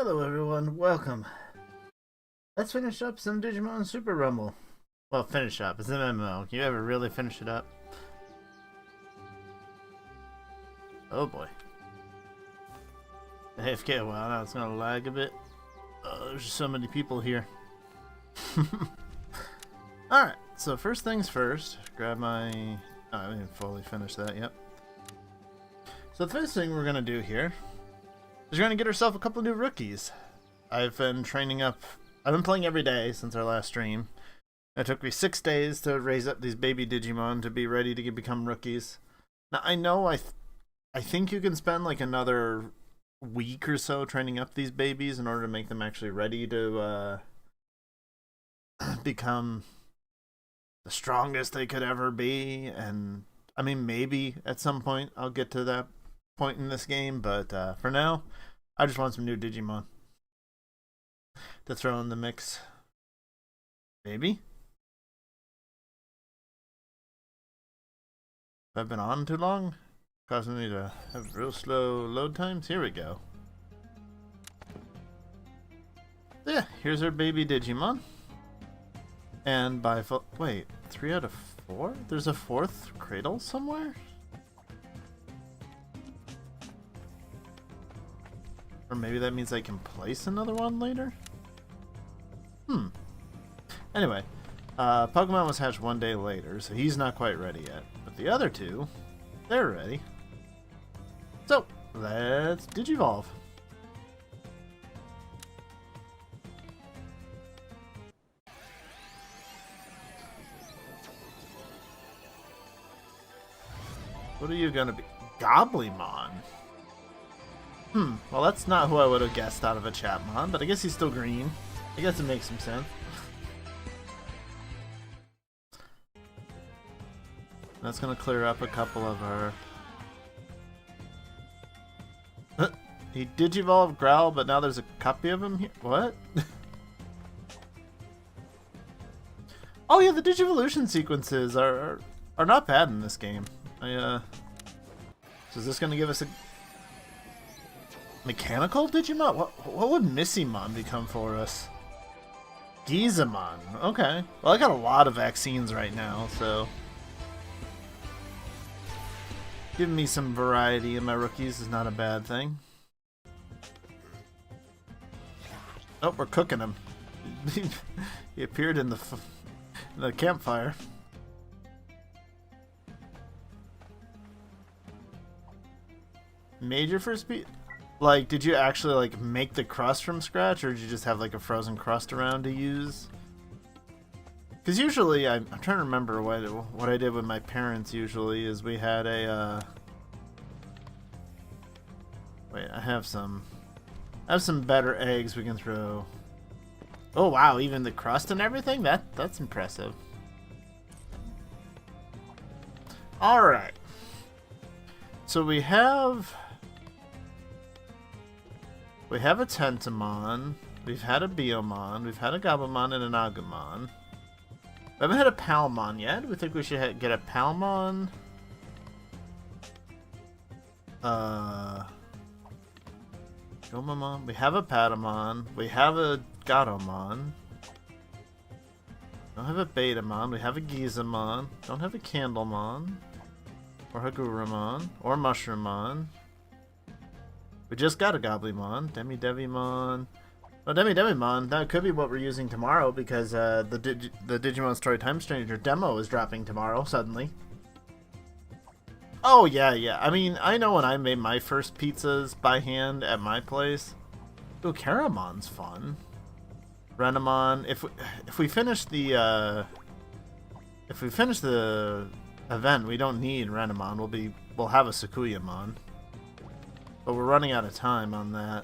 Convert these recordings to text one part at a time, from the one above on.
Hello everyone, welcome. Let's finish up some Digimon Super Rumble. Well, finish up. It's an MMO. Can you ever really finish it up? Oh boy. AFK a while now, it's gonna lag a bit. There's just so many people here. Alright, so first things first. Grab my... Oh, I didn't fully finish that yet. So the first thing we're gonna do here is we're gonna get ourselves a couple new rookies. I've been training up... I've been playing every day since our last stream. It took me 6 days to raise up these baby Digimon to be ready to become rookies. Now, I know I think you can spend like another week or so training up these babies in order to make them actually ready to become the strongest they could ever be. And, I mean, maybe at some point I'll get to that point in this game, but for now, I just want some new Digimon to throw in the mix. Maybe? Have I been on too long? Causing me to have real slow load times? Here we go. So yeah, here's our baby Digimon. And by wait, 3 out of 4? There's a 4th cradle somewhere? Or maybe that means I can place another one later? Anyway, Pokemon was hatched 1 day later, so he's not quite ready yet. But the other two, they're ready. So, let's Digivolve. What are you gonna be? Goblymon? Well that's not who I would have guessed out of a Chapmon, but I guess he's still green. I guess it makes some sense. That's gonna clear up a couple of our... He Digivolved Growl, but now there's a copy of him here? What? Oh yeah, the Digivolution sequences are not bad in this game. So is this gonna give us a... Mechanical Digimon? What would Missymon become for us? Gizamon. Okay. Well, I got a lot of vaccines right now, so... Giving me some variety in my rookies is not a bad thing. Oh, we're cooking him. He appeared in the campfire. Major for speed? Like, did you actually like make the crust from scratch, or did you just have like a frozen crust around to use? Because usually, I'm trying to remember what I did with my parents. Usually, is we had a wait, I have some better eggs we can throw. Oh wow, even the crust and everything? That's impressive. All right. So we have a Tentamon, we've had a Biyomon, we've had a Gabumon and an Agumon. We haven't had a Palmon yet. We think we should get a Palmon. Gomamon. We have a Patamon. We have a Gatomon. Don't have a Betamon. We have a Gizamon. Don't have a Candlemon. Or Haguramon. Or Mushroomon. We just got a Goblymon. Demi-Devimon. Well, Demi-Devimon, that could be what we're using tomorrow because the Digimon Story Time Stranger demo is dropping tomorrow, suddenly. Oh, yeah. I mean, I know when I made my first pizzas by hand at my place. Ooh, Caramon's fun. Renamon. If we finish the event, we don't need Renamon. We'll have a Sakuyamon. But we're running out of time on that.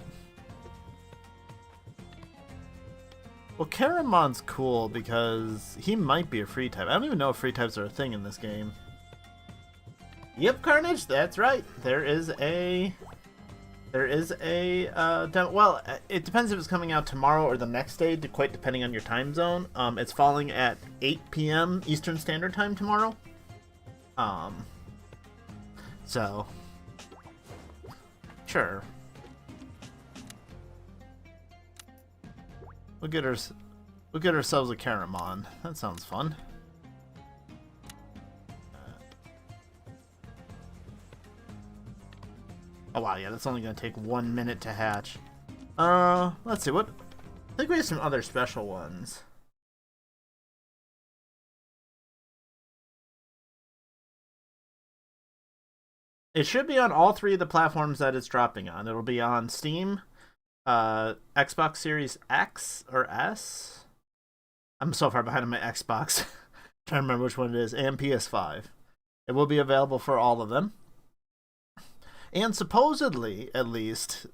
Well, Caramon's cool because he might be a free type. I don't even know if free types are a thing in this game. Yep, Carnage, that's right. There is a demo. Well, it depends if it's coming out tomorrow or the next day, quite depending on your time zone. It's falling at 8 p.m. Eastern Standard Time tomorrow. So... Sure. we'll get ourselves a Caramon. That sounds fun. Oh wow, yeah, that's only gonna take 1 minute to hatch. Let's see, what? I think we have some other special ones. It should be on all 3 of the platforms that it's dropping on. It'll be on Steam, Xbox Series X or S. I'm so far behind on my Xbox. Trying to remember which one it is, and PS5. It will be available for all of them. And supposedly, at least,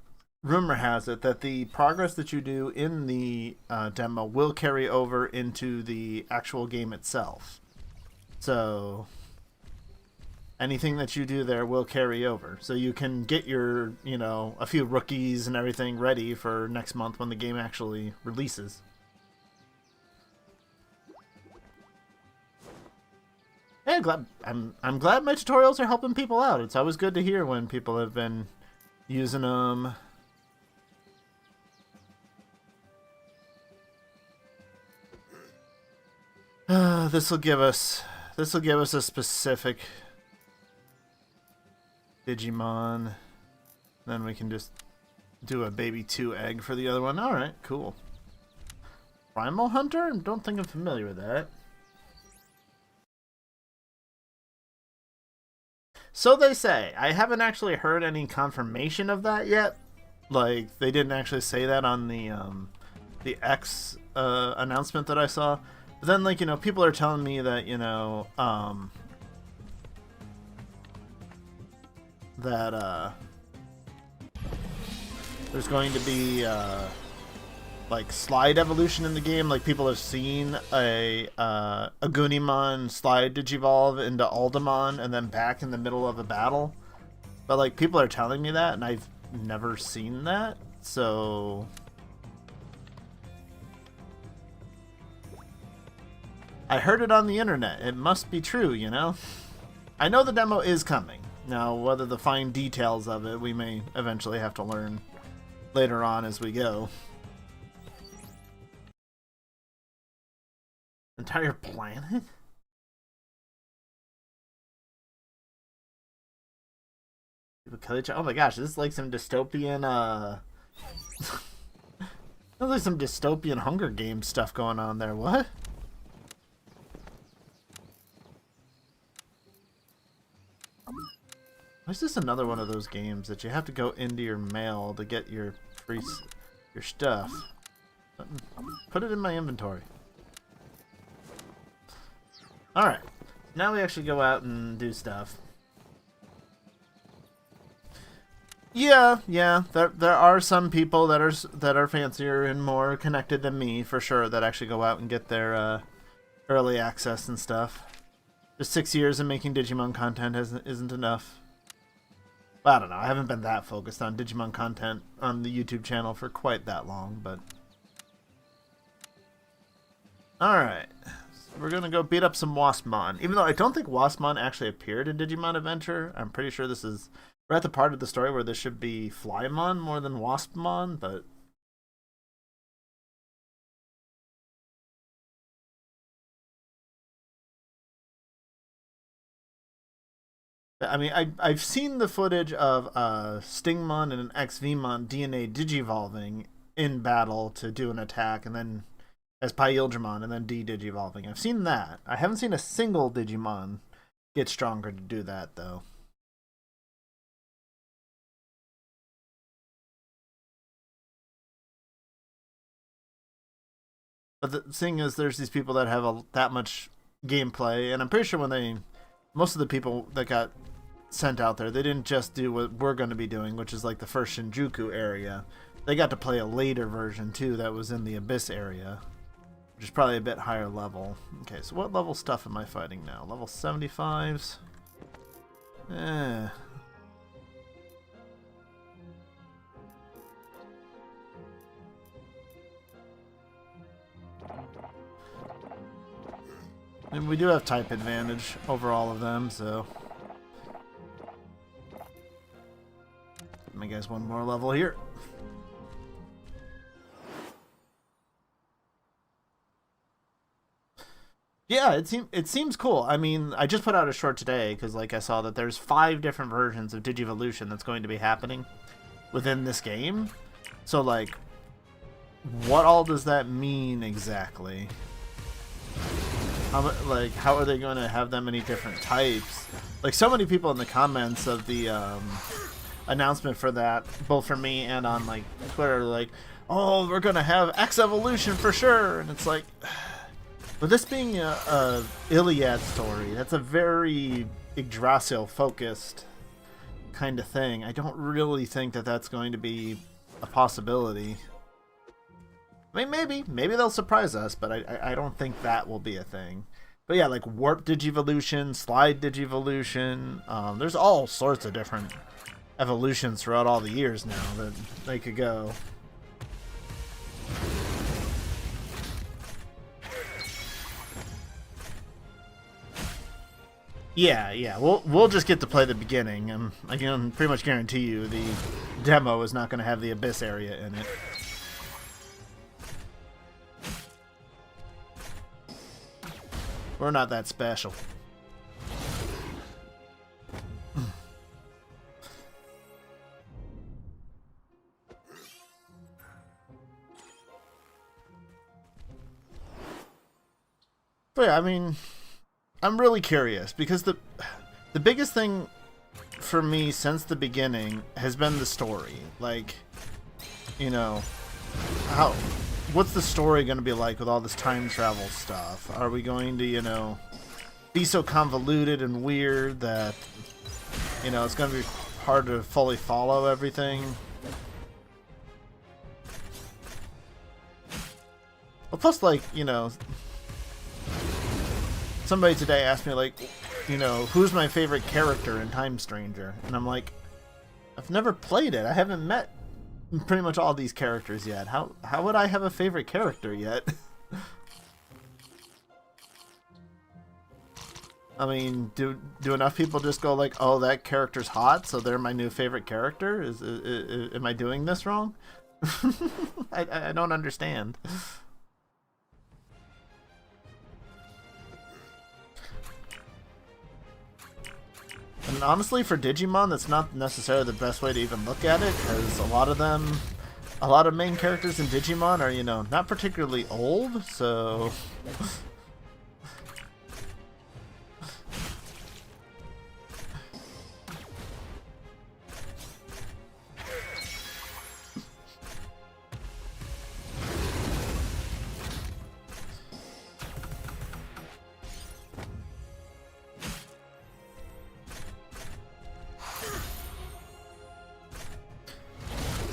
rumor has it that the progress that you do in the demo will carry over into the actual game itself. So anything that you do there will carry over. So you can get your, a few rookies and everything ready for next month when the game actually releases. Yeah, I'm glad my tutorials are helping people out. It's always good to hear when people have been using them. This will give us a specific Digimon. Then we can just do a baby 2 egg for the other one. All right, cool. Primal Hunter? I don't think I'm familiar with that. So they say. I haven't actually heard any confirmation of that yet. Like, they didn't actually say that on the X announcement that I saw. But then, like, people are telling me that, that there's going to be like slide evolution in the game. Like, people have seen a Gunimon slide digivolve into Aldemon and then back in the middle of a battle. But like, people are telling me that, and I've never seen that. So I heard it on the internet. It must be true, I know the demo is coming. Now, whether the fine details of it, we may eventually have to learn later on as we go. Entire planet? People kill each other? Oh my gosh, this is like some dystopian, There's like some dystopian Hunger Games stuff going on there. What? Why is this another one of those games that you have to go into your mail to get your stuff? Put it in my inventory. Alright, now we actually go out and do stuff. Yeah, there are some people that are fancier and more connected than me, for sure, that actually go out and get their early access and stuff. Just 6 years of making Digimon content isn't enough. Well, I don't know, I haven't been that focused on Digimon content on the YouTube channel for quite that long, but... Alright. We're gonna go beat up some Waspmon. Even though I don't think Waspmon actually appeared in Digimon Adventure, I'm pretty sure we're at the part of the story where this should be Flymon more than Waspmon, but... I mean, I've seen the footage of Stingmon and an XVmon DNA digivolving in battle to do an attack, and then as Pyildramon, and then de-digivolving. I've seen that. I haven't seen a single Digimon get stronger to do that, though. But the thing is, there's these people that have that much gameplay, and I'm pretty sure most of the people that got sent out there, they didn't just do what we're going to be doing, which is like the first Shinjuku area. They got to play a later version, too, that was in the Abyss area. Which is probably a bit higher level. Okay, so what level stuff am I fighting now? Level 75s? Eh. And we do have type advantage over all of them, so... Give me guys one more level here. Yeah, it seems cool. I mean, I just put out a short today because like I saw that there's 5 different versions of Digivolution that's going to be happening within this game. So like, what all does that mean exactly? How are they going to have that many different types? Like, so many people in the comments of the announcement for that, both for me and on like Twitter, like, oh, we're going to have X Evolution for sure, and it's like, with this being a Iliad story, that's a very Yggdrasil focused kind of thing. I don't really think that that's going to be a possibility. I mean, maybe they'll surprise us, but I don't think that will be a thing. But yeah, like Warp Digivolution, Slide Digivolution, there's all sorts of different evolutions throughout all the years now that they could go. Yeah, we'll just get to play the beginning. I can pretty much guarantee you the demo is not going to have the Abyss area in it. We're not that special. But yeah, I mean, I'm really curious because the biggest thing for me since the beginning has been the story. Like, you know, what's the story going to be like with all this time travel stuff? Are we going to, you know, be so convoluted and weird that, you know, it's going to be hard to fully follow everything? Well, plus, like, you know, somebody today asked me, like, you know, who's my favorite character in Time Stranger? And I'm like, I've never played it. I haven't met pretty much all these characters yet. How would I have a favorite character yet? I mean, do enough people just go like, oh, that character's hot, so they're my new favorite character? Am I doing this wrong? I don't understand. And honestly, for Digimon, that's not necessarily the best way to even look at it, because a lot of main characters in Digimon are, you know, not particularly old, so...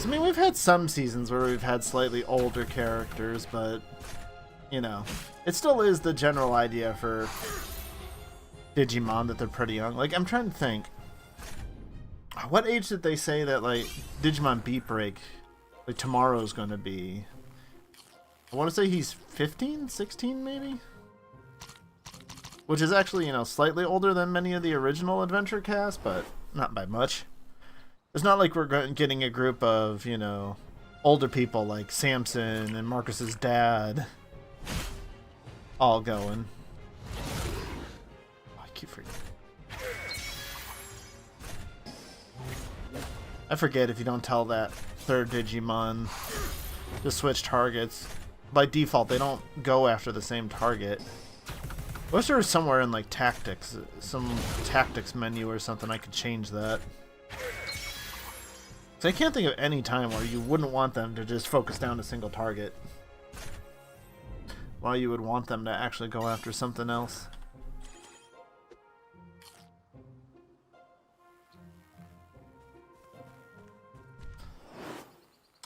I mean, we've had some seasons where we've had slightly older characters, but, you know, it still is the general idea for Digimon that they're pretty young. Like, I'm trying to think. What age did they say that, like, Digimon Beatbreak, like, tomorrow's going to be? I want to say he's 15, 16 maybe? Which is actually, you know, slightly older than many of the original Adventure cast, but not by much. It's not like we're getting a group of, you know, older people like Samson and Marcus's dad all going. Oh, I keep forgetting. I forget if you don't tell that third Digimon to switch targets. By default, they don't go after the same target. I wish there was somewhere in, like, tactics, some tactics menu or something I could change that. So I can't think of any time where you wouldn't want them to just focus down a single target, while you would want them to actually go after something else.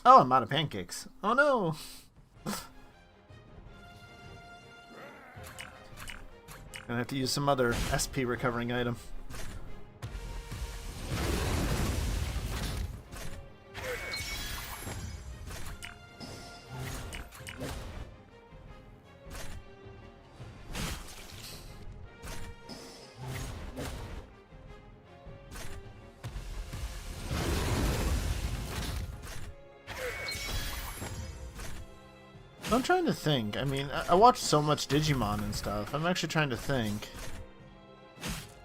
Oh, I'm out of pancakes. Oh no! Gonna have to use some other SP recovering item. I'm trying to think. I mean, I watched so much Digimon and stuff. I'm actually trying to think.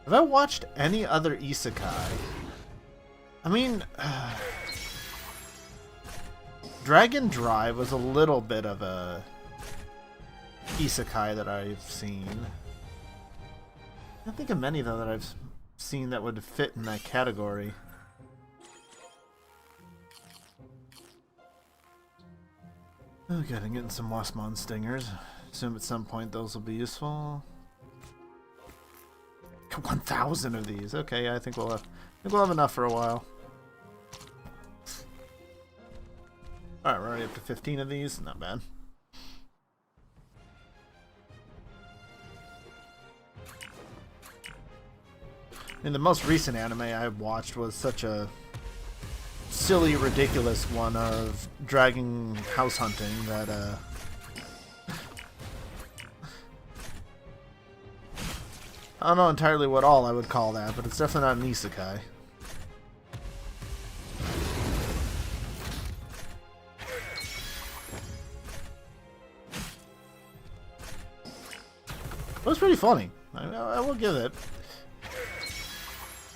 Have I watched any other isekai? I mean, Dragon Drive was a little bit of a isekai that I've seen. I can't think of many though that I've seen that would fit in that category. Oh good, I'm getting some Myotismon stingers. Assume at some point those will be useful. 1,000 of these. Okay, yeah, I think we'll have enough for a while. Alright, we're already up to 15 of these. Not bad. And the most recent anime I watched was such a silly, ridiculous one of dragon house hunting that, I don't know entirely what all I would call that, but it's definitely not an isekai. It was pretty funny. I will give it.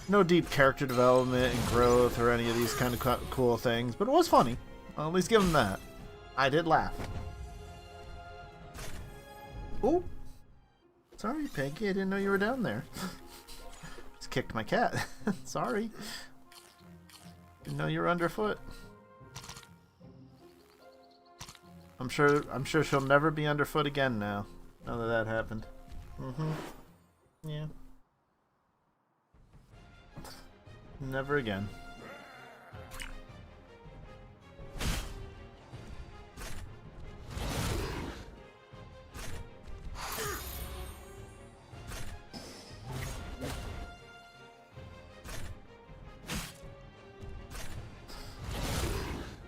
No deep character development and growth or any of these kind of cool things, but it was funny. I'll at least give them that. I did laugh. Oh, sorry, Peggy. I didn't know you were down there. Just kicked my cat. Sorry. Didn't know you were underfoot. I'm sure she'll never be underfoot again now. Now that that happened. Yeah. Never again.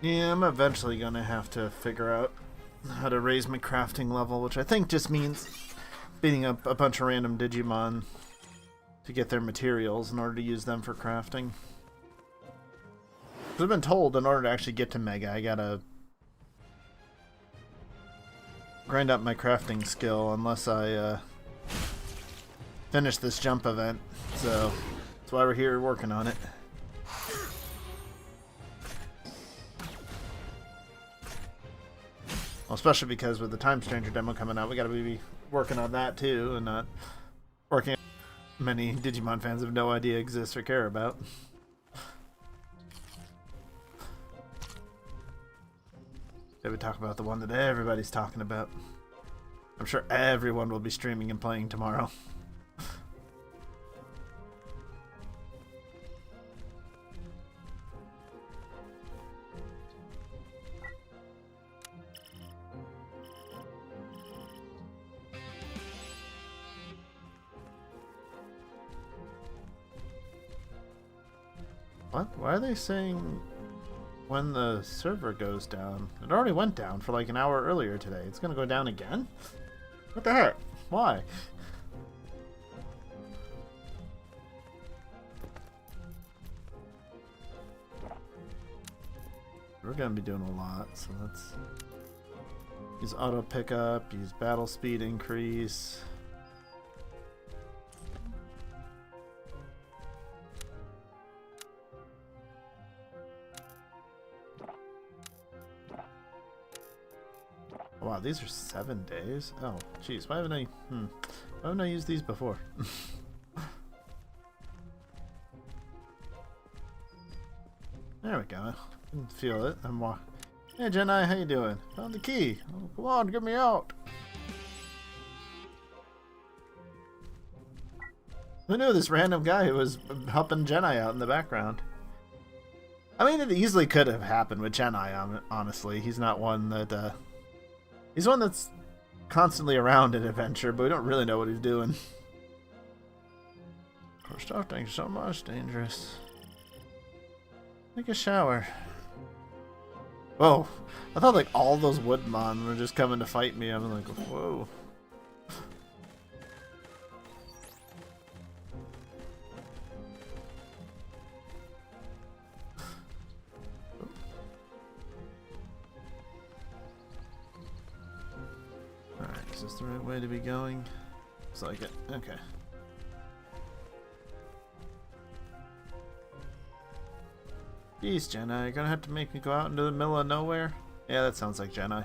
Yeah, I'm eventually gonna have to figure out how to raise my crafting level, which I think just means beating up a bunch of random Digimon to get their materials in order to use them for crafting. I've been told in order to actually get to Mega, I gotta grind up my crafting skill unless I finish this jump event. So that's why we're here working on it. Well, especially because with the Time Stranger demo coming out, we gotta be working on that too, and not working on many Digimon fans have no idea exists or care about. Did we talk about the one that everybody's talking about? I'm sure everyone will be streaming and playing tomorrow. What? Why are they saying when the server goes down? It already went down for like an hour earlier today. It's gonna go down again? What the heck? Why? We're gonna be doing a lot, so let's use auto pickup, use battle speed increase. Wow, these are 7 days? Oh, jeez, why haven't I used these before? There we go. Didn't feel it. I'm walking. Hey, Jenai, how you doing? Found the key. Oh, come on, get me out. Who knew this random guy who was helping Jenai out in the background? I mean, it easily could have happened with Jenai, honestly. He's not one that, he's one that's constantly around in Adventure, but we don't really know what he's doing. We're starting so much dangerous. Take a shower. Whoa. I thought like all those Woodmon were just coming to fight me. I'm like, whoa. this the right way to be going? Looks like it. Okay. Jeez, Jedi, you're gonna have to make me go out into the middle of nowhere? Yeah, that sounds like Jedi.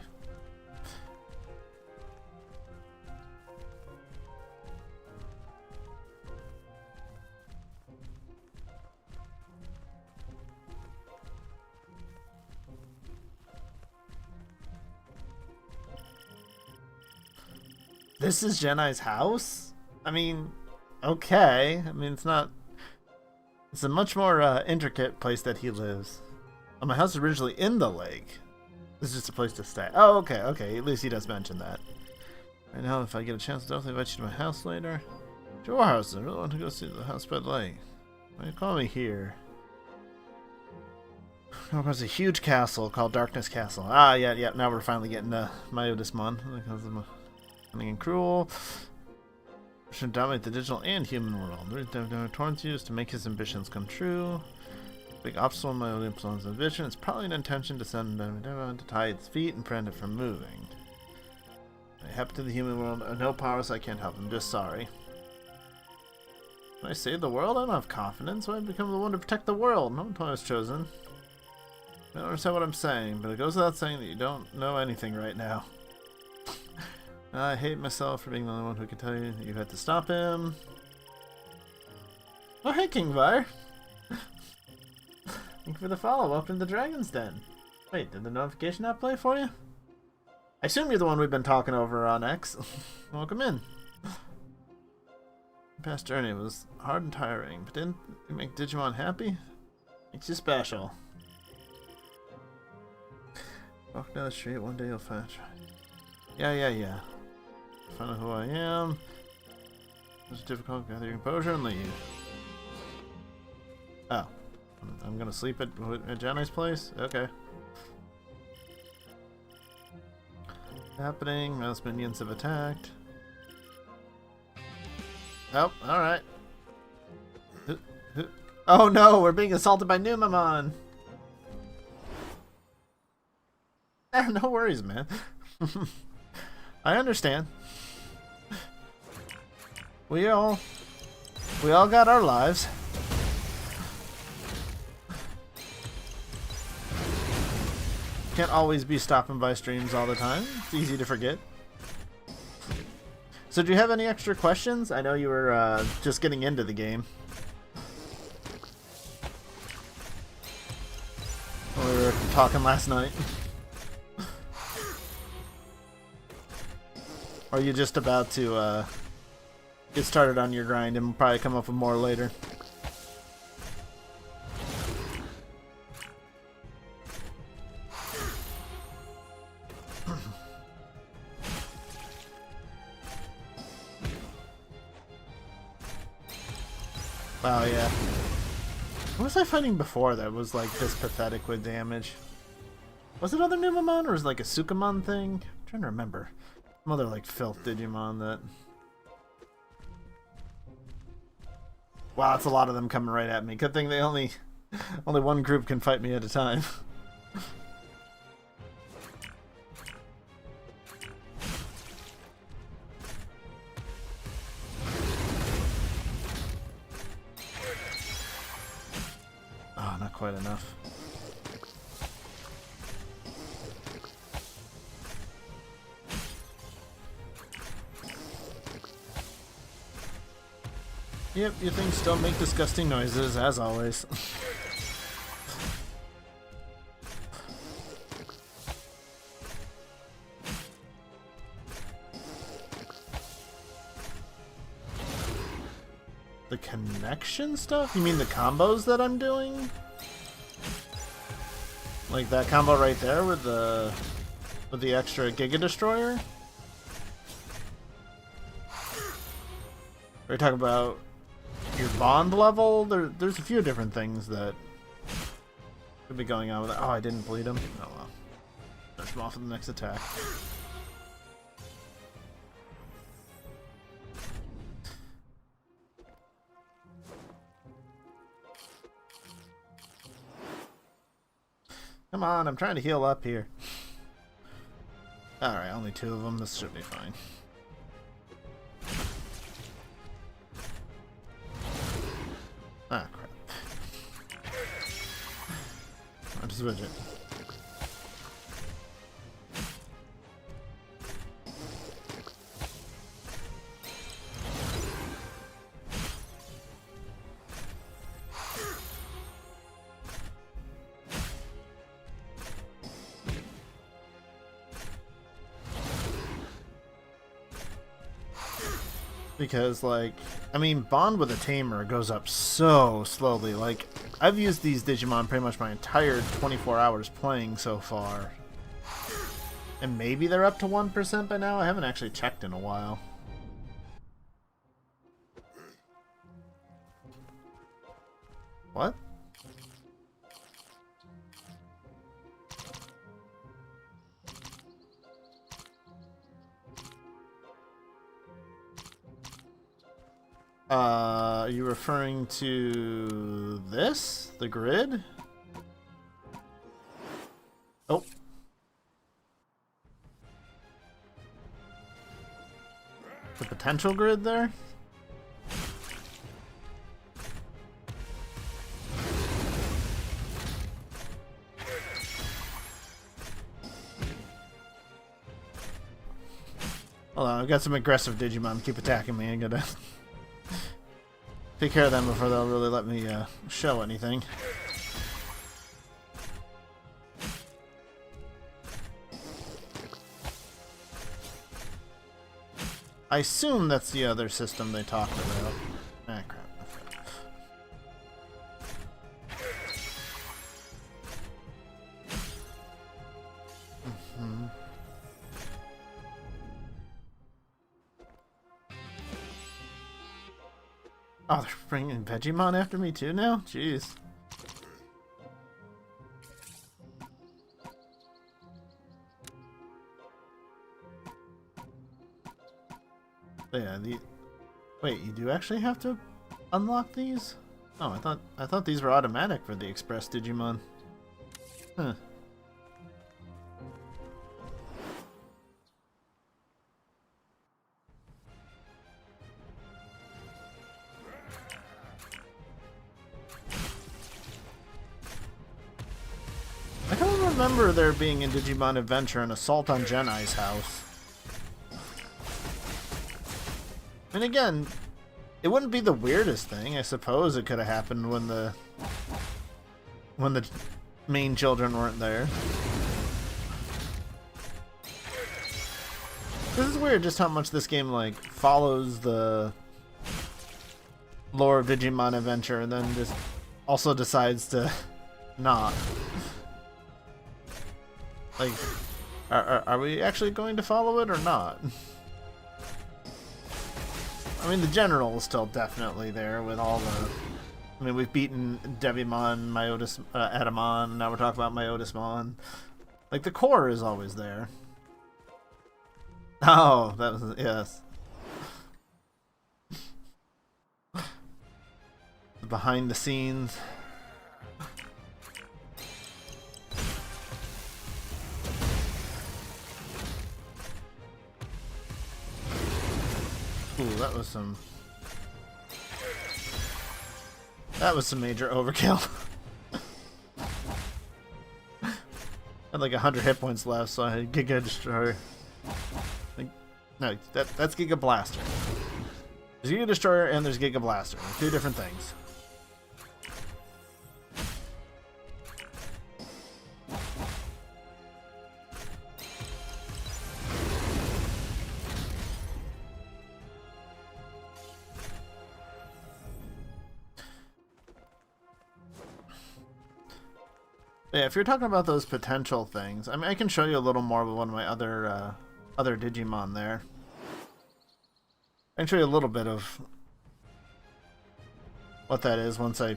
This is Jedi's house? I mean, okay. I mean, it's not... It's a much more intricate place that he lives. Oh, my house is originally in the lake. This is just a place to stay. Oh, okay, okay. At least he does mention that. Right now, if I get a chance, I'll definitely invite you to my house later. To your house. I really want to go see the house by the lake. Why you call me here? There was a huge castle called Darkness Castle. Ah, yeah. Now we're finally getting to Myotismon. Because I'm cunning and cruel. Should dominate the digital and human world. Torrent's used to make his ambitions come true. Big obstacle in Myotismon's ambition. It's probably an intention to send him to tie its feet and prevent it from moving. I happen to the human world. No powers, I can't help him. Just sorry. When I save the world, I don't have confidence. Why become the one to protect the world? No one was chosen. I don't understand what I'm saying, but it goes without saying that you don't know anything right now. I hate myself for being the only one who can tell you that you had to stop him. Oh, hey, Kingvar. Thank you for the follow. Welcome to the Dragon's Den. Wait, did the notification not play for you? I assume you're the one we've been talking over on X. Welcome in. The past journey was hard and tiring, but didn't it make Digimon happy? Makes you special. Walk down the street, one day you'll find... Yeah. Find out who I am. It's difficult. Gather your composure and leave. Oh. I'm gonna sleep at Jenny's place? Okay. Happening. Most minions have attacked. Oh, alright. Oh no, we're being assaulted by Numamon! No worries, man. I understand. We all got our lives. Can't always be stopping by streams all the time. It's easy to forget. So do you have any extra questions? I know you were just getting into the game. We were talking last night. Or are you just about to get started on your grind and probably come up with more later? Wow, yeah. What was I fighting before that was like this pathetic with damage? Was it other Numamon or was it like a Sukamon thing? I'm trying to remember. Some other like filth Digimon that... Wow, it's a lot of them coming right at me. Good thing they only one group can fight me at a time. Oh, not quite enough. Yep, you things still make disgusting noises, as always. The connection stuff? You mean the combos that I'm doing? Like that combo right there with the extra Giga Destroyer? Are you talking about your bond level? There's a few different things that could be going on with that. Oh, I didn't bleed him. Oh well. Finish him off with the next attack. Come on, I'm trying to heal up here. Alright, only 2 of them. This should be fine. Ah, crap. I'll switch it. Because, like, I mean, Bond with a Tamer goes up so slowly. Like, I've used these Digimon pretty much my entire 24 hours playing so far. And maybe they're up to 1% by now? I haven't actually checked in a while. What? Are you referring to this? The grid? Oh. The potential grid there? Hold on, I've got some aggressive Digimon keep attacking me. I gotta take care of them before they'll really let me show anything. I assume that's the other system they talked about. Ah, crap. Oh, they're bringing Vegemon after me too now? Jeez. But yeah, wait, you do actually have to unlock these? Oh, I thought these were automatic for the Express Digimon. Huh. I don't remember there being in Digimon Adventure an assault on Genai's house. And again, it wouldn't be the weirdest thing. I suppose it could have happened when the main children weren't there. This is weird just how much this game like follows the lore of Digimon Adventure and then just also decides to not. Like, are we actually going to follow it or not? I mean, the general is still definitely there with all the... I mean, we've beaten Devimon, Adamon, now we're talking about Myotismon. Like, the core is always there. Oh, that was... yes. Behind the scenes. Ooh, that was some major overkill. Had like 100 hit points left, so I had Giga Destroyer. Like, no, that's Giga Blaster. There's Giga Destroyer and there's Giga Blaster. Two different things. Yeah, if you're talking about those potential things, I mean, I can show you a little more with one of my other Digimon there. I can show you a little bit of what that is once I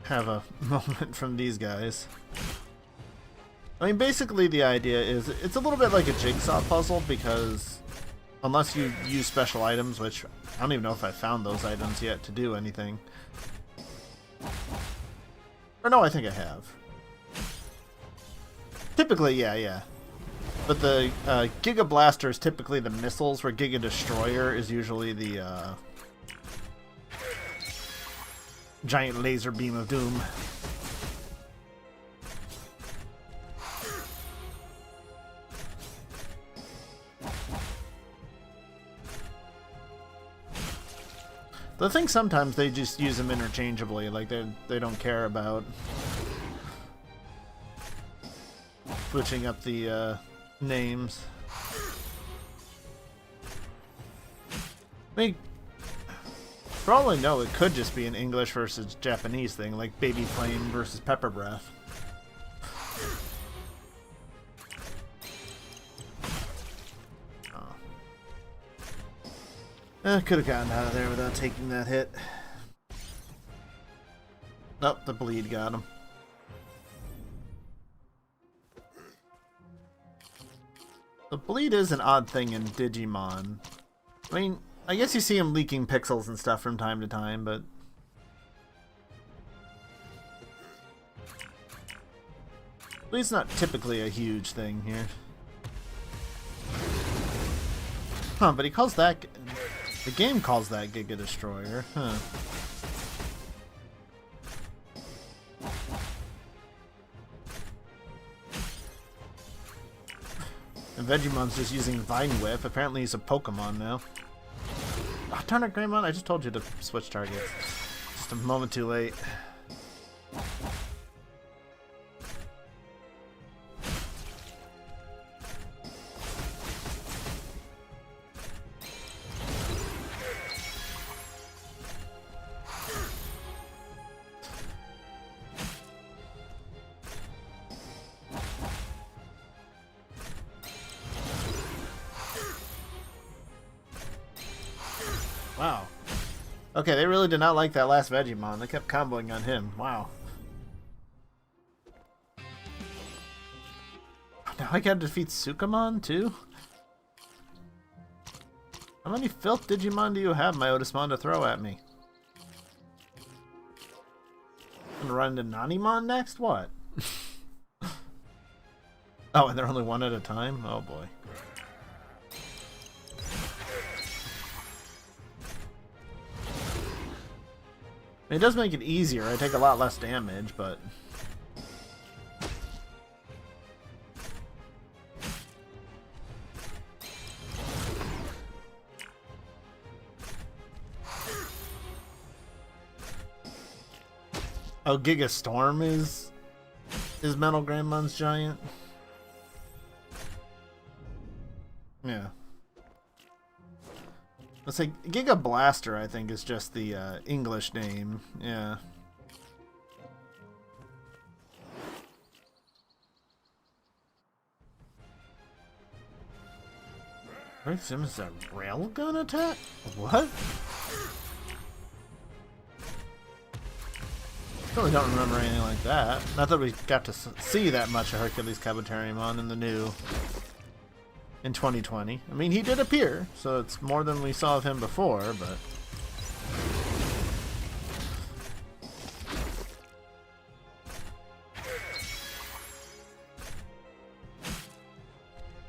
have a moment from these guys. I mean, basically the idea is it's a little bit like a jigsaw puzzle because unless you use special items, which I don't even know if I found those items yet to do anything. Or no, I think I have. Typically, yeah. But the Giga Blaster is typically the missiles, where Giga Destroyer is usually the giant laser beam of doom. I think sometimes they just use them interchangeably, like they don't care about switching up the names. I mean, for all I know, it could just be an English versus Japanese thing, like Baby Plane versus Pepper Breath. Could have gotten out of there without taking that hit. Nope, the bleed got him. The bleed is an odd thing in Digimon. I mean, I guess you see him leaking pixels and stuff from time to time, but... bleed's not typically a huge thing here. Huh, but he calls that... the game calls that Giga Destroyer, huh. And Vegemon's just using Vine Whip. Apparently he's a Pokemon now. Oh, darn it, Greymon, I just told you to switch targets. Just a moment too late. Wow. Okay, they really did not like that last Vegemon. They kept comboing on him. Wow. Now I gotta defeat Sukamon, too? How many filth Digimon do you have, Myotismon, to throw at me? I'm gonna run into Nanimon next? What? Oh, and they're only one at a time? Oh, boy. It does make it easier. I take a lot less damage, but... oh, Giga Storm is Metal Grandmon's giant? Yeah. Let's say Giga Blaster, I think, is just the English name. Yeah. Rick Simmons, a railgun attack? What? Really don't remember anything like that. Not that we got to see that much of Hercules Kabuterimon in the new... in 2020. I mean, he did appear, so it's more than we saw of him before, but...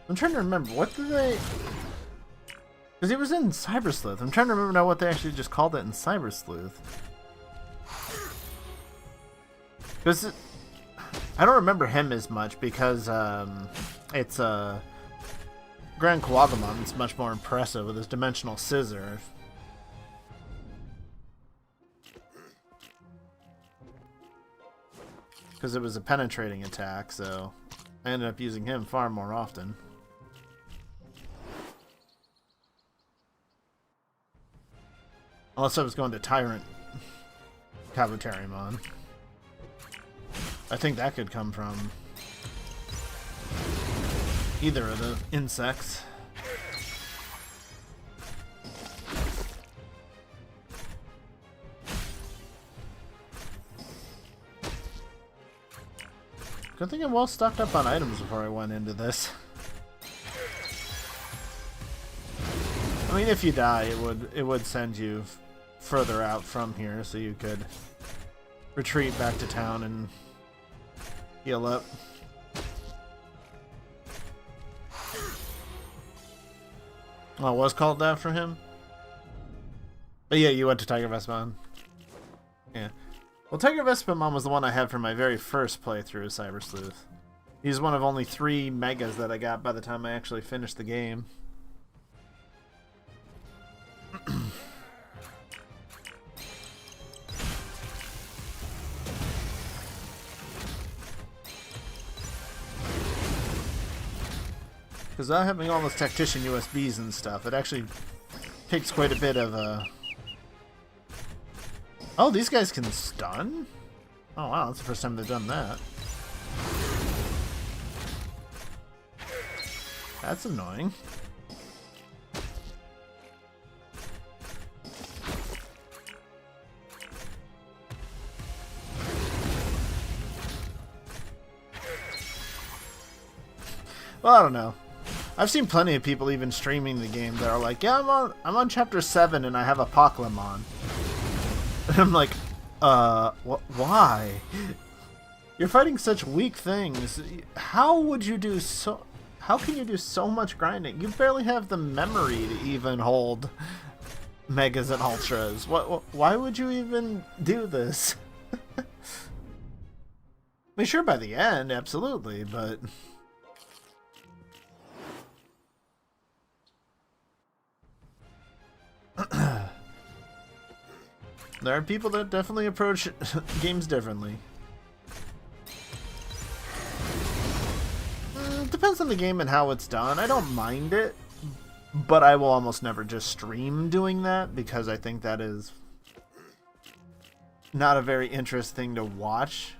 I'm trying to remember, what did they... because he was in Cyber Sleuth. I'm trying to remember now what they actually just called it in Cyber Sleuth. Because I don't remember him as much because it's Grand Kuwagamon's much more impressive with his dimensional scissor. Because it was a penetrating attack, so I ended up using him far more often. Unless I was going to Tyrant Kabuterimon. I think that could come from either of the insects. Good thing I'm well stocked up on items before I went into this. I mean, if you die, it would send you further out from here, so you could retreat back to town and heal up. Oh, it was called that for him? But yeah, you went to Tiger Vestmon. Yeah. Well, Tiger Vespamon was the one I had for my very first playthrough of Cyber Sleuth. He's one of only 3 megas that I got by the time I actually finished the game. Because having all those tactician USBs and stuff, it actually takes quite a bit of a... Oh, these guys can stun? Oh wow, that's the first time they've done that. That's annoying. Well, I don't know. I've seen plenty of people even streaming the game that are like, yeah, I'm on chapter 7 and I have a Pokemon. And I'm like, why? You're fighting such weak things. How would you do so... How can you do so much grinding? You barely have the memory to even hold Megas and Ultras. Why would you even do this? I mean, sure, by the end, absolutely, but... There are people that definitely approach games differently. Depends on the game and how it's done. I don't mind it, but I will almost never just stream doing that because I think that is not a very interesting to watch.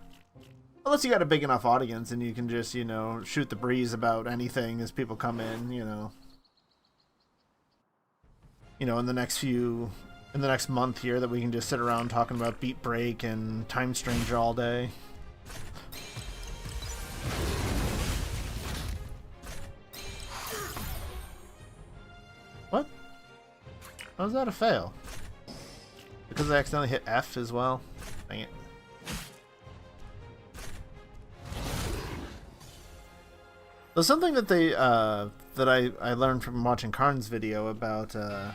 Unless you got a big enough audience and you can just, you know, shoot the breeze about anything as people come in, you know. You know, in the next month here that we can just sit around talking about Beatbreak and Time Stranger all day. What? How was that a fail? Because I accidentally hit F as well? Dang it. There's something that they, that I learned from watching Karn's video about, oh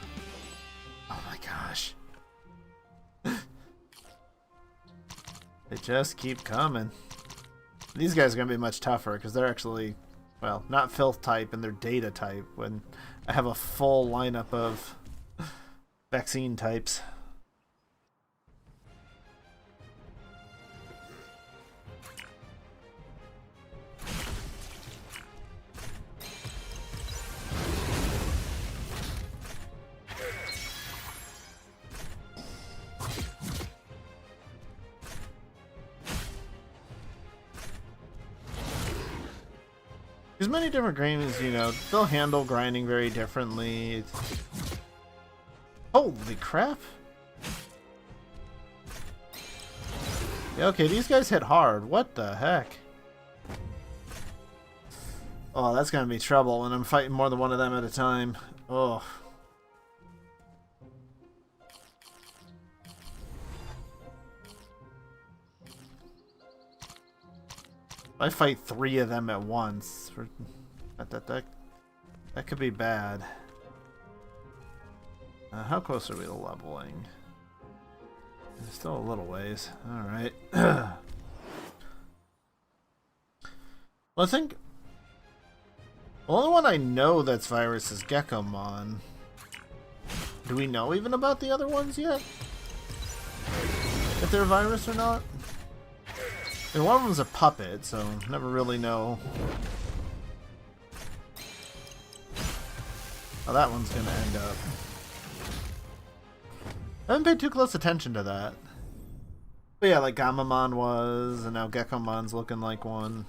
my gosh. They just keep coming. These guys are going to be much tougher because they're actually, well, not filth type and they're data type when I have a full lineup of vaccine types. There's many different games, you know, they'll handle grinding very differently. Holy crap! Yeah, okay, these guys hit hard. What the heck? Oh, that's gonna be trouble when I'm fighting more than one of them at a time. Oh. I fight 3 of them at once. That could be bad. How close are we to leveling? Still a little ways. Alright. Well, I think... The only one I know that's virus is Gekomon. Do we know even about the other ones yet? If they're virus or not? And one of them's a puppet, so never really know how that one's gonna end up. I haven't paid too close attention to that. But yeah, like Gamamon was, and now Gekomon's looking like one.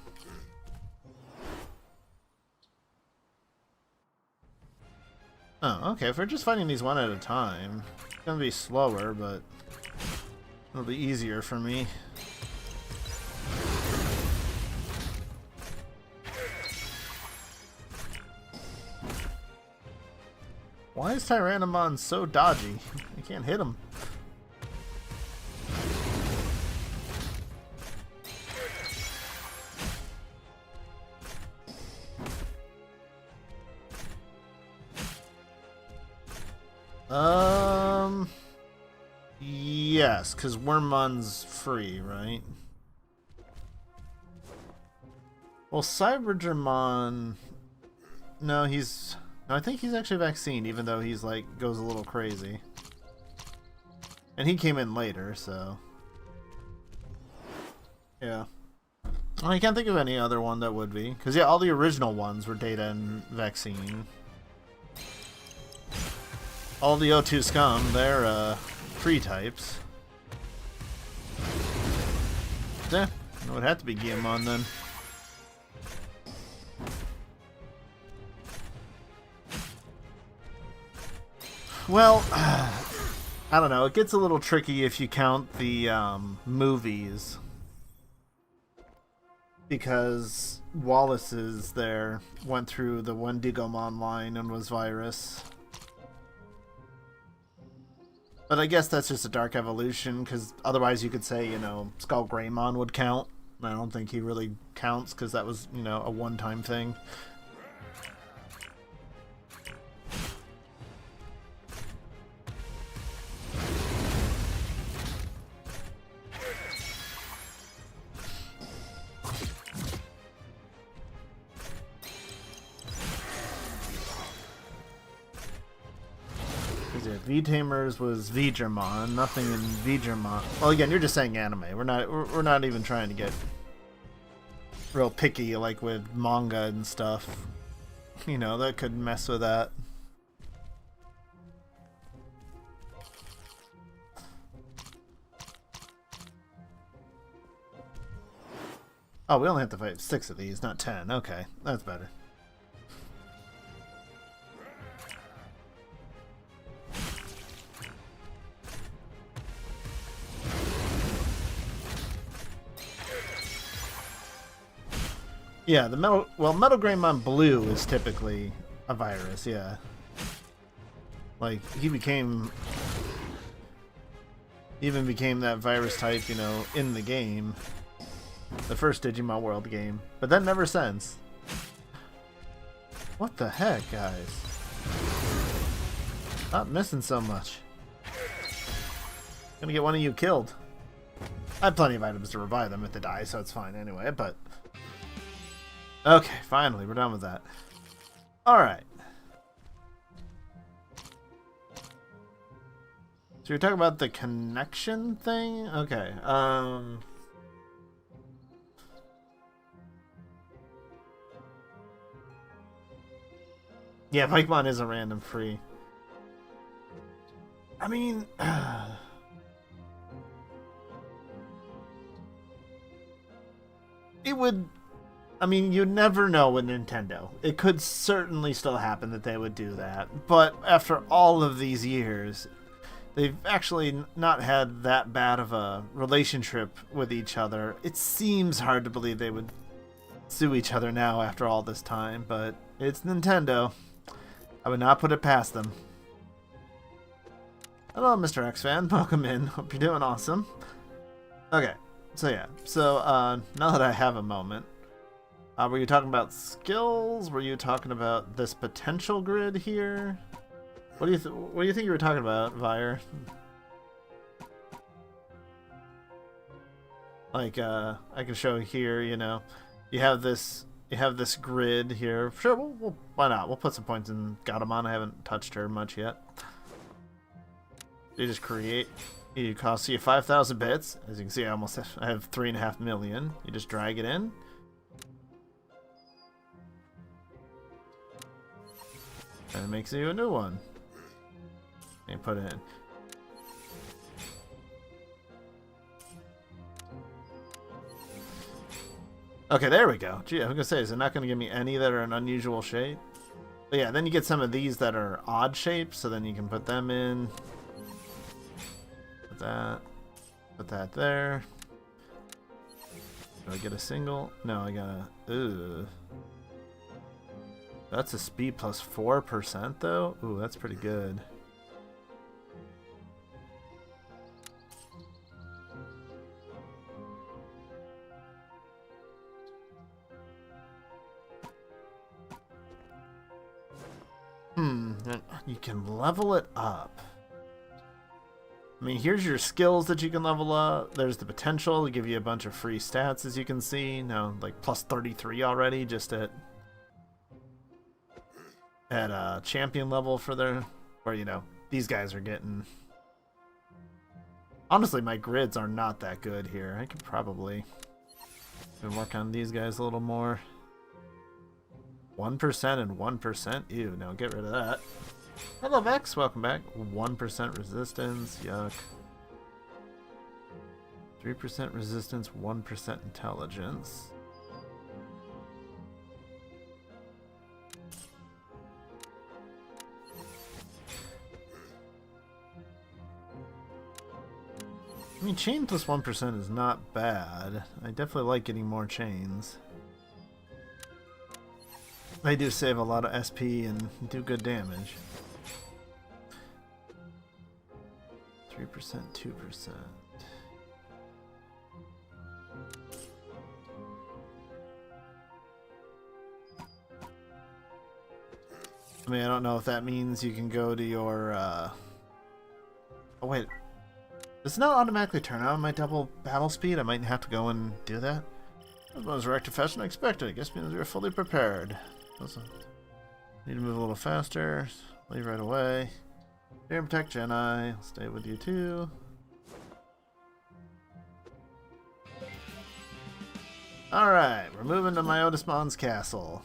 Oh, okay, if we're just fighting these one at a time, it's gonna be slower, but it'll be easier for me. Why is Tyrannomon so dodgy? I can't hit him. Yes, because Wormmon's free, right? Well, Cybergermon... No, he's... No, I think he's actually vaccinated, even though he's, like, goes a little crazy. And he came in later, so... Yeah. Well, I can't think of any other one that would be. Because, yeah, all the original ones were Data and Vaccine. All the O2 scum, they're, free types. Yeah, it would have to be Guillemon then. Well, I don't know. It gets a little tricky if you count the movies. Because Wallace's there went through the one Digimon line and was virus. But I guess that's just a Dark Evolution, because otherwise you could say, you know, Skull Greymon would count. I don't think he really counts, because that was, you know, a one-time thing. V-Tamers was Vgermon, nothing in Vgermon. Well, again, you're just saying anime. We're not even trying to get real picky like with manga and stuff. You know, that could mess with that. Oh, we only have to fight 6 of these, not 10. Okay, that's better. Yeah, the Metal Greymon Blue is typically a virus, yeah. Like, he even became that virus type, you know, in the game. The first Digimon World game. But then never since. What the heck, guys? Stop missing so much. Gonna get one of you killed. I have plenty of items to revive them if they die, so it's fine anyway, but... Okay, finally, we're done with that. Alright. So you're talking about the connection thing? Okay, yeah, Pokemon is a random free. I mean... it would... I mean, you never know with Nintendo. It could certainly still happen that they would do that. But after all of these years, they've actually not had that bad of a relationship with each other. It seems hard to believe they would sue each other now after all this time, but it's Nintendo. I would not put it past them. Hello, Mr. X-Fan. Welcome in. Hope you're doing awesome. Okay, so yeah. So, now that I have a moment, were you talking about skills? Were you talking about this potential grid here? What do you think you were talking about, Vire? Like, I can show here, you know, you have this grid here. Sure, why not? We'll put some points in Gatomon. I haven't touched her much yet. You just create. It costs you 5,000 bits. As you can see, I have 3.5 million. You just drag it in. And it makes you a new one. And put it in. Okay, there we go. Gee, I was gonna say, is it not gonna give me any that are an unusual shape? But yeah, then you get some of these that are odd shapes, so then you can put them in. Put that there. Do I get a single? No, I gotta. Ooh. That's a speed plus 4% though? Ooh, that's pretty good. You can level it up. I mean, here's your skills that you can level up. There's the potential to give you a bunch of free stats, as you can see. Now, like, plus 33 already, just at champion level for their... Or, you know, these guys are getting... Honestly, my grids are not that good here. I could probably work on these guys a little more. 1% and 1%? Ew, no, get rid of that. Hello, Vex. Welcome back. 1% resistance. Yuck. 3% resistance, 1% intelligence. I mean, chain plus 1% is not bad. I definitely like getting more chains. They do save a lot of SP and do good damage. 3%, 2%. I mean, I don't know if that means you can go to your, Oh wait. Does it not automatically turn on my double battle speed? I might have to go and do that. That was reacted faster than expected. I guess means we're fully prepared. Need to move a little faster. Leave right away. Fear and protect Jedi. I'll stay with you too. Alright, we're moving to Myotismon's castle.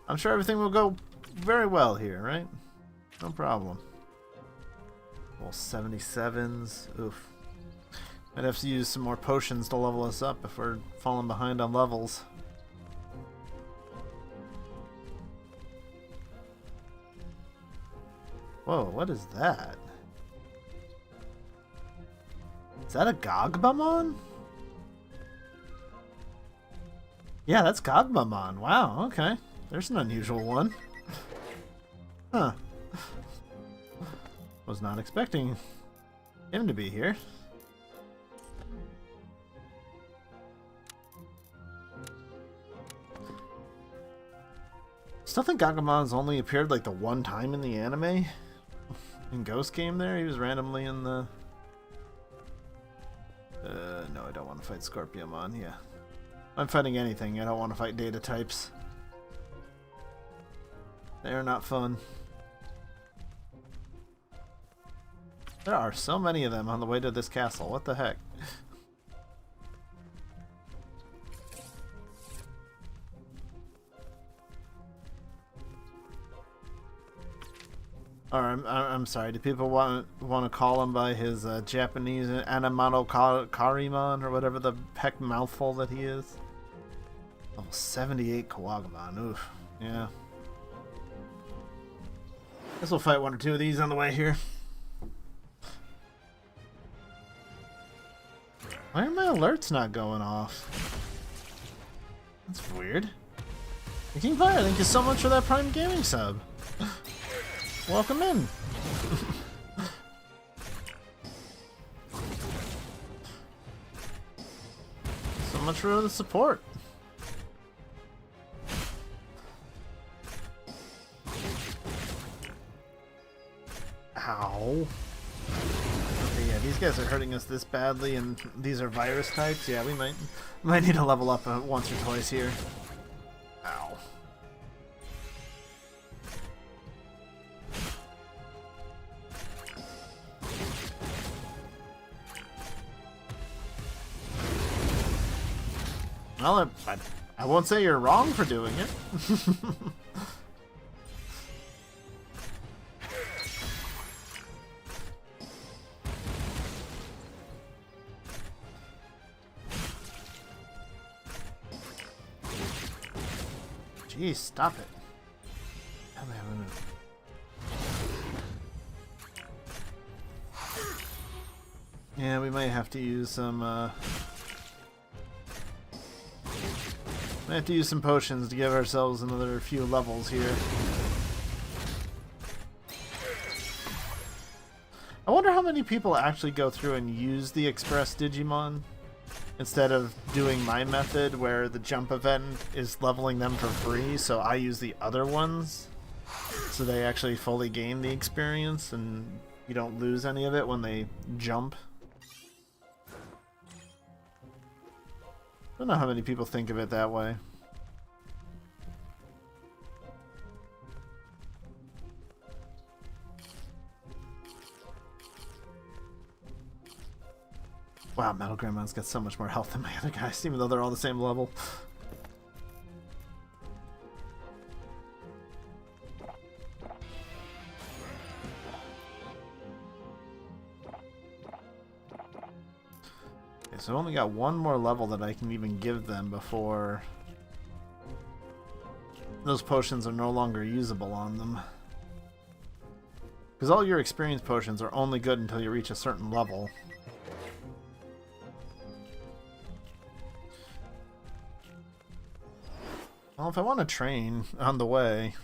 I'm sure everything will go very well here, right? No problem. Well, 77s. Oof. Might have to use some more potions to level us up if we're falling behind on levels. Whoa, what is that? Is that a Gogbamon? Yeah, that's Gogbamon. Wow, okay. There's an unusual one. Huh. Was not expecting him to be here. Still think Gagamon's only appeared like the one time in the anime. In Ghost Game there, he was randomly in the... no, I don't want to fight Scorpiomon, yeah. I'm fighting anything, I don't want to fight data types. They're not fun. There are so many of them on the way to this castle, what the heck? Or I'm sorry. Do people want to call him by his Japanese Anamato Karimon or whatever the heck mouthful that he is? Level 78 Kawagamon. Oof. Yeah. Guess we'll fight one or two of these on the way here. Why are my alerts not going off? That's weird. King Fire, thank you so much for that Prime Gaming sub. Welcome in. So much for the support. Ow. Okay, yeah, these guys are hurting us this badly, and these are virus types. Yeah, we might need to level up once or twice here. Ow. Well, I won't say you're wrong for doing it. Jeez, stop it. Yeah, we might have to use some, might have to use some potions to give ourselves another few levels here. I wonder how many people actually go through and use the Express Digimon instead of doing my method where the jump event is leveling them for free, so I use the other ones so they actually fully gain the experience and you don't lose any of it when they jump. I don't know how many people think of it that way. Wow, Metal Grandma's got so much more health than my other guys, even though they're all the same level. Okay, so I've only got one more level that I can even give them before those potions are no longer usable on them. Because all your experience potions are only good until you reach a certain level. Well, if I want to train on the way,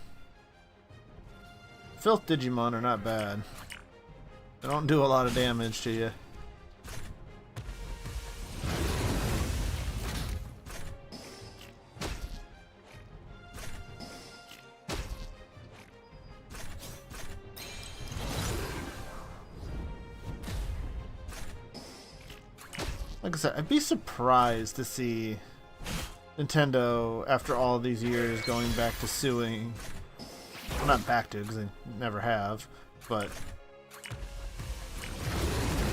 Filth Digimon are not bad. They don't do a lot of damage to you. Like I said, I'd be surprised to see Nintendo, after all these years, going back to suing. Well, not back to, because they never have, but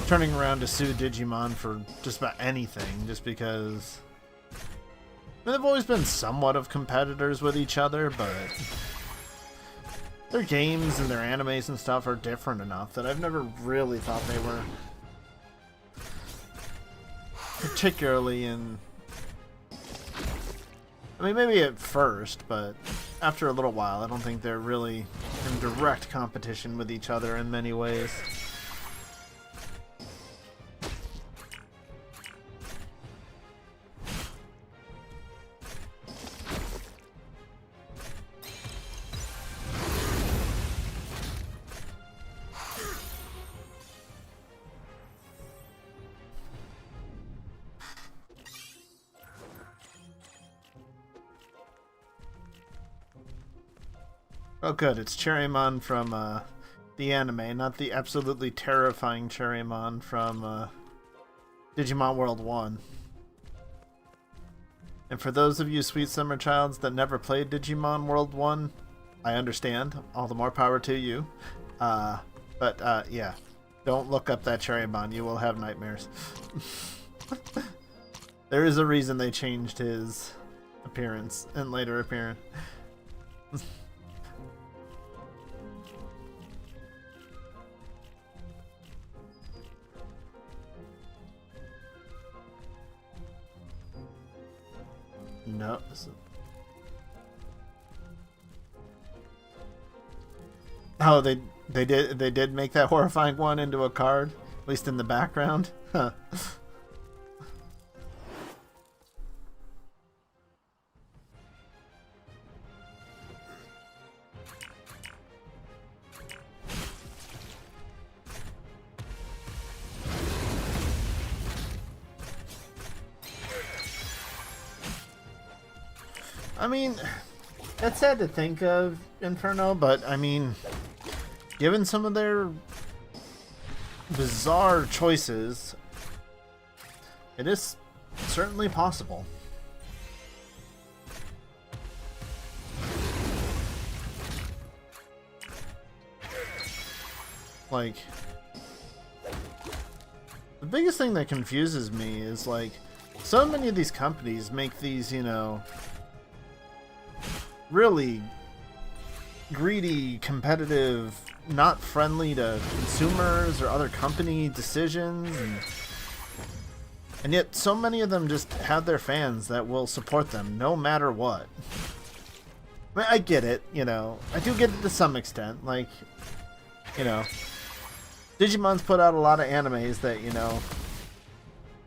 turning around to sue Digimon for just about anything, just because I mean, they've always been somewhat of competitors with each other, but their games and their animes and stuff are different enough that I've never really thought they were particularly in... I mean, maybe at first, but after a little while, I don't think they're really in direct competition with each other in many ways. Oh good, it's Cherrymon from the anime, not the absolutely terrifying Cherrymon from Digimon World 1. And for those of you sweet summer childs that never played Digimon World 1, I understand. All the more power to you. But yeah, don't look up that Cherrymon. You will have nightmares. There is a reason they changed his appearance and later appearance. No. Oh, they did make that horrifying one into a card, at least in the background. Huh. I mean, that's sad to think of, Inferno, but I mean, given some of their bizarre choices, it is certainly possible. Like, the biggest thing that confuses me is, like, so many of these companies make these, you know, really greedy, competitive, not friendly to consumers or other company decisions, and yet so many of them just have their fans that will support them no matter what. I mean, I get it, you know, I do get it to some extent, like, you know, Digimon's put out a lot of animes that, you know,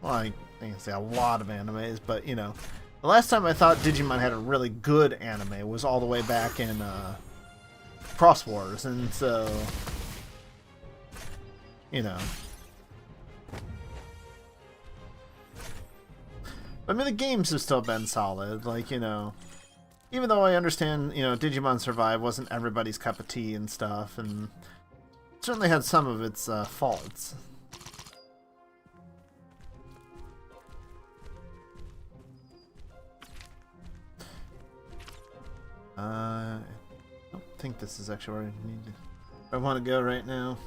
well, I can't say a lot of animes, but, you know, the last time I thought Digimon had a really good anime was all the way back in Cross Wars, and so, you know. I mean, the games have still been solid, like, you know, even though I understand, you know, Digimon Survive wasn't everybody's cup of tea and stuff, and certainly had some of its faults. I don't think this is actually where I need to. I want to go right now.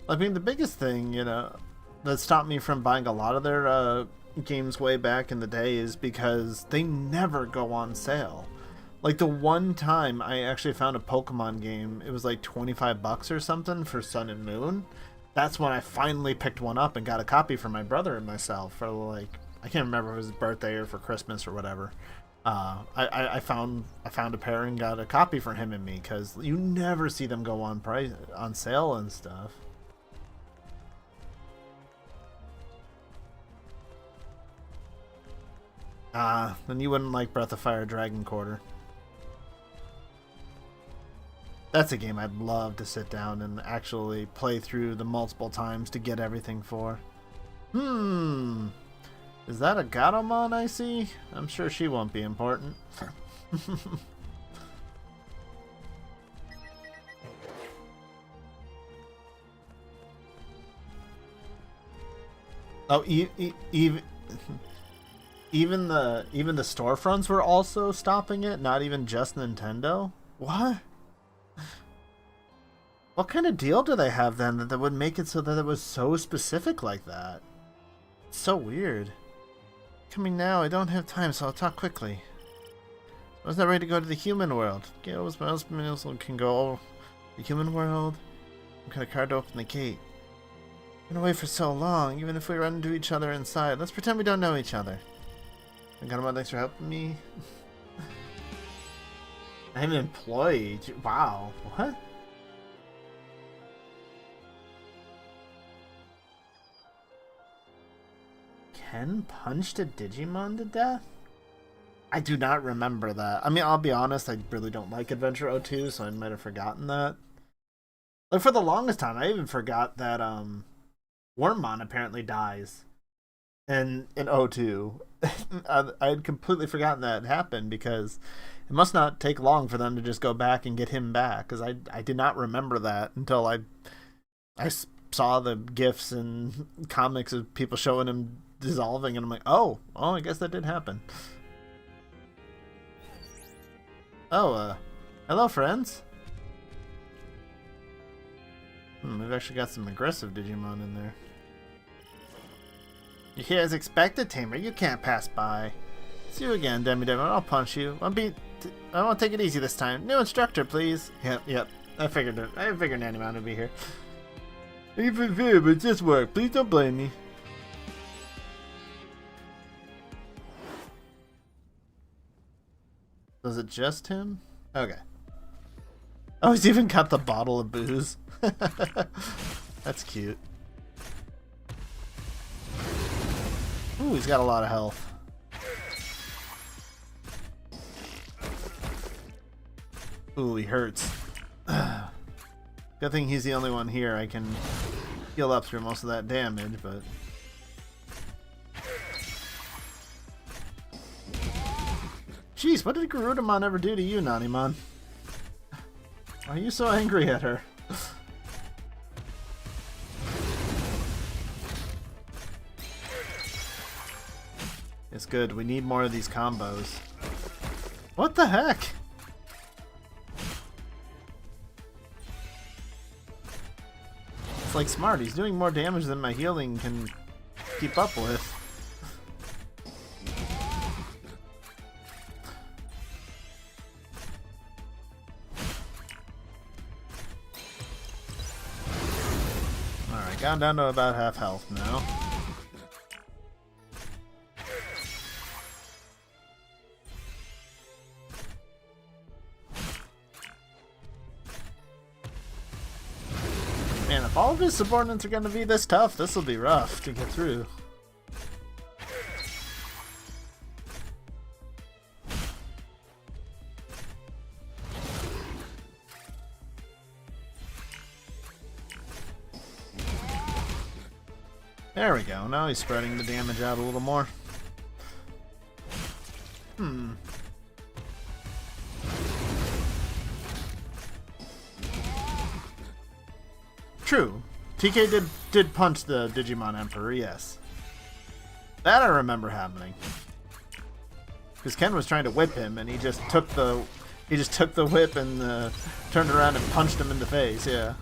I mean, the biggest thing, you know, that stopped me from buying a lot of their games way back in the day is because they never go on sale. Like, the one time I actually found a Pokemon game, it was like 25 bucks or something for Sun and Moon. That's when I finally picked one up and got a copy for my brother and myself for, like, I can't remember if it was his birthday or for Christmas or whatever. I found a pair and got a copy for him and me, because you never see them go on sale and stuff. Then you wouldn't like Breath of Fire Dragon Quarter. That's a game I'd love to sit down and actually play through the multiple times to get everything for. Is that a Gatomon I see? I'm sure she won't be important. Oh, even the storefronts were also stopping it, not even just Nintendo? What? What kind of deal do they have then that would make it so that it was so specific like that? It's so weird. Coming now, I don't have time, so I'll talk quickly. I was not ready to go to the human world. Gales, Miles can go the human world. I'm got a card to open the gate. Been away for so long, even if we run into each other inside. Let's pretend we don't know each other. I got him, thanks for helping me. I'm an employee. Wow. What? Ken punched a Digimon to death? I do not remember that. I mean, I'll be honest, I really don't like Adventure 02, so I might have forgotten that. Like, for the longest time, I even forgot that Wormmon apparently dies in 02. I had completely forgotten that happened, because it must not take long for them to just go back and get him back, because I did not remember that until I saw the GIFs and comics of people showing him dissolving, and I'm like, oh, I guess that did happen. Oh, hello, friends. We've actually got some aggressive Digimon in there. You're here as expected, Tamer. You can't pass by. See you again, Demidemon. I'll punch you. I won't take it easy this time. New instructor, please. Yep. I figured Nannymon would be here. Even fair, but just work. Please don't blame me. Was it just him? Okay. Oh, he's even got the bottle of booze. That's cute. Ooh, he's got a lot of health. Ooh, he hurts. Good thing he's the only one here I can heal up through most of that damage, but... Jeez, what did Garudamon ever do to you, Nannymon? Why are you so angry at her? It's good. We need more of these combos. What the heck? It's like smart. He's doing more damage than my healing can keep up with. Alright, gone down to about half health now. Man, if all of his subordinates are going to be this tough, this will be rough to get through. There we go. Now he's spreading the damage out a little more. true. TK did punch the Digimon Emperor, yes. That I remember happening. Because Ken was trying to whip him, and he just took the whip and turned around and punched him in the face. Yeah.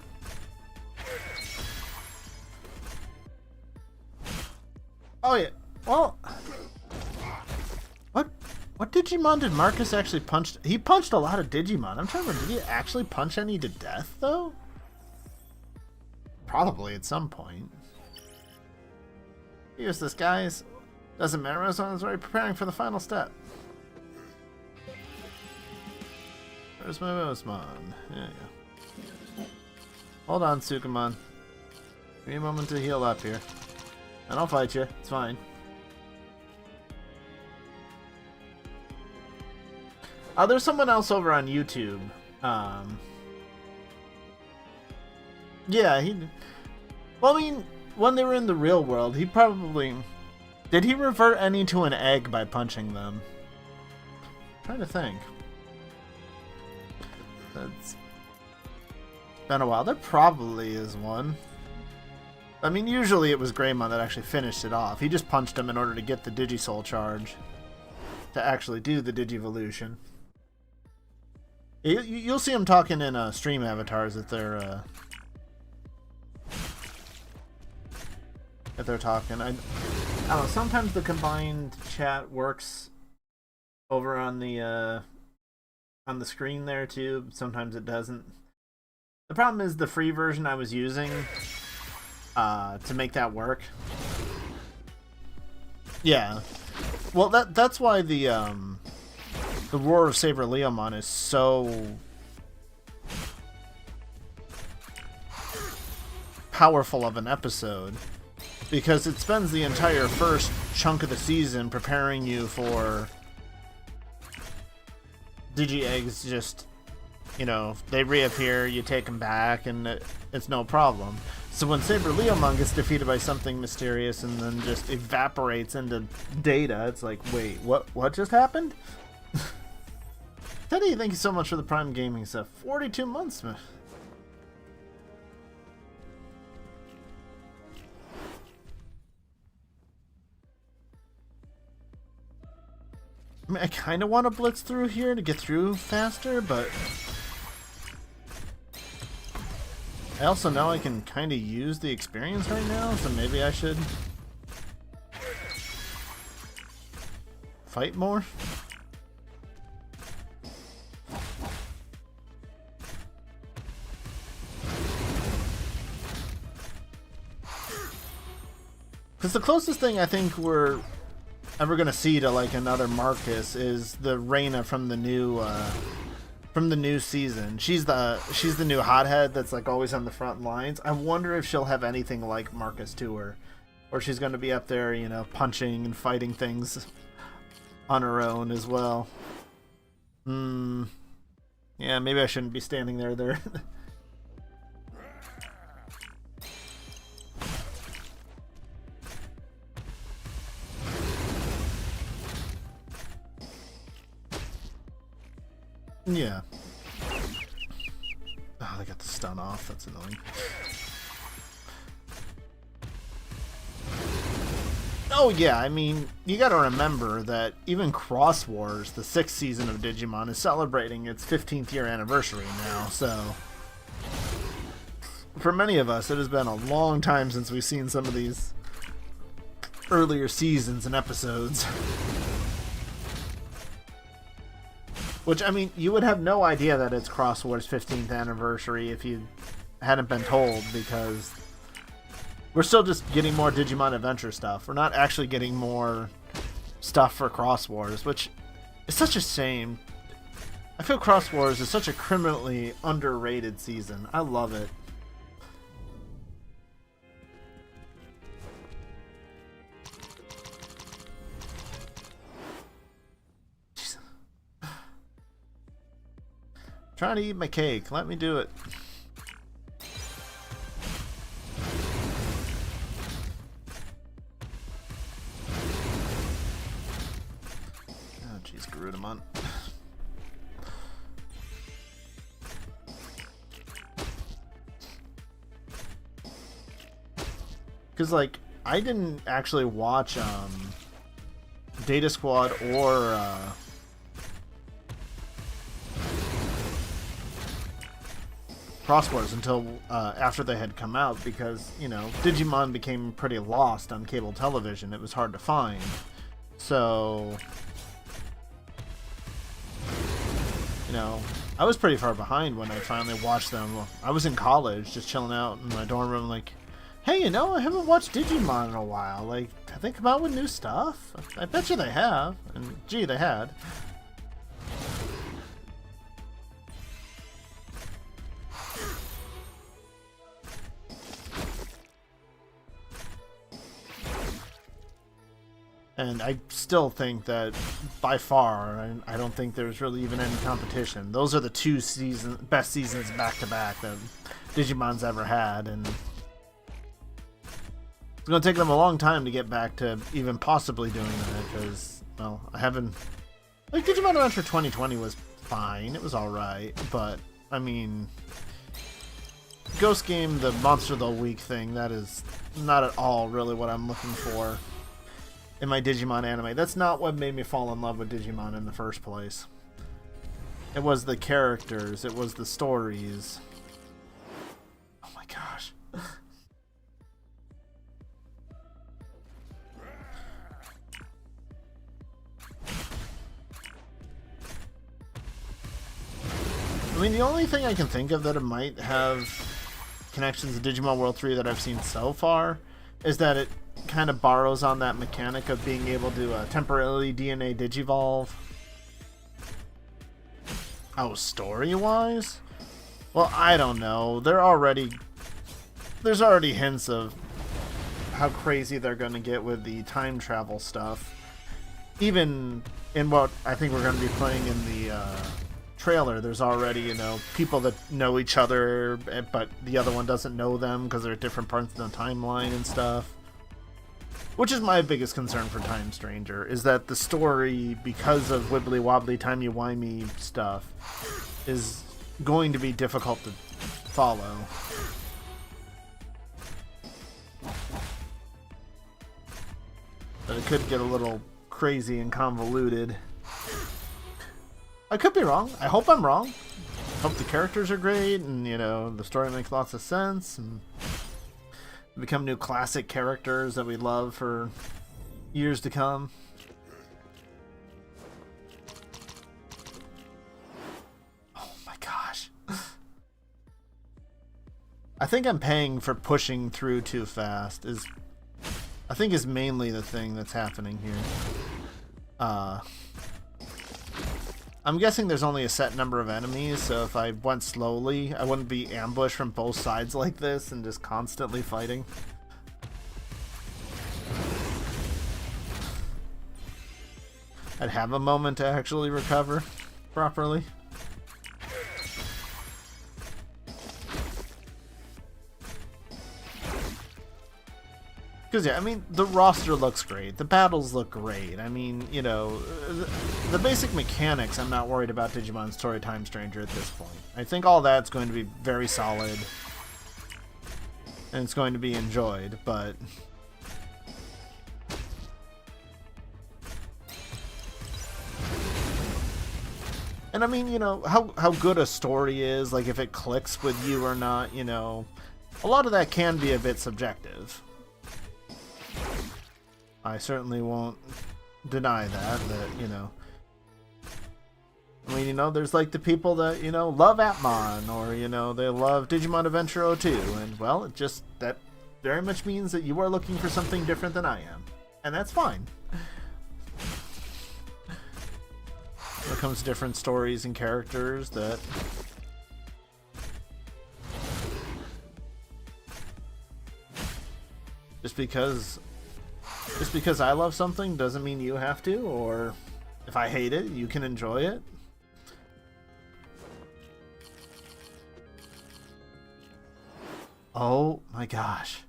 Oh yeah. Well, what Digimon did Marcus actually punch? He punched a lot of Digimon. I'm trying to remember. Did he actually punch any to death though? Probably at some point. Here's this, guys. Doesn't matter as long as we're preparing for the final step. Where's my Myotismon? There you go. Hold on, Sukamon. Give me a moment to heal up here. And I'll fight you. It's fine. There's someone else over on YouTube. Yeah, well, I mean, when they were in the real world, he probably... Did he revert any to an egg by punching them? I'm trying to think. That's been a while. There probably is one. I mean, usually it was Greymon that actually finished it off. He just punched him in order to get the Digisoul charge to actually do the Digivolution. You'll see him talking in stream avatars if they're talking. I don't know. Sometimes the combined chat works over on the screen there too. Sometimes it doesn't. The problem is the free version I was using to make that work. Yeah. Well, that's why the Roar of Saber Leomon is so powerful of an episode, because it spends the entire first chunk of the season preparing you for Digi-Eggs. Just, you know, they reappear, you take them back, and it's no problem. So when Saber Leomon gets defeated by something mysterious and then just evaporates into data, it's like, wait, what just happened? Teddy, thank you so much for the Prime Gaming stuff. 42 months, man. I mean, I kind of want to blitz through here to get through faster, but I also know I can kind of use the experience right now, so maybe I should fight more. Because the closest thing I think we're ever gonna see to like another Marcus is the Reina from the new season. She's the new hothead that's like always on the front lines. I wonder if she'll have anything like Marcus to her, or she's gonna be up there, you know, punching and fighting things on her own as well. Yeah, maybe I shouldn't be standing there. Yeah. Oh, they got the stun off. That's annoying. Oh yeah, I mean, you gotta remember that even Cross Wars, the 6th season of Digimon, is celebrating its 15th year anniversary now, so for many of us, it has been a long time since we've seen some of these earlier seasons and episodes. Which, I mean, you would have no idea that it's Cross Wars' 15th anniversary if you hadn't been told, because we're still just getting more Digimon Adventure stuff. We're not actually getting more stuff for Cross Wars, which is such a shame. I feel Cross Wars is such a criminally underrated season. I love it. Trying to eat my cake. Let me do it. Oh, jeez, Garudamon. Because, like, I didn't actually watch Data Squad or Cross Wars until after they had come out, because, you know, Digimon became pretty lost on cable television. It was hard to find. So, you know, I was pretty far behind when I finally watched them. I was in college, just chilling out in my dorm room, like, hey, you know, I haven't watched Digimon in a while. Like, have they come out with new stuff? I bet you they have. And, gee, they had. And I still think that, by far, I don't think there's really even any competition. Those are the two best seasons back-to-back that Digimon's ever had, and it's going to take them a long time to get back to even possibly doing that, because, well, I haven't... Like, Digimon Adventure 2020 was fine, it was alright, but, I mean... Ghost Game, the Monster of the Week thing, that is not at all really what I'm looking for in my Digimon anime. That's not what made me fall in love with Digimon in the first place. It was the characters, it was the stories. Oh my gosh. I mean, the only thing I can think of that it might have connections to Digimon World 3 that I've seen so far is that it kind of borrows on that mechanic of being able to temporarily DNA digivolve. Oh, story-wise? Well, I don't know. There's already hints of how crazy they're going to get with the time travel stuff. Even in what I think we're going to be playing in the trailer, there's already, you know, people that know each other, but the other one doesn't know them because they're at different parts of the timeline and stuff. Which is my biggest concern for Time Stranger, is that the story, because of wibbly-wobbly, timey-wimey stuff, is going to be difficult to follow. But it could get a little crazy and convoluted. I could be wrong. I hope I'm wrong. I hope the characters are great, and, you know, the story makes lots of sense, and become new classic characters that we love for years to come. Oh my gosh. I think I'm paying for pushing through too fast is mainly the thing that's happening here. I'm guessing there's only a set number of enemies, so if I went slowly, I wouldn't be ambushed from both sides like this and just constantly fighting. I'd have a moment to actually recover properly. Because, yeah, I mean, the roster looks great. The battles look great. I mean, you know, the basic mechanics, I'm not worried about Digimon Story Time Stranger at this point. I think all that's going to be very solid. And it's going to be enjoyed, but... And I mean, you know, how good a story is, like if it clicks with you or not, you know, a lot of that can be a bit subjective. I certainly won't deny that, you know. I mean, you know, there's like the people that, you know, love Atmon, or, you know, they love Digimon Adventure 02, and, well, it just, that very much means that you are looking for something different than I am. And that's fine. When it comes to different stories and characters that... Just because I love something doesn't mean you have to, or if I hate it, you can enjoy it. Oh my gosh.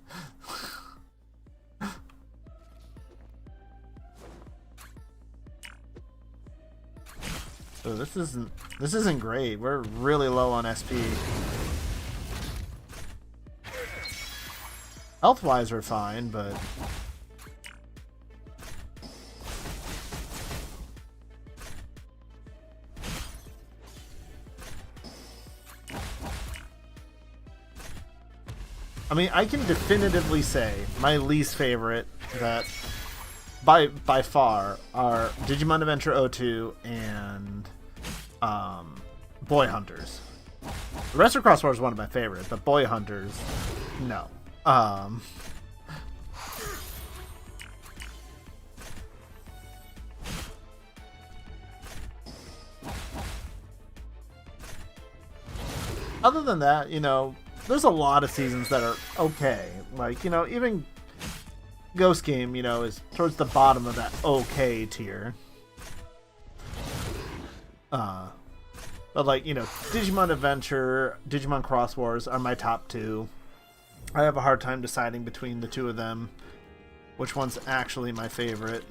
So this isn't great. We're really low on SP. Health-wise, we're fine, but... I mean, I can definitively say my least favorite that by far are Digimon Adventure 02 and Boy Hunters. The rest of Crossover is one of my favorites, but Boy Hunters, no. Other than that, you know, there's a lot of seasons that are okay. Like, you know, even Ghost Game, you know, is towards the bottom of that okay tier. But like, you know, Digimon Adventure, Digimon Cross Wars are my top two. I have a hard time deciding between the two of them, which one's actually my favorite.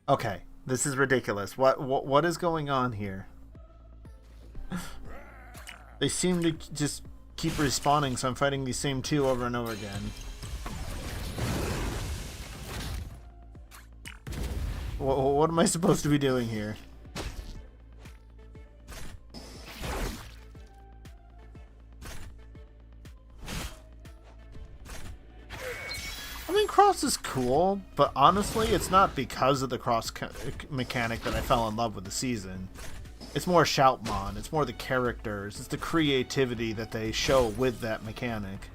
Okay, this is ridiculous. What is going on here? They seem to just keep respawning, so I'm fighting these same two over and over again. What am I supposed to be doing here? I mean, Cross is cool, but honestly, it's not because of the Cross mechanic that I fell in love with the season. It's more Shoutmon, it's more the characters, it's the creativity that they show with that mechanic.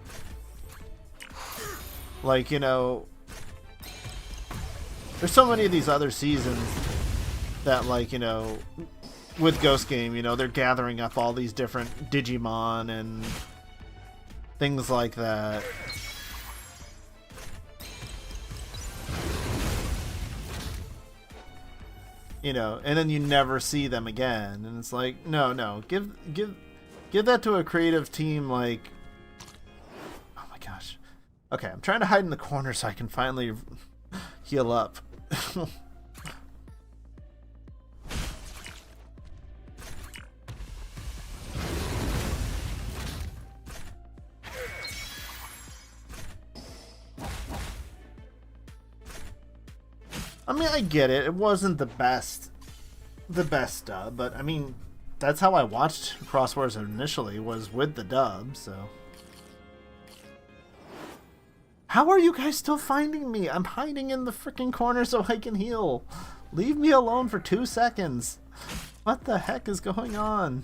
Like, you know, there's so many of these other seasons that, like, you know, with Ghost Game, you know, they're gathering up all these different Digimon and things like that. You know, and then you never see them again, and it's like, no, give that to a creative team. Like, oh my gosh, okay, I'm trying to hide in the corner so I can finally heal up. I mean, I get it. It wasn't the best dub, but I mean, that's how I watched Cross Wars initially, was with the dub, so. How are you guys still finding me? I'm hiding in the freaking corner so I can heal. Leave me alone for 2 seconds. What the heck is going on?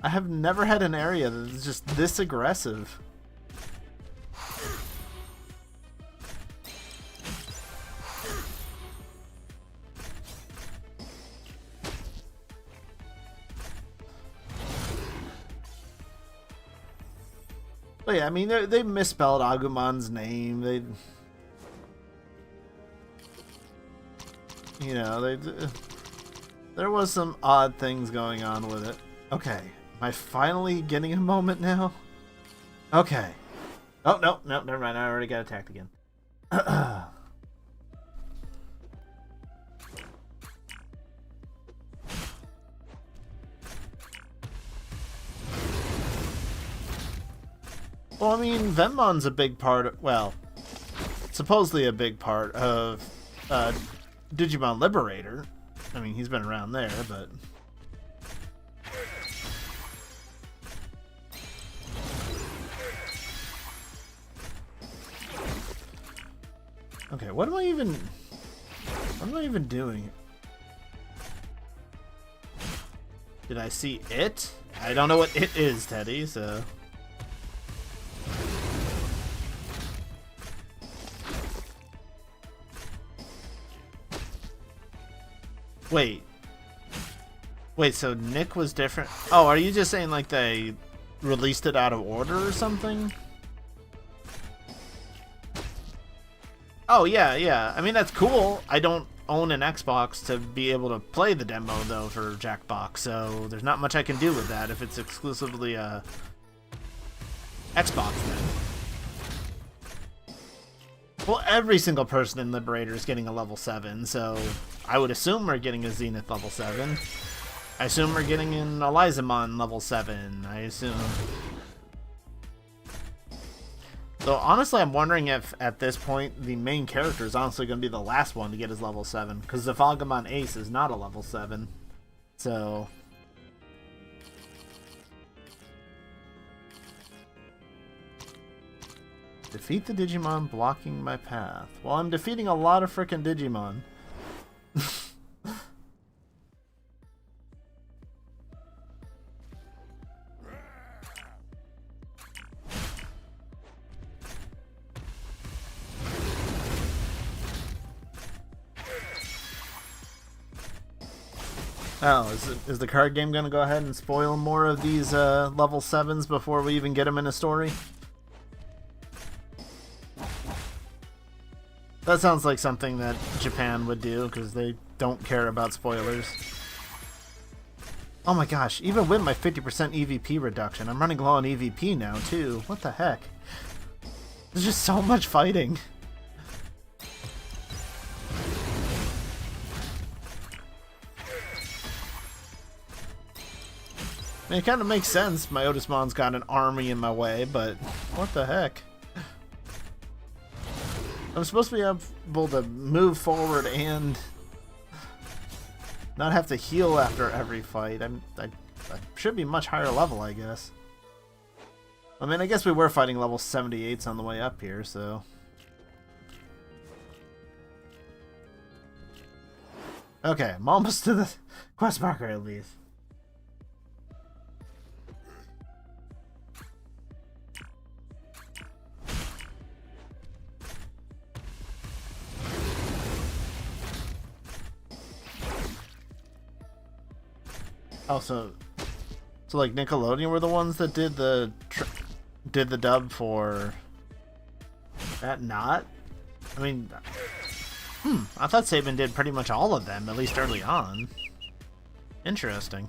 I have never had an area that's just this aggressive. But yeah, I mean, they misspelled Agumon's name. They, you know, there was some odd things going on with it. Okay, am I finally getting a moment now? Okay. Oh, no, never mind. I already got attacked again. Well, I mean, Venmon's a big part, well, supposedly a big part of Digimon Liberator. I mean, he's been around there, but... Okay, what am I even doing? Did I see it? I don't know what it is, Teddy, so... Wait, so Nick was different? Oh, are you just saying like they released it out of order or something? Oh, yeah. I mean, that's cool. I don't own an Xbox to be able to play the demo, though, for Jackbox, so there's not much I can do with that if it's exclusively Xbox, then. Well, every single person in Liberator is getting a level 7, so I would assume we're getting a Zenith level 7. I assume we're getting an Elizamon level 7. I assume. So honestly, I'm wondering if at this point the main character is honestly going to be the last one to get his level 7, because the Zafagamon Ace is not a level 7. So defeat the Digimon blocking my path. Well, I'm defeating a lot of frickin' Digimon. Oh, is the card game going to go ahead and spoil more of these level 7s before we even get them in a story? That sounds like something that Japan would do, because they don't care about spoilers. Oh my gosh, even with my 50% EVP reduction, I'm running low on EVP now, too. What the heck? There's just so much fighting. I mean, it kind of makes sense. Myotismon's got an army in my way, but what the heck? I'm supposed to be able to move forward and not have to heal after every fight. I should be much higher level, I guess. I mean, I guess we were fighting level 78s on the way up here, so... Okay, I'm almost to the quest marker at least. Also, so like Nickelodeon were the ones that did the dub for that. Not, I mean, I thought Saban did pretty much all of them, at least early on. Interesting.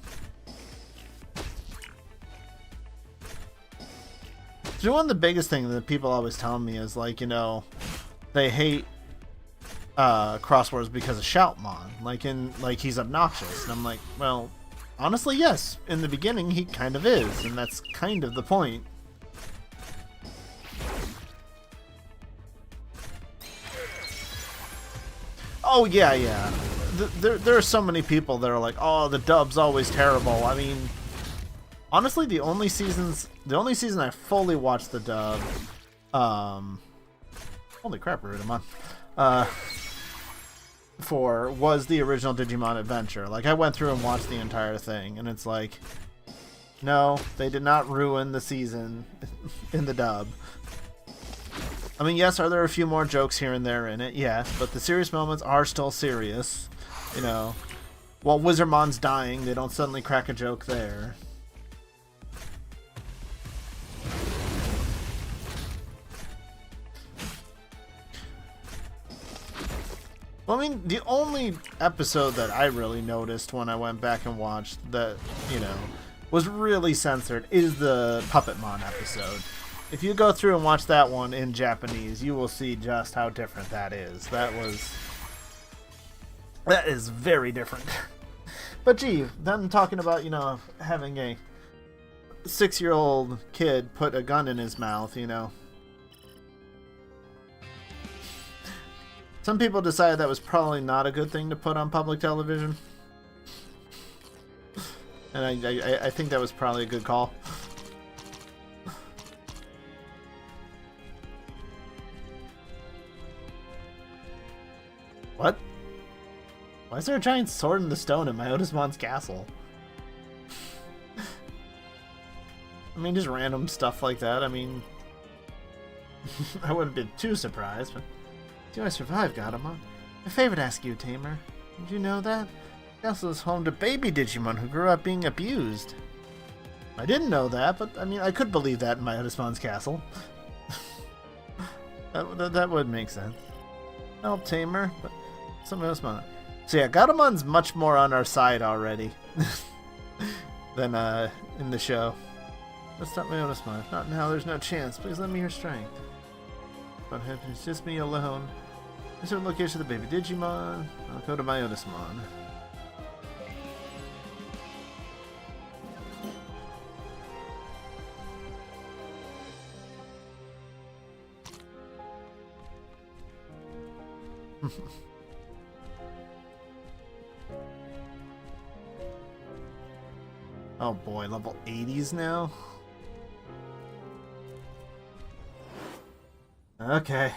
So one of the biggest things that people always tell me is like, you know, they hate Crosswords because of Shoutmon, like he's obnoxious, and I'm like, well. Honestly, yes. In the beginning, he kind of is, and that's kind of the point. Oh, yeah. There are so many people that are like, oh, the dub's always terrible. I mean, honestly, the only season I fully watched the dub, holy crap, Rudimon, for was the original Digimon Adventure. Like, I went through and watched the entire thing, and it's like, no, they did not ruin the season in the dub. I mean, yes, are there a few more jokes here and there in it? Yes, but the serious moments are still serious. You know, while Wizardmon's dying, they don't suddenly crack a joke there. Well, I mean, the only episode that I really noticed when I went back and watched that, you know, was really censored is the Puppetmon episode. If you go through and watch that one in Japanese, you will see just how different that is. That is very different. But gee, them talking about, you know, having a 6-year-old kid put a gun in his mouth, you know. Some people decided that was probably not a good thing to put on public television. And I think that was probably a good call. What? Why is there a giant sword in the stone in Myotismon's castle? I mean, just random stuff like that. I mean, I wouldn't be too surprised, but... Do I survive, Godamon? My favorite ask you, Tamer. Did you know that? The castle is home to baby Digimon who grew up being abused. I didn't know that, but I mean, I could believe that in Myotismon's castle. that would make sense. Help, Tamer, but some Myotismon. So yeah, Godamon's much more on our side already than in the show. Let's stop Myotismon. If not now, there's no chance. Please lend me your strength. But it's just me alone. This is the location of the baby Digimon. I'll go to Myotismon. Oh boy, level 80s now? Okay.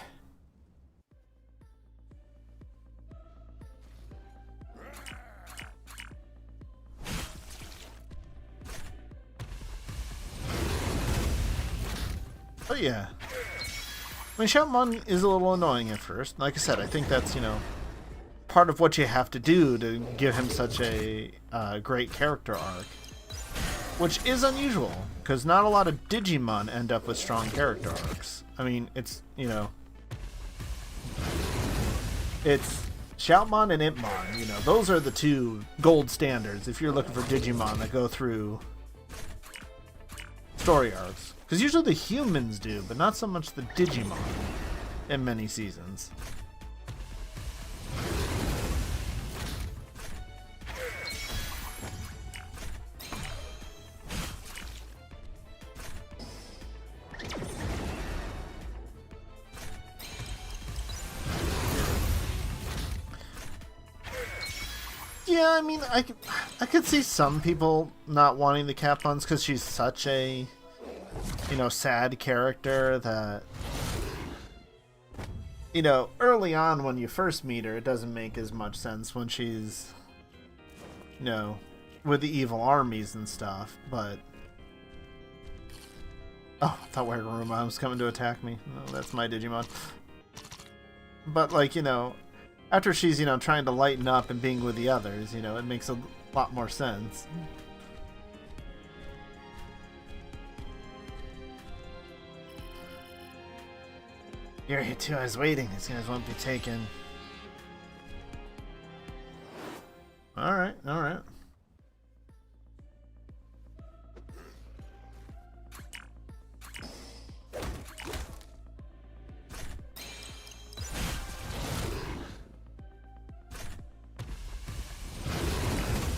Oh yeah. I mean, Shoutmon is a little annoying at first. Like I said, I think that's, you know, part of what you have to do to give him such a great character arc. Which is unusual, because not a lot of Digimon end up with strong character arcs. I mean, it's, you know... It's Shoutmon and Impmon, you know. Those are the two gold standards if you're looking for Digimon that go through story arcs. Because usually the humans do, but not so much the Digimon in many seasons. Yeah, I mean, I could see some people not wanting the Cat Buns because she's such a, you know, sad character that, you know, early on when you first meet her, it doesn't make as much sense when she's, you know, with the evil armies and stuff, but... Oh, I thought Wagaruma was coming to attack me. No, that's my Digimon. But, like, you know... After she's, you know, trying to lighten up and being with the others, you know, it makes a lot more sense. You're here too, I was waiting. These guys won't be taken. Alright, alright.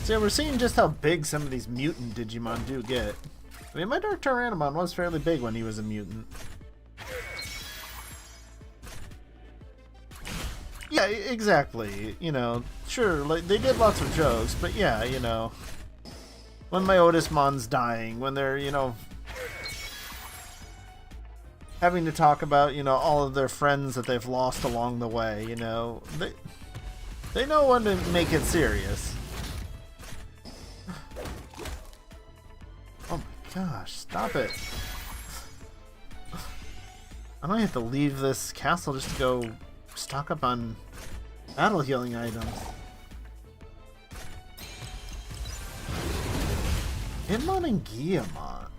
So yeah, we're seeing just how big some of these mutant Digimon do get. I mean, my Dark Tyrannomon was fairly big when he was a mutant. Yeah, exactly. You know, sure, like, they did lots of jokes, but yeah, you know, when Myotismon's dying, when they're, you know, having to talk about, you know, all of their friends that they've lost along the way, you know, they know when to make it serious. Gosh, stop it. I might have to leave this castle just to go stock up on battle healing items. Hitmon and Guillemon.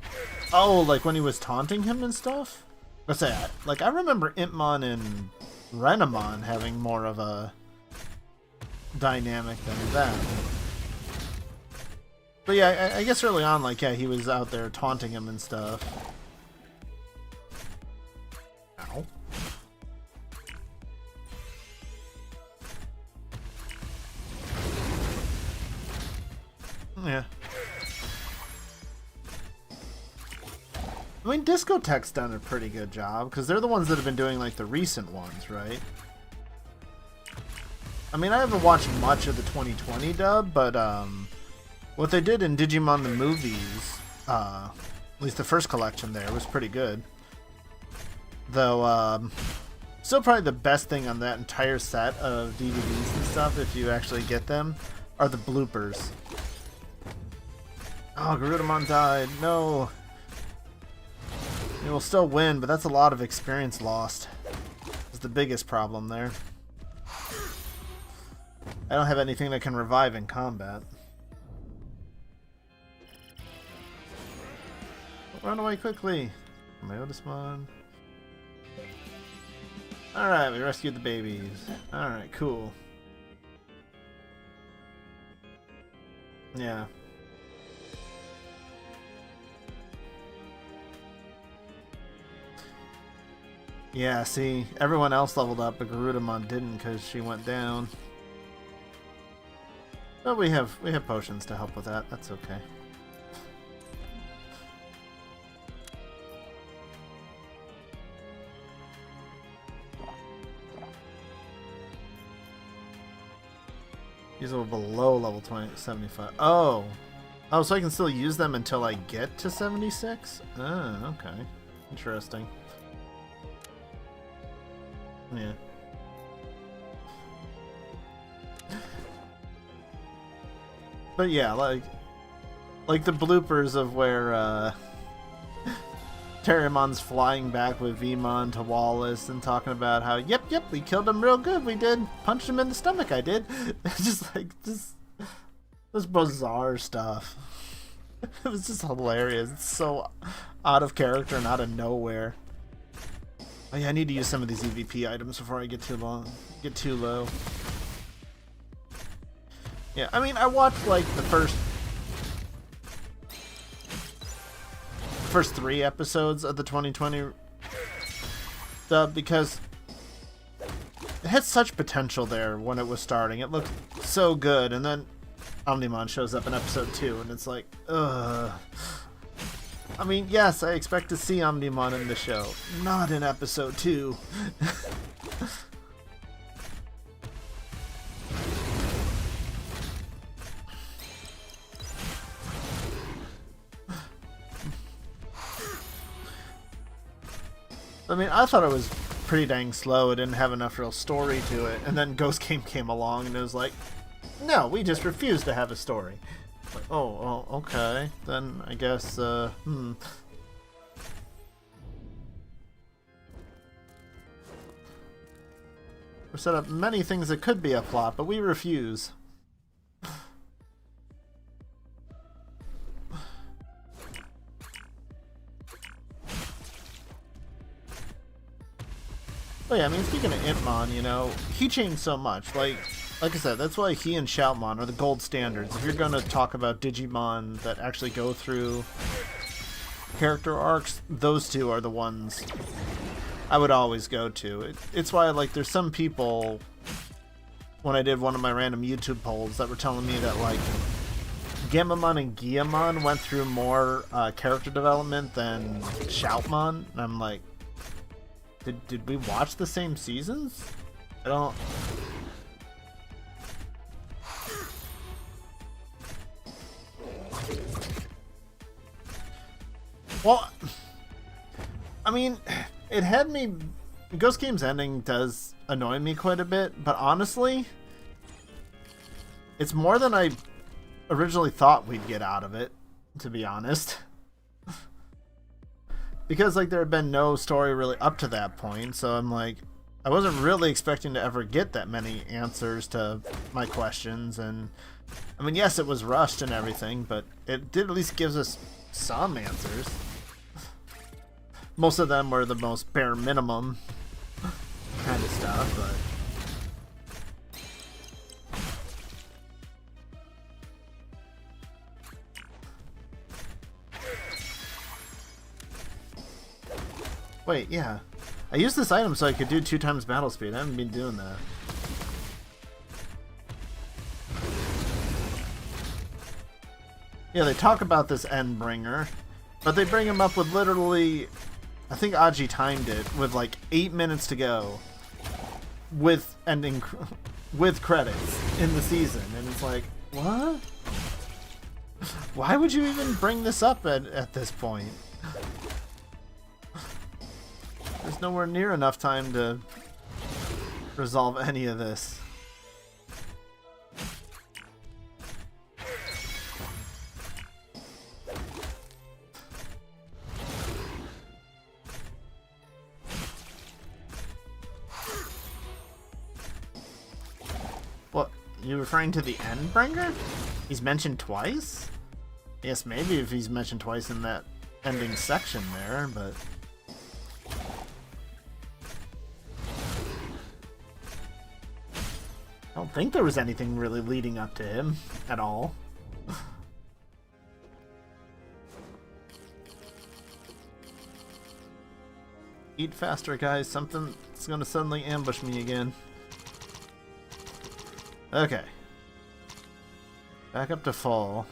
Oh, like when he was taunting him and stuff? What's that? Like, I remember Impmon and Renamon having more of a dynamic than that. But yeah, I guess early on, like, yeah, he was out there taunting him and stuff. Ow. Yeah. I mean, Discotech's done a pretty good job, because they're the ones that have been doing, like, the recent ones, right? I mean, I haven't watched much of the 2020 dub, but, what they did in Digimon the movies, at least the first collection there, was pretty good. Though, still probably the best thing on that entire set of DVDs and stuff, if you actually get them, are the bloopers. Oh, Garudamon died. No. He will still win, but that's a lot of experience lost. That's the biggest problem there. I don't have anything that can revive in combat. Run away quickly! Myotismon. Alright, we rescued the babies. Alright, cool. Yeah. Yeah, see, everyone else leveled up, but Garudamon didn't because she went down. But we have potions to help with that. That's okay. These are below level 75. Oh, so I can still use them until I get to 76? Oh, okay. Interesting. Yeah. But yeah, like the bloopers of where Terrimon's flying back with Vmon to Wallace and talking about how, yep, we killed him real good, we did. Punched him in the stomach, I did. Just like, this bizarre stuff. It was just hilarious. It's so out of character and out of nowhere. Oh yeah, I need to use some of these EVP items before I get too low. Yeah, I mean, I watched like the first 3 episodes of the 2020 dub because it had such potential there when it was starting. It looked so good, and then Omnimon shows up in episode 2, and it's like, ugh. I mean, yes, I expect to see Omnimon in the show, not in episode 2. I mean, I thought it was pretty dang slow. It didn't have enough real story to it. And then Ghost Game came along and it was like, no, we just refuse to have a story. Like, oh, okay. Then I guess, We set up many things that could be a plot, but we refuse. Oh yeah, I mean, speaking of Impmon, you know, he changed so much. Like I said, that's why he and Shoutmon are the gold standards. If you're going to talk about Digimon that actually go through character arcs, those two are the ones I would always go to. It's why, like, there's some people, when I did one of my random YouTube polls, that were telling me that, like, Gamamon and Guillamon went through more character development than Shoutmon. And I'm like, did we watch the same seasons? I don't... Well, I mean, it had me... Ghost Game's ending does annoy me quite a bit, but honestly, it's more than I originally thought we'd get out of it, to be honest. Because, like, there had been no story really up to that point, so I'm like, I wasn't really expecting to ever get that many answers to my questions, and, I mean, yes, it was rushed and everything, but it did at least give us some answers. Most of them were the most bare minimum kind of stuff, but... Wait, yeah. I used this item so I could do 2 times battle speed. I haven't been doing that. Yeah, they talk about this Endbringer, but they bring him up with literally... I think Aji timed it with like 8 minutes to go with ending with credits in the season, and it's like, what? Why would you even bring this up at this point? There's nowhere near enough time to resolve any of this. What? You referring to the Endbringer? He's mentioned twice? Yes, maybe if he's mentioned twice in that ending section there, but... I don't think there was anything really leading up to him at all. Eat faster, guys. Something's gonna suddenly ambush me again. Okay. Back up to full.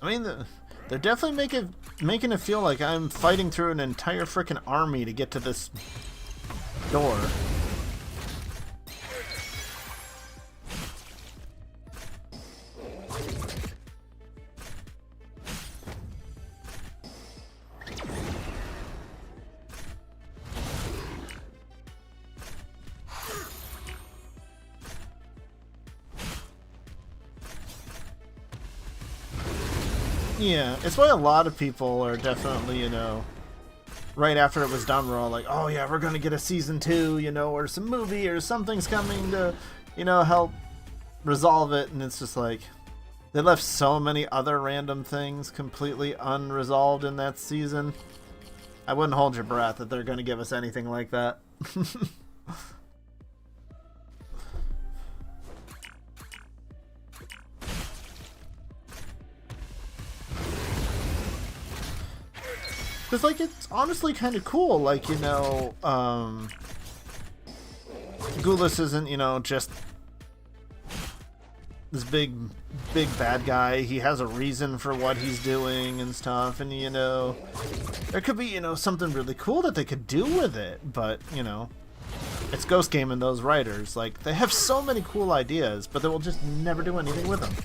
I mean, they're definitely making it feel like I'm fighting through an entire frickin' army to get to this door. Yeah, it's why a lot of people are definitely, you know, right after it was done, we're all like, oh yeah, we're gonna get a season 2, you know, or some movie or something's coming to, you know, help resolve it. And it's just like, they left so many other random things completely unresolved in that season. I wouldn't hold your breath that they're gonna give us anything like that. Because, like, it's honestly kind of cool. Like, you know, Gulas isn't, you know, just this big bad guy. He has a reason for what he's doing and stuff. And, you know, there could be, you know, something really cool that they could do with it. But, you know, it's Ghost Game and those writers. Like, they have so many cool ideas, but they will just never do anything with them.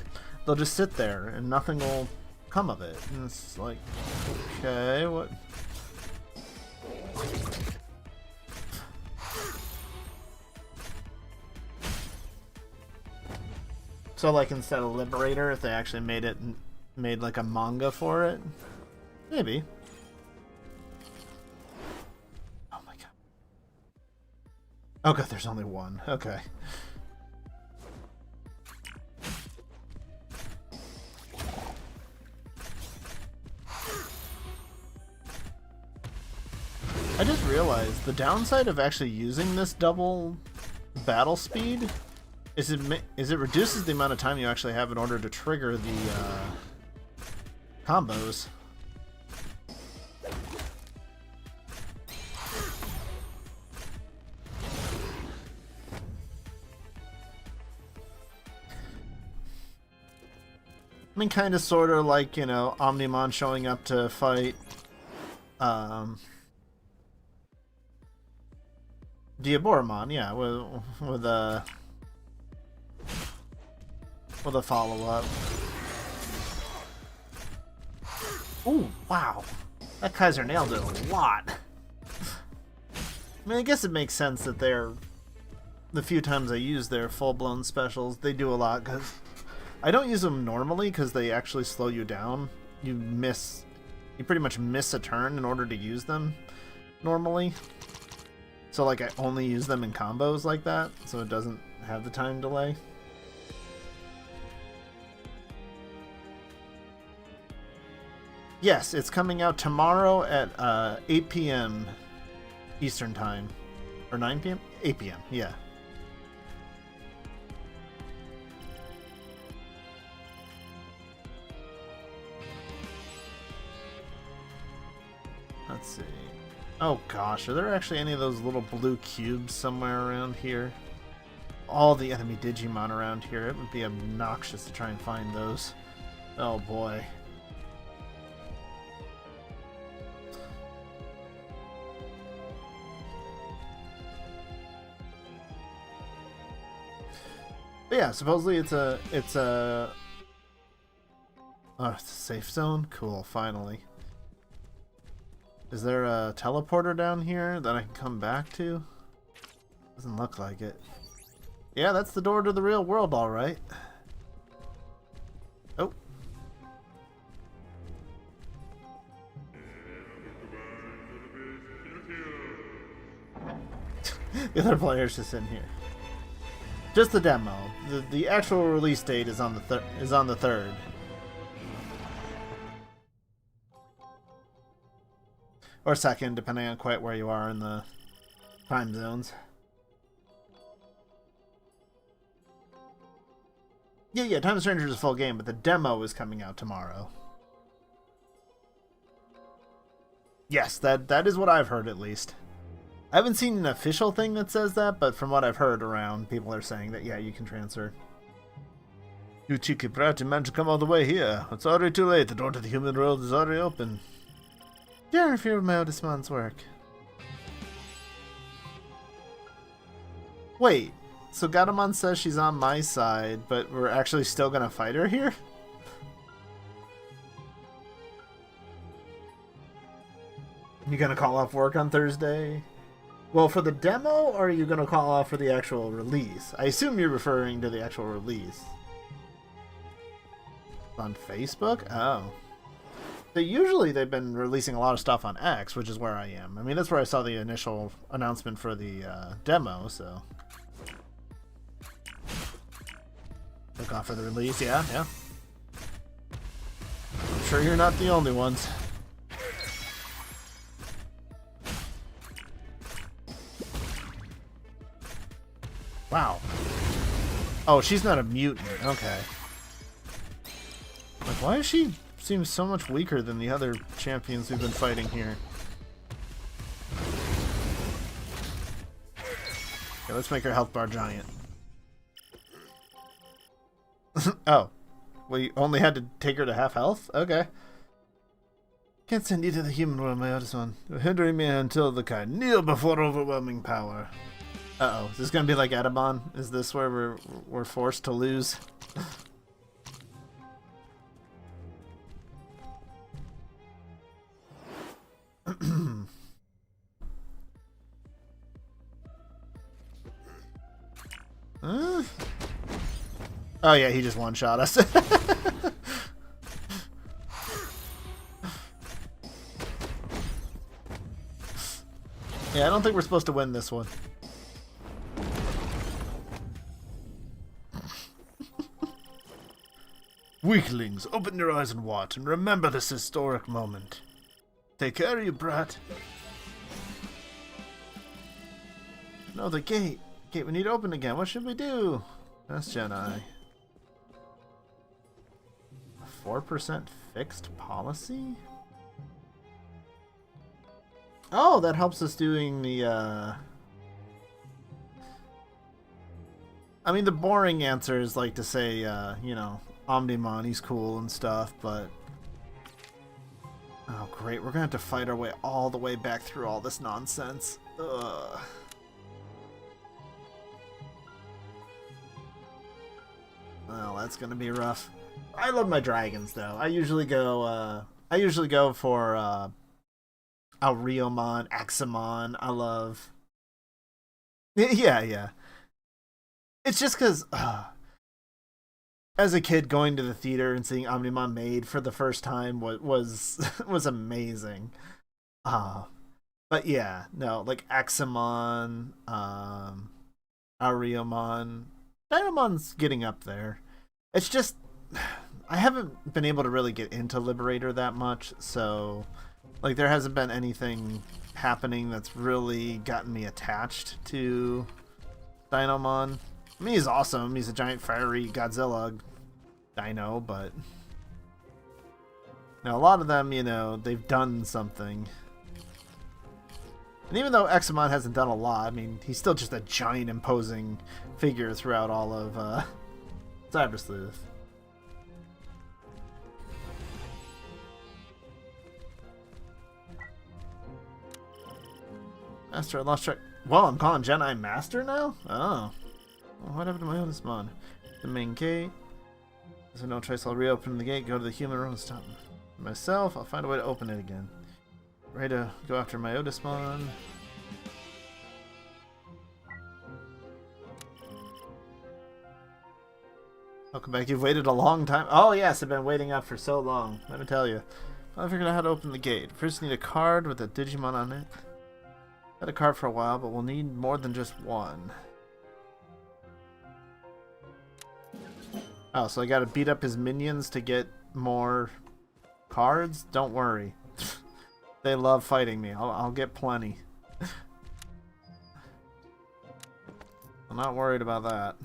They'll just sit there and nothing will come of it. And it's like, okay, what? So, like, instead of Liberator, if they actually made like a manga for it, maybe. Oh my god. Oh god, there's only one. Okay. I just realized the downside of actually using this double battle speed is it reduces the amount of time you actually have in order to trigger the combos. I mean, kind of, sort of like, you know, Omnimon showing up to fight Diaboromon, yeah, with a follow-up. Ooh, wow. That Kaiser nailed it a lot. I mean, I guess it makes sense that the few times I use their full-blown specials, they do a lot, because I don't use them normally because they actually slow you down. You pretty much miss a turn in order to use them normally. So, like, I only use them in combos like that, so it doesn't have the time delay. Yes, it's coming out tomorrow at 8 p.m. Eastern Time. Or 9 p.m.? 8 p.m., yeah. Let's see. Oh gosh, are there actually any of those little blue cubes somewhere around here? All the enemy Digimon around here. It would be obnoxious to try and find those. Oh boy. But yeah, supposedly it's a oh, it's a safe zone? Cool, finally. Is there a teleporter down here that I can come back to? Doesn't look like it. Yeah, that's the door to the real world, alright. Oh. The other player's just in here. Just the demo. The actual release date is on the 3rd. Or 2nd, depending on quite where you are in the time zones. Yeah, Time of Strangers is a full game, but the demo is coming out tomorrow. Yes, that is what I've heard, at least. I haven't seen an official thing that says that, but from what I've heard around, people are saying that, yeah, you can transfer. You cheeky brat, you managed to come all the way here. It's already too late. The door to the human world is already open. Yeah, I fear Myotismon's work. Wait, so Gatomon says she's on my side, but we're actually still gonna fight her here? You gonna call off work on Thursday? Well, for the demo, or are you gonna call off for the actual release? I assume you're referring to the actual release. On Facebook? Oh. So usually they've been releasing a lot of stuff on X, which is where I am. I mean, that's where I saw the initial announcement for the demo, so. Look off for the release, yeah. I'm sure you're not the only ones. Wow. Oh, she's not a mutant. Okay. Like, why does she seem so much weaker than the other champions we've been fighting here? Okay, let's make her health bar giant. Oh. We only had to take her to half health? Okay. Can't send you to the human world, Myotismon. You're hindering me until the kind. Kneel before overwhelming power. Uh-oh. Is this gonna be like Edamon? Is this where we're forced to lose? Oh yeah, he just one-shot us. Yeah, I don't think we're supposed to win this one. Weaklings, open your eyes and watch, and remember this historic moment. Take care of you, brat. No, the gate. Gate, we need to open again. What should we do? That's Jedi. A 4% fixed policy? Oh, that helps us doing the, I mean, the boring answer is like to say, you know, Omnimon, he's cool and stuff, but... Oh, great. We're gonna have to fight our way all the way back through all this nonsense. Ugh. Well, that's gonna be rough. I love my dragons, though. I usually go for, Auriomon, Axamon. I love... Yeah. It's just because... as a kid, going to the theater and seeing Omnimon made for the first time was amazing. But yeah, no, like Axamon, Auriomon, Dynamon's getting up there. It's just I haven't been able to really get into Liberator that much, so like there hasn't been anything happening that's really gotten me attached to Dynamon. I mean, he's awesome. He's a giant fiery Godzilla dino, but now a lot of them, you know, they've done something. And even though Examon hasn't done a lot, I mean, he's still just a giant imposing figure throughout all of Cyber Sleuth. Master, I lost track. Well, I'm calling Jedi Master now? Oh. Well, what happened to Myotismon? The main gate. There's no choice. I'll reopen the gate, go to the human room, and stop myself. I'll find a way to open it again. Ready to go after Myotismon. Welcome back. You've waited a long time. Oh, yes, I've been waiting up for so long. Let me tell you. I figured out how to open the gate. First, need a card with a Digimon on it. Had a card for a while, but we'll need more than just one. Oh, so I gotta beat up his minions to get more cards? Don't worry. They love fighting me. I'll get plenty. I'm not worried about that.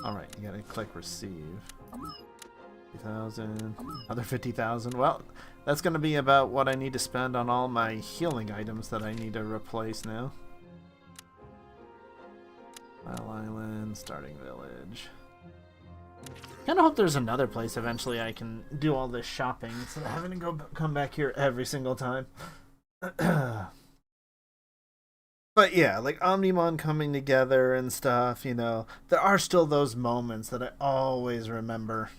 Alright, you gotta click receive. 50,000, another 50,000. Well, that's gonna be about what I need to spend on all my healing items that I need to replace now. Isle Island, starting village. Kinda hope there's another place eventually I can do all this shopping instead of having to come back here every single time. But yeah, like Omnimon coming together and stuff, you know, there are still those moments that I always remember.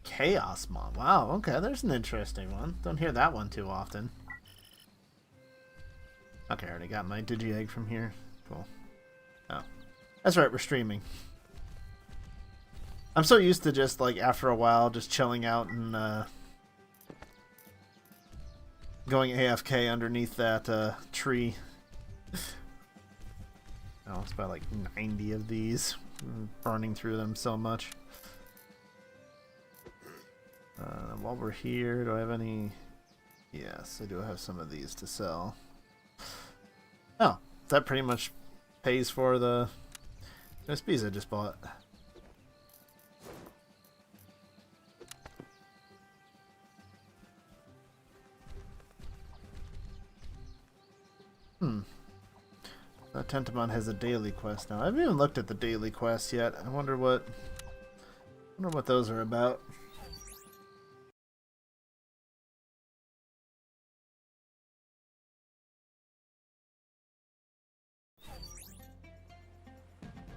Chaosmon. Wow, okay, there's an interesting one. Don't hear that one too often. Okay, I already got my Digi-Egg from here. Cool. Oh. That's right, we're streaming. I'm so used to just, like, after a while, just chilling out and, going AFK underneath that, tree. Oh, it's about, like, 90 of these. Burning through them so much. While we're here, do I have any... Yes, I do have some of these to sell. Oh, that pretty much pays for the SPs I just bought. That Tentamon has a daily quest now. I haven't even looked at the daily quest yet. I wonder what those are about.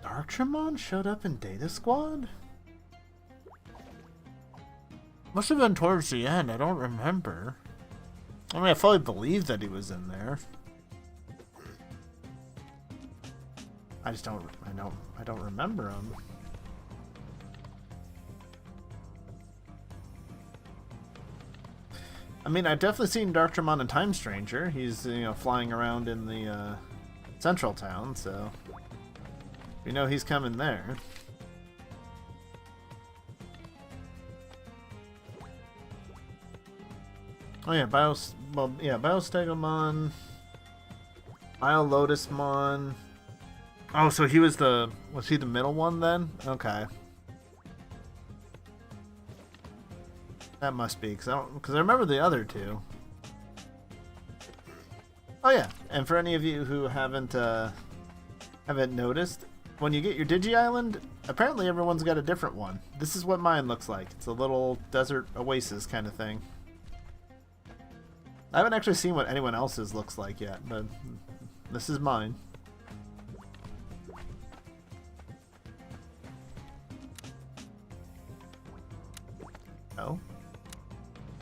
Darkramon showed up in Data Squad? Must have been towards the end, I don't remember. I mean, I fully believe that he was in there. I just don't remember him. I mean, I've definitely seen Darkramon in Time Stranger. He's, you know, flying around in the central town, so we know he's coming there. Oh yeah, Biostegomon, Lotusmon. Oh, so he was he the middle one then? Okay. That must be, because I remember the other two. Oh yeah, and for any of you who haven't noticed, when you get your Digi Island, apparently everyone's got a different one. This is what mine looks like. It's a little desert oasis kind of thing. I haven't actually seen what anyone else's looks like yet, but this is mine. Oh.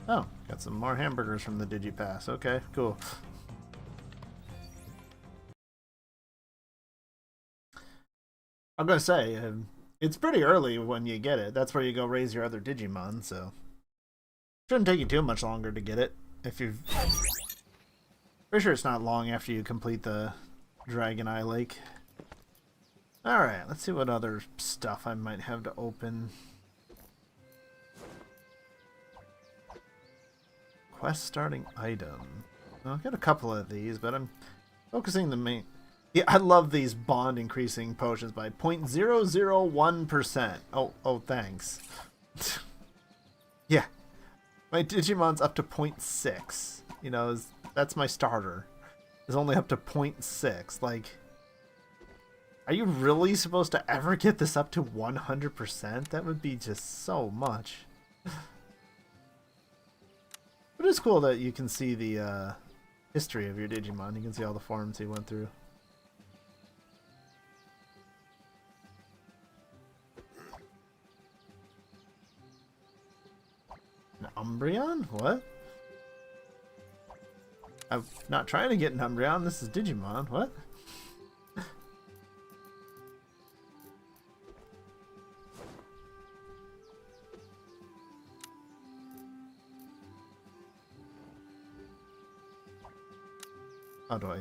Oh, got some more hamburgers from the Digipass. Okay, cool. I'm gonna say, it's pretty early when you get it. That's where you go raise your other Digimon, so shouldn't take you too much longer to get it. If you've... Pretty sure it's not long after you complete the Dragon Eye Lake. Alright, let's see what other stuff I might have to open. Quest starting item. Well, I've got a couple of these, but I'm focusing the main... Yeah, I love these bond increasing potions by 0.001%. Oh, thanks. Yeah. My Digimon's up to 0.6. You know, that's my starter. It's only up to 0.6. Like, are you really supposed to ever get this up to 100%? That would be just so much. But it's cool that you can see the history of your Digimon. You can see all the forms he went through. An Umbreon? What? I'm not trying to get an Umbreon. This is Digimon. What? How do I...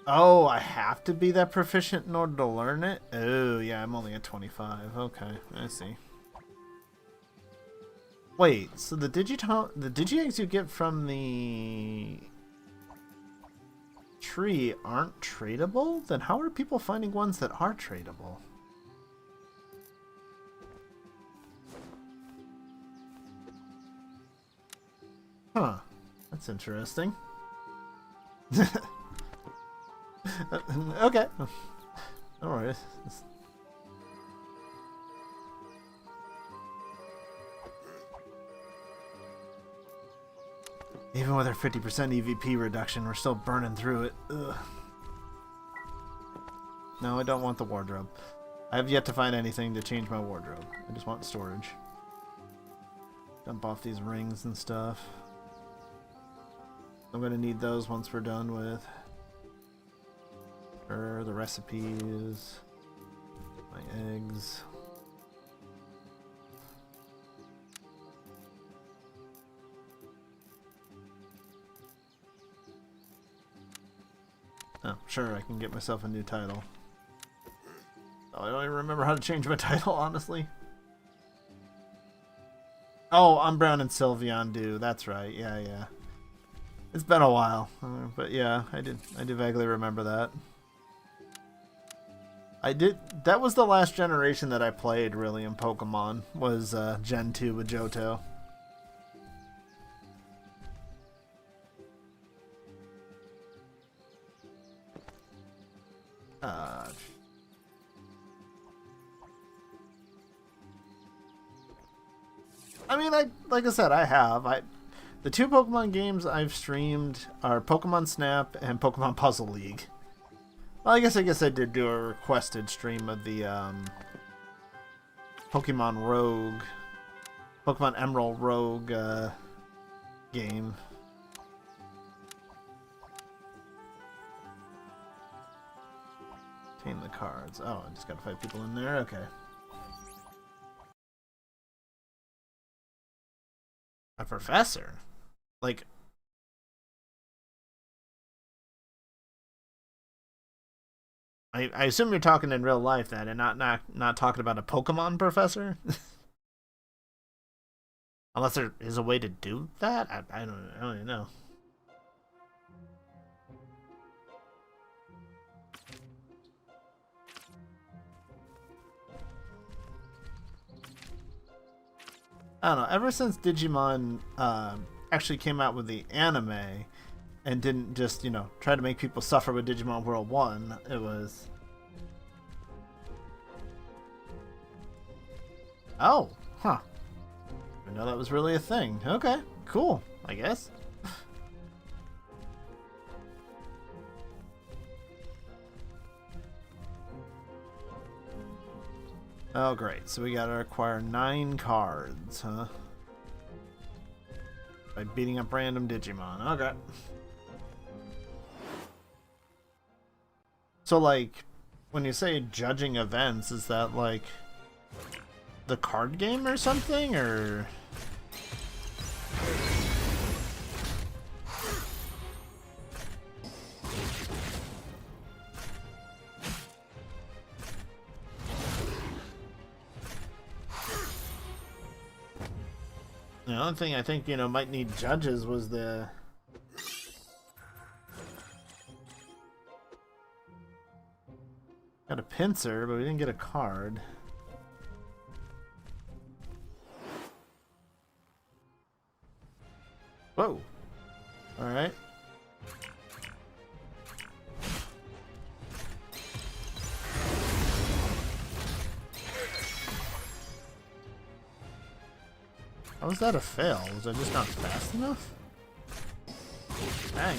Oh, I have to be that proficient in order to learn it? Oh, yeah, I'm only at 25. Okay, I see. Wait, so the Digi-Eggs you get from the tree aren't tradable? Then how are people finding ones that are tradable? Huh. That's interesting. Okay. Alright. Even with our 50% EVP reduction, we're still burning through it. Ugh. No, I don't want the wardrobe. I have yet to find anything to change my wardrobe. I just want storage. Dump off these rings and stuff. I'm going to need those once we're done with the recipes, my eggs. Oh, sure, I can get myself a new title. Oh, I don't even remember how to change my title, honestly. Oh, I'm Brown and Sylveon do. That's right. Yeah, yeah. It's been a while, but yeah, I did vaguely remember that. That was the last generation that I played, really, in Pokemon, was Gen 2 with Johto. I mean, like I said, I have. The two Pokemon games I've streamed are Pokemon Snap and Pokemon Puzzle League. Well, I guess I did do a requested stream of the Pokemon Rogue, Pokemon Emerald Rogue game. Obtain the cards. Oh, I just gotta fight people in there? Okay. A professor? Like... I assume you're talking in real life then, and not talking about a Pokemon professor? Unless there is a way to do that? I don't even know. I don't know. Ever since Digimon actually came out with the anime and didn't just, try to make people suffer with Digimon World 1, it was... Oh, huh. I didn't know that was really a thing. Okay, cool, I guess. Oh, great. So we gotta acquire 9 cards, huh? By beating up random Digimon. Okay. So, like, when you say judging events, is that, like, the card game or something, or... The only thing I think, might need judges was the... Got a pincer, but we didn't get a card. Whoa. Alright. How was that a fail? Was I just not fast enough? Dang.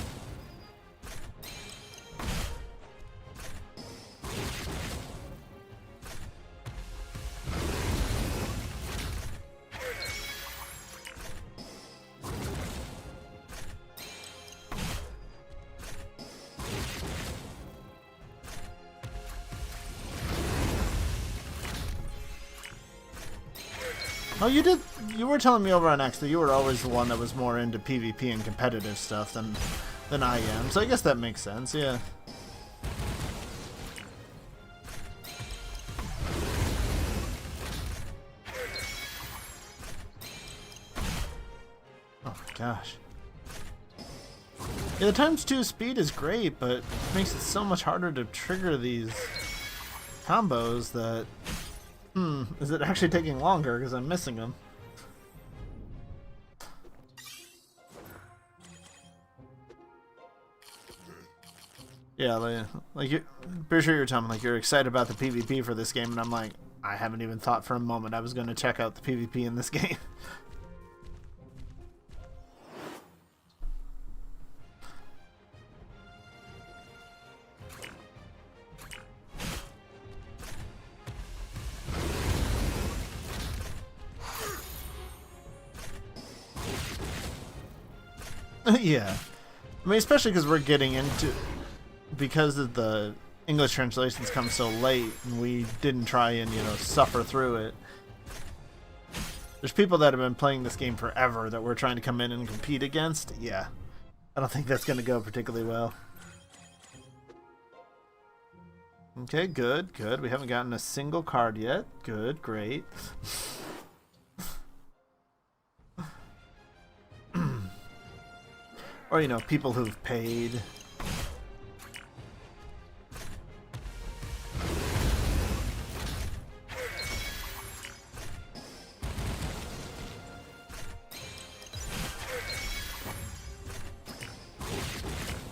Oh, you were telling me over on X that you were always the one that was more into PvP and competitive stuff than I am, so I guess that makes sense, yeah. gosh. Yeah, the ×2 speed is great, but it makes it so much harder to trigger these combos that... is it actually taking longer because I'm missing them? Yeah, like you're pretty sure you're telling me like you're excited about the PvP for this game, and I'm like, I haven't even thought for a moment I was going to check out the PvP in this game. Yeah, I mean, especially because we're getting into, because of the English translations come so late, and we didn't try and, you know, suffer through it. There's people that have been playing this game forever that we're trying to come in and compete against. Yeah, I don't think that's going to go particularly well. Okay, good, good. We haven't gotten a single card yet. Good, great. Or, you know, people who've paid.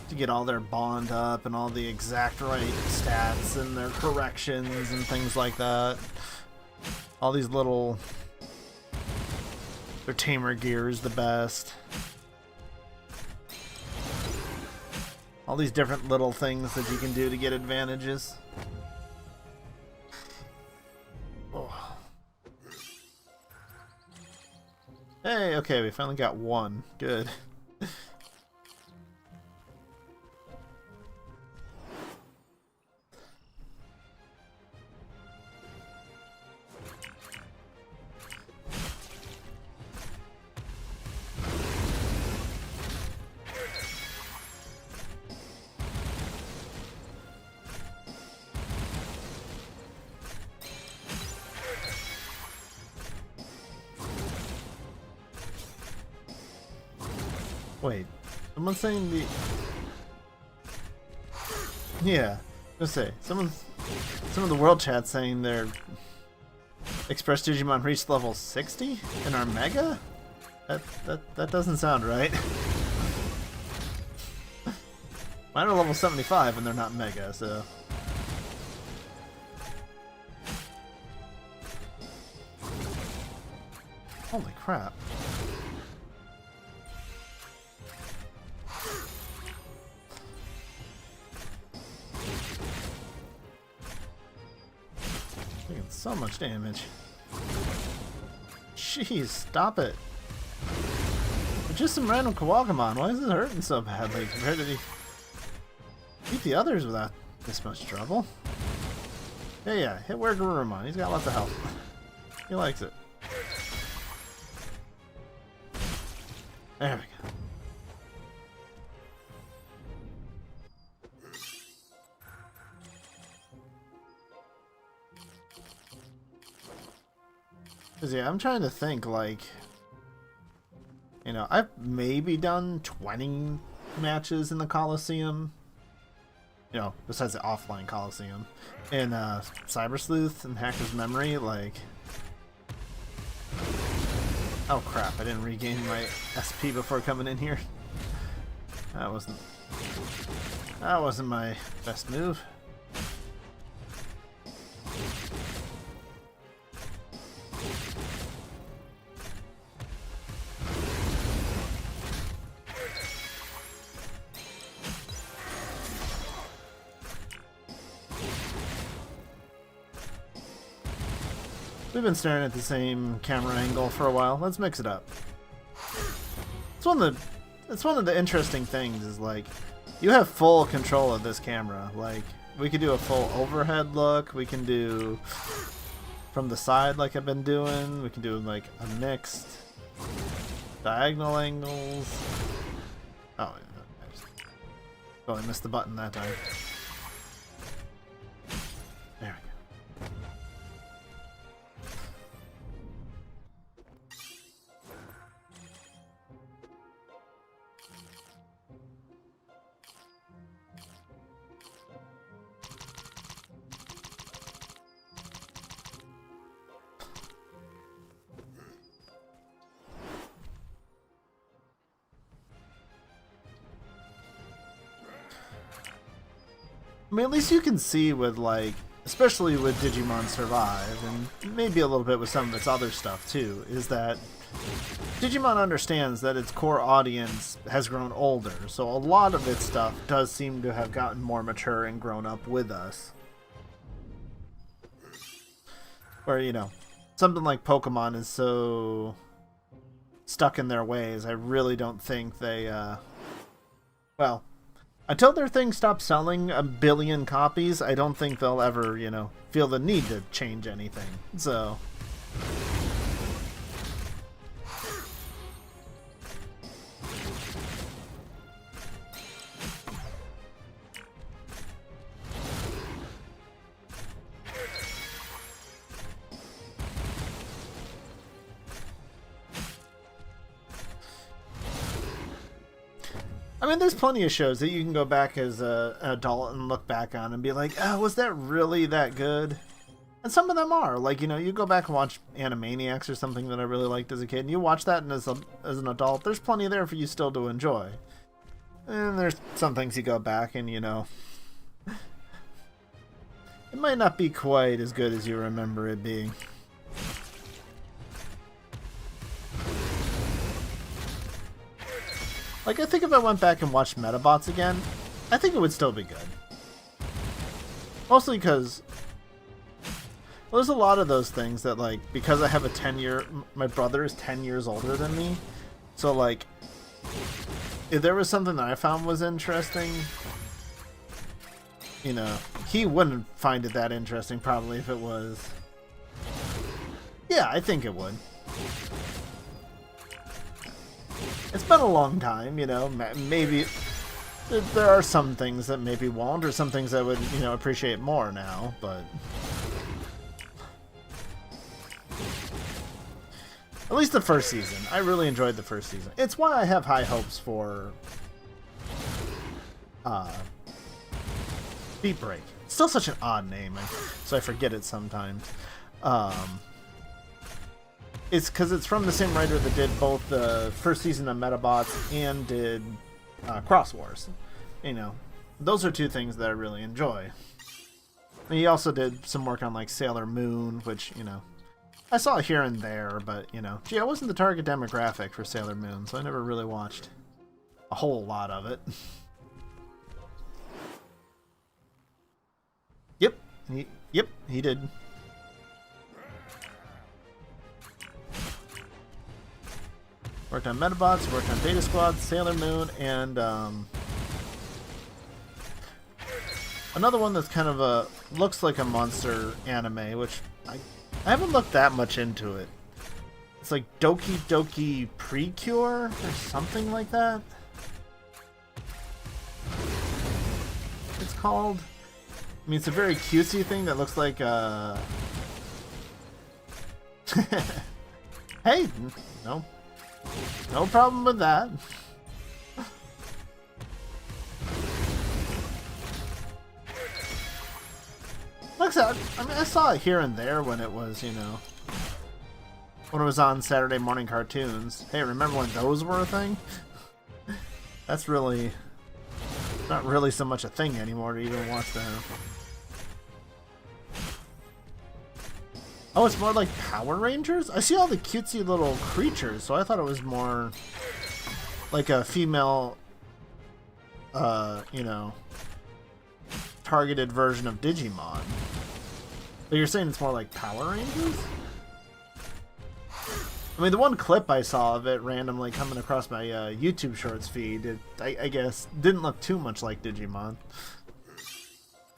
To get all their bond up and all the exact right stats and their corrections and things like that. All these little... Their tamer gear is the best. All these different little things that you can do to get advantages. Oh. Hey, okay, we finally got one. Good. Wait, someone's saying the... Yeah, let's say, some of the world chat saying their Express Digimon reached level 60 in our mega? That doesn't sound right. Mine are level 75 and they're not mega, so... Holy crap. Taking so much damage. Jeez, stop it. But just some random Kawagamon. Why is it hurting so badly compared to the... Beat the others without this much trouble. Yeah, hit where Garurumon. He's got lots of health. He likes it. There we go. Cause yeah, I'm trying to think, like, you know, I've maybe done 20 matches in the Coliseum. You know, besides the offline Coliseum. In Cyber Sleuth and Hacker's Memory, like... Oh crap, I didn't regain my SP before coming in here. That wasn't my best move. We've been staring at the same camera angle for a while. Let's mix it up. It's one of the interesting things is, like, you have full control of this camera. Like, we could do a full overhead look. We can do from the side like I've been doing. We can do like a mixed diagonal angles. Oh, I just totally missed the button that time. There we go. I mean, at least you can see with, like, especially with Digimon Survive, and maybe a little bit with some of its other stuff too, is that Digimon understands that its core audience has grown older, so a lot of its stuff does seem to have gotten more mature and grown up with us. Where, you know, something like Pokemon is so stuck in their ways, I really don't think they, well, until their thing stops selling 1 billion copies, I don't think they'll ever, you know, feel the need to change anything. So I mean, there's plenty of shows that you can go back as an adult and look back on and be like, oh, was that really that good? And some of them are. Like, you know, you go back and watch Animaniacs or something that I really liked as a kid, and you watch that, and as an adult, there's plenty there for you still to enjoy. And there's some things you go back and, you know, it might not be quite as good as you remember it being. Like, I think if I went back and watched Metabots again, I think it would still be good. Mostly because, well, there's a lot of those things that, like, because I have my brother is 10 years older than me, so, like, if there was something that I found was interesting, you know, he wouldn't find it that interesting probably if it was. Yeah, I think it would. It's been a long time, you know, maybe there are some things that maybe won't, or some things I would, you know, appreciate more now, but at least the first season. I really enjoyed the first season. It's why I have high hopes for Beatbreak. It's still such an odd name, so I forget it sometimes. It's because it's from the same writer that did both the first season of Metabots and did Cross Wars. You know, those are two things that I really enjoy. And he also did some work on, like, Sailor Moon, which, you know, I saw here and there, but, you know, gee, I wasn't the target demographic for Sailor Moon, so I never really watched a whole lot of it. Yep, he did. Worked on Metabots, worked on Data Squad, Sailor Moon, and another one that's kind of looks like a monster anime, which I haven't looked that much into it. It's like Doki Doki Precure or something like that. It's called. I mean, it's a very cutesy thing that looks like Hey, no problem with that. Like I said, I mean, I saw it here and there when it was, you know, when it was on Saturday morning cartoons. Hey, remember when those were a thing? That's really not really so much a thing anymore to even watch them. Oh, it's more like Power Rangers? I see all the cutesy little creatures, so I thought it was more like a female, you know, targeted version of Digimon. But you're saying it's more like Power Rangers? I mean, the one clip I saw of it randomly coming across my YouTube Shorts feed, I guess, didn't look too much like Digimon.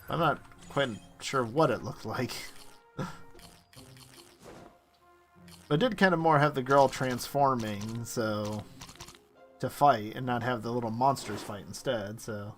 I'm not quite sure what it looked like. But it did kind of more have the girl transforming, so, to fight, and not have the little monsters fight instead, so.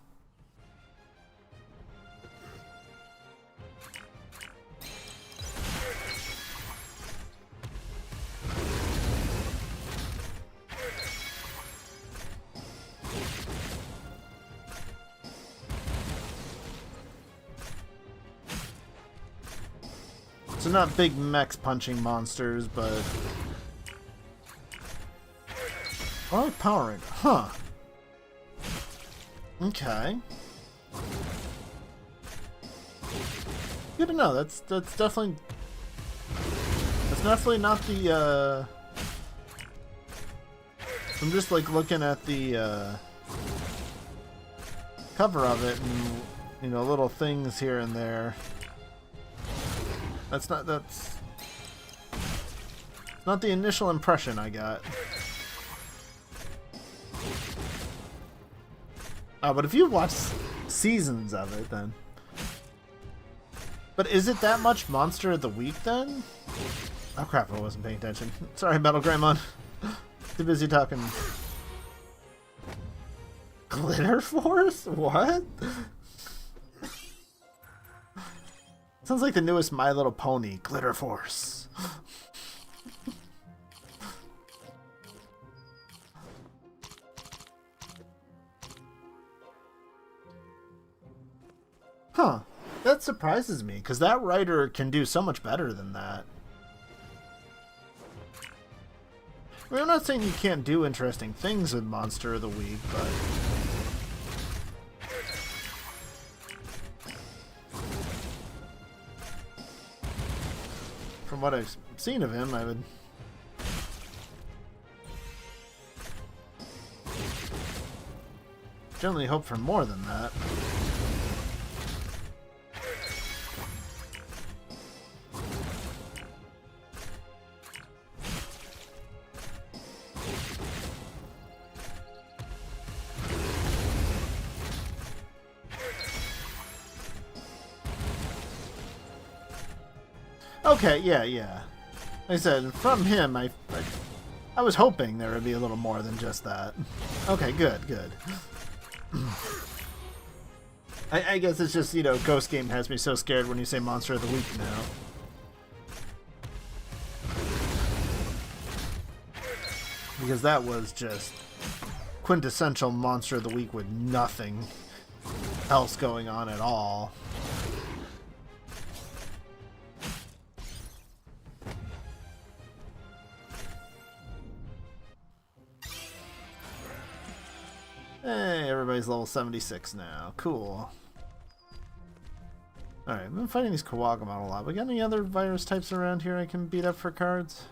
So not big mechs punching monsters, but I like Power Ranger. Huh. Okay. Good to know. That's definitely not the. I'm just like looking at the cover of it, and you know, little things here and there. That's not the initial impression I got. But if you've watched seasons of it, then. But is it that much Monster of the Week then? Oh crap! I wasn't paying attention. Sorry, Metal Greymon. Too busy talking. Glitter Force? What? Sounds like the newest My Little Pony, Glitter Force. Huh. That surprises me, because that writer can do so much better than that. I mean, I'm not saying you can't do interesting things with Monster of the Week, but... from what I've seen of him, I would... generally hope for more than that. Okay, yeah. Like I said, from him, I was hoping there would be a little more than just that. Okay, good. I guess it's just, you know, Ghost Game has me so scared when you say Monster of the Week now. Because that was just quintessential Monster of the Week with nothing else going on at all. Hey, everybody's level 76 now. Cool. Alright, I've been fighting these Kawagamon a lot. We got any other virus types around here I can beat up for cards?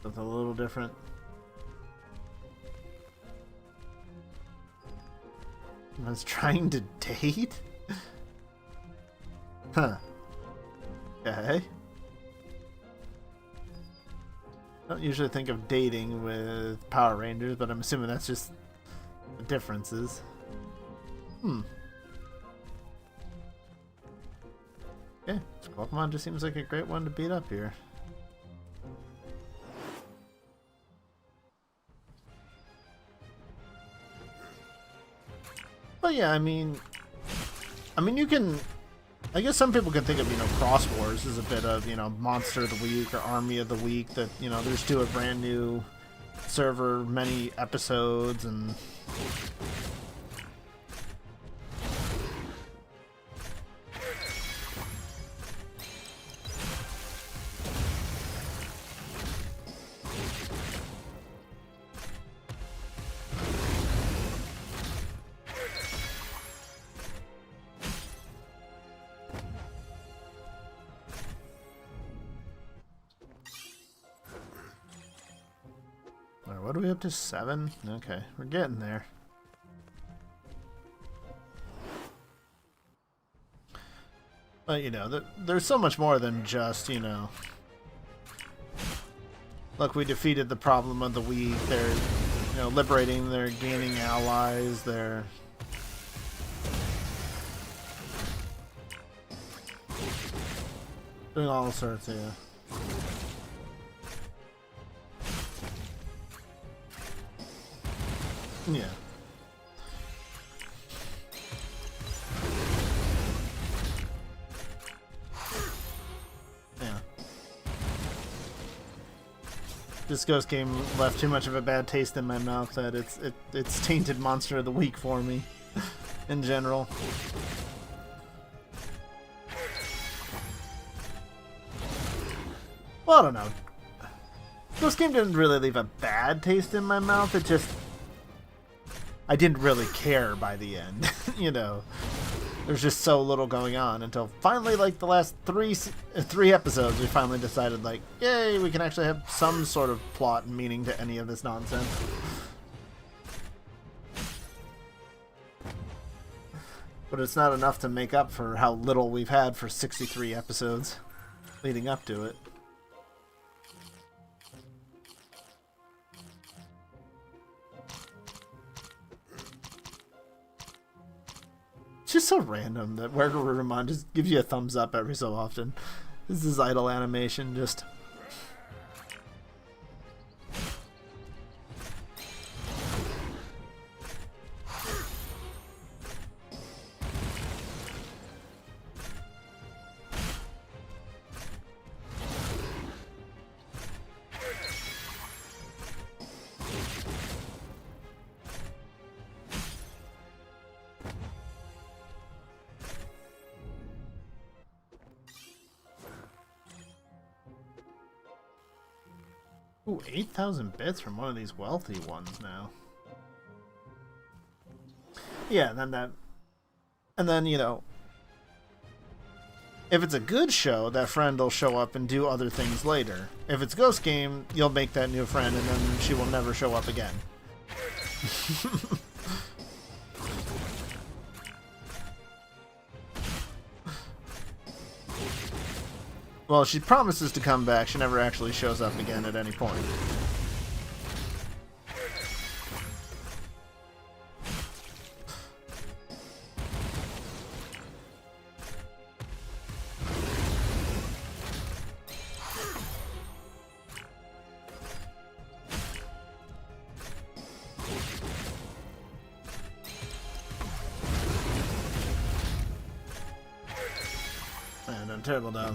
Something a little different. I was trying to date? Huh. Okay. I don't usually think of dating with Power Rangers, but I'm assuming that's just the differences. Yeah, Pokemon just seems like a great one to beat up here. But yeah, I mean you can... I guess some people can think of, you know, Cross Wars as a bit of, you know, Monster of the Week or Army of the Week, that, you know, there's to a brand new server, many episodes, and... What are we up to? 7? Okay, we're getting there. But, you know, there's so much more than just, you know... Look, we defeated the problem of the week. They're, you know, liberating, they're gaining allies, they're... doing all sorts, yeah. Yeah. Yeah. This Ghost Game left too much of a bad taste in my mouth that it's tainted Monster of the Week for me in general. Well, I don't know. Ghost Game didn't really leave a bad taste in my mouth. It just... I didn't really care by the end. You know, there's just so little going on until finally, like the last three episodes, we finally decided, like, yay, we can actually have some sort of plot and meaning to any of this nonsense. But it's not enough to make up for how little we've had for 63 episodes leading up to it. It's just so random that Worgarurumon just gives you a thumbs up every so often. This is idle animation, just... Ooh, 8,000 bits from one of these wealthy ones now. Yeah, and then, you know, if it's a good show, that friend will show up and do other things later. If it's Ghost Game, you'll make that new friend and then she will never show up again. Well, she promises to come back. She never actually shows up again at any point. Man, done terrible though.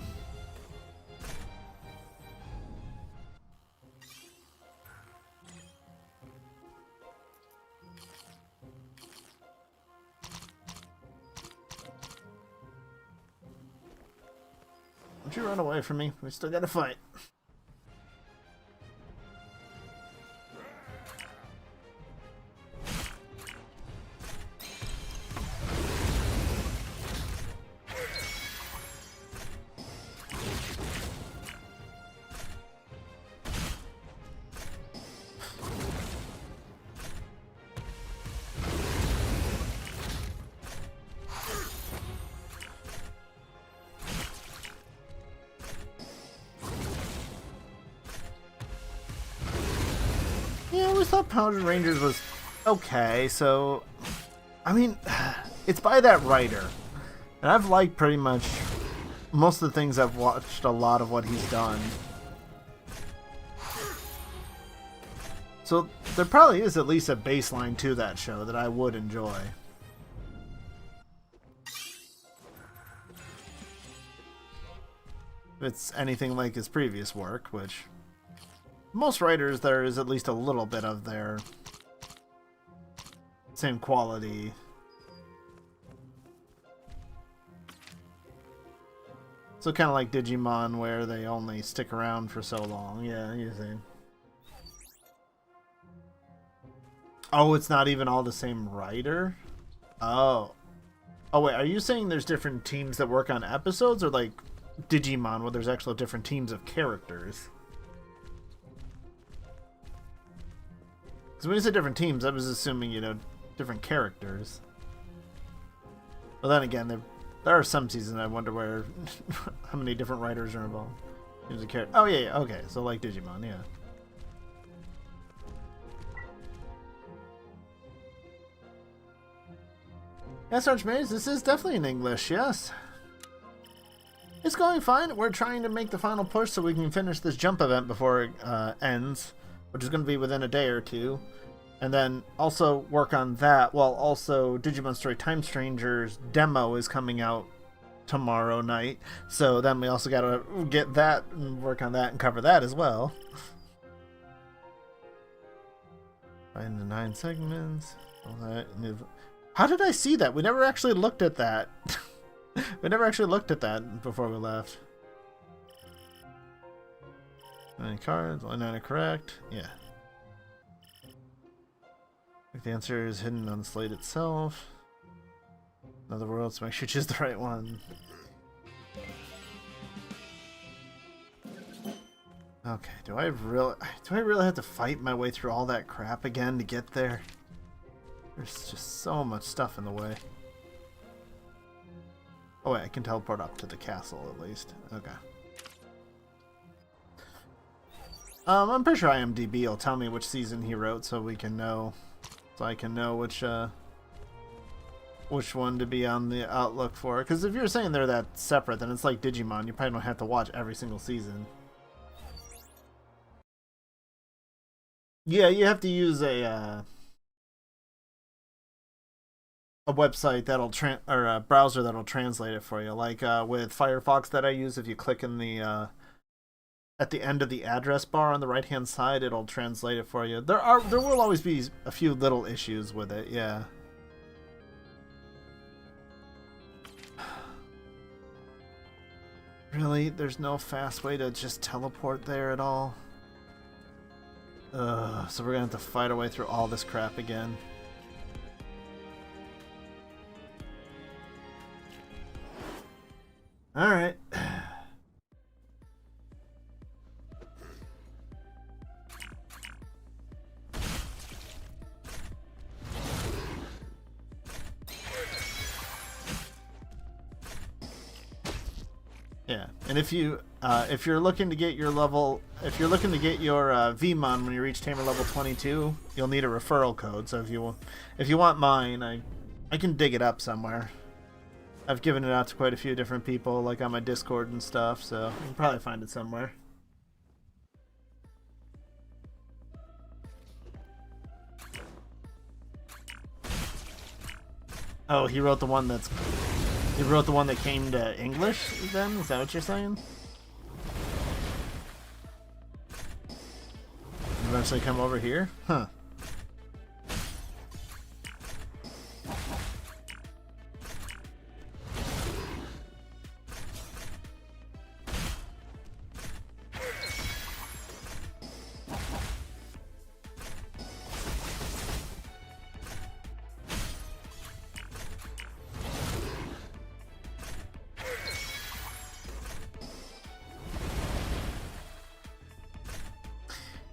Don't you run away from me. We still gotta fight. Yeah, I always thought Power Rangers was okay, so... I mean, it's by that writer. And I've liked pretty much most of the things. I've watched a lot of what he's done. So there probably is at least a baseline to that show that I would enjoy. If it's anything like his previous work, which... most writers, there is at least a little bit of their same quality. So kind of like Digimon, where they only stick around for so long. Yeah, you see. Oh, it's not even all the same writer? Oh. Oh, wait, are you saying there's different teams that work on episodes, or like Digimon, where there's actually different teams of characters? Because when you said different teams, I was assuming, you know, different characters. Well, then again, there are some seasons I wonder where how many different writers are involved. Oh, yeah, okay. So like Digimon, yeah. Yes, Archmage, this is definitely in English, yes. It's going fine. We're trying to make the final push so we can finish this jump event before it ends, which is going to be within a day or two. And then also work on that, while also Digimon Story Time Strangers demo is coming out tomorrow night. So then we also got to get that and work on that and cover that as well. Find the 9 segments. All that. How did I see that? We never actually looked at that. We never actually looked at that before we left. 9 cards, only 9 are correct. Yeah. The answer is hidden on the slate itself. Another world, so make sure you choose the right one. Okay, do I really have to fight my way through all that crap again to get there? There's just so much stuff in the way. Oh wait, I can teleport up to the castle at least. Okay. I'm pretty sure IMDb will tell me which season he wrote, so we can know, so I can know which one to be on the outlook for. Because if you're saying they're that separate, then it's like Digimon. You probably don't have to watch every single season. Yeah, you have to use a website that'll or a browser that'll translate it for you. Like with Firefox that I use, if you click in the at the end of the address bar on the right hand side, it'll translate it for you. There will always be a few little issues with it, yeah. Really? There's no fast way to just teleport there at all? So we're gonna have to fight our way through all this crap again. Alright. Yeah, and if you're looking to get your level, if you're looking to get your Vmon when you reach Tamer level 22, you'll need a referral code. So if you want mine, I can dig it up somewhere. I've given it out to quite a few different people, like on my Discord and stuff. So you can probably find it somewhere. Oh, he wrote the one that came to English, then? Is that what you're saying? Eventually come over here? Huh.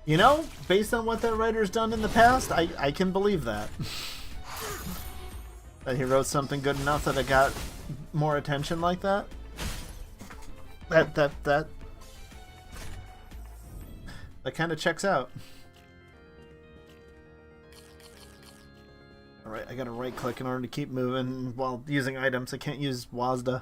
You know, based on what that writer's done in the past, I can believe that. That he wrote something good enough that it got more attention like that. That kind of checks out. Alright, I gotta right click in order to keep moving while using items. I can't use WASD.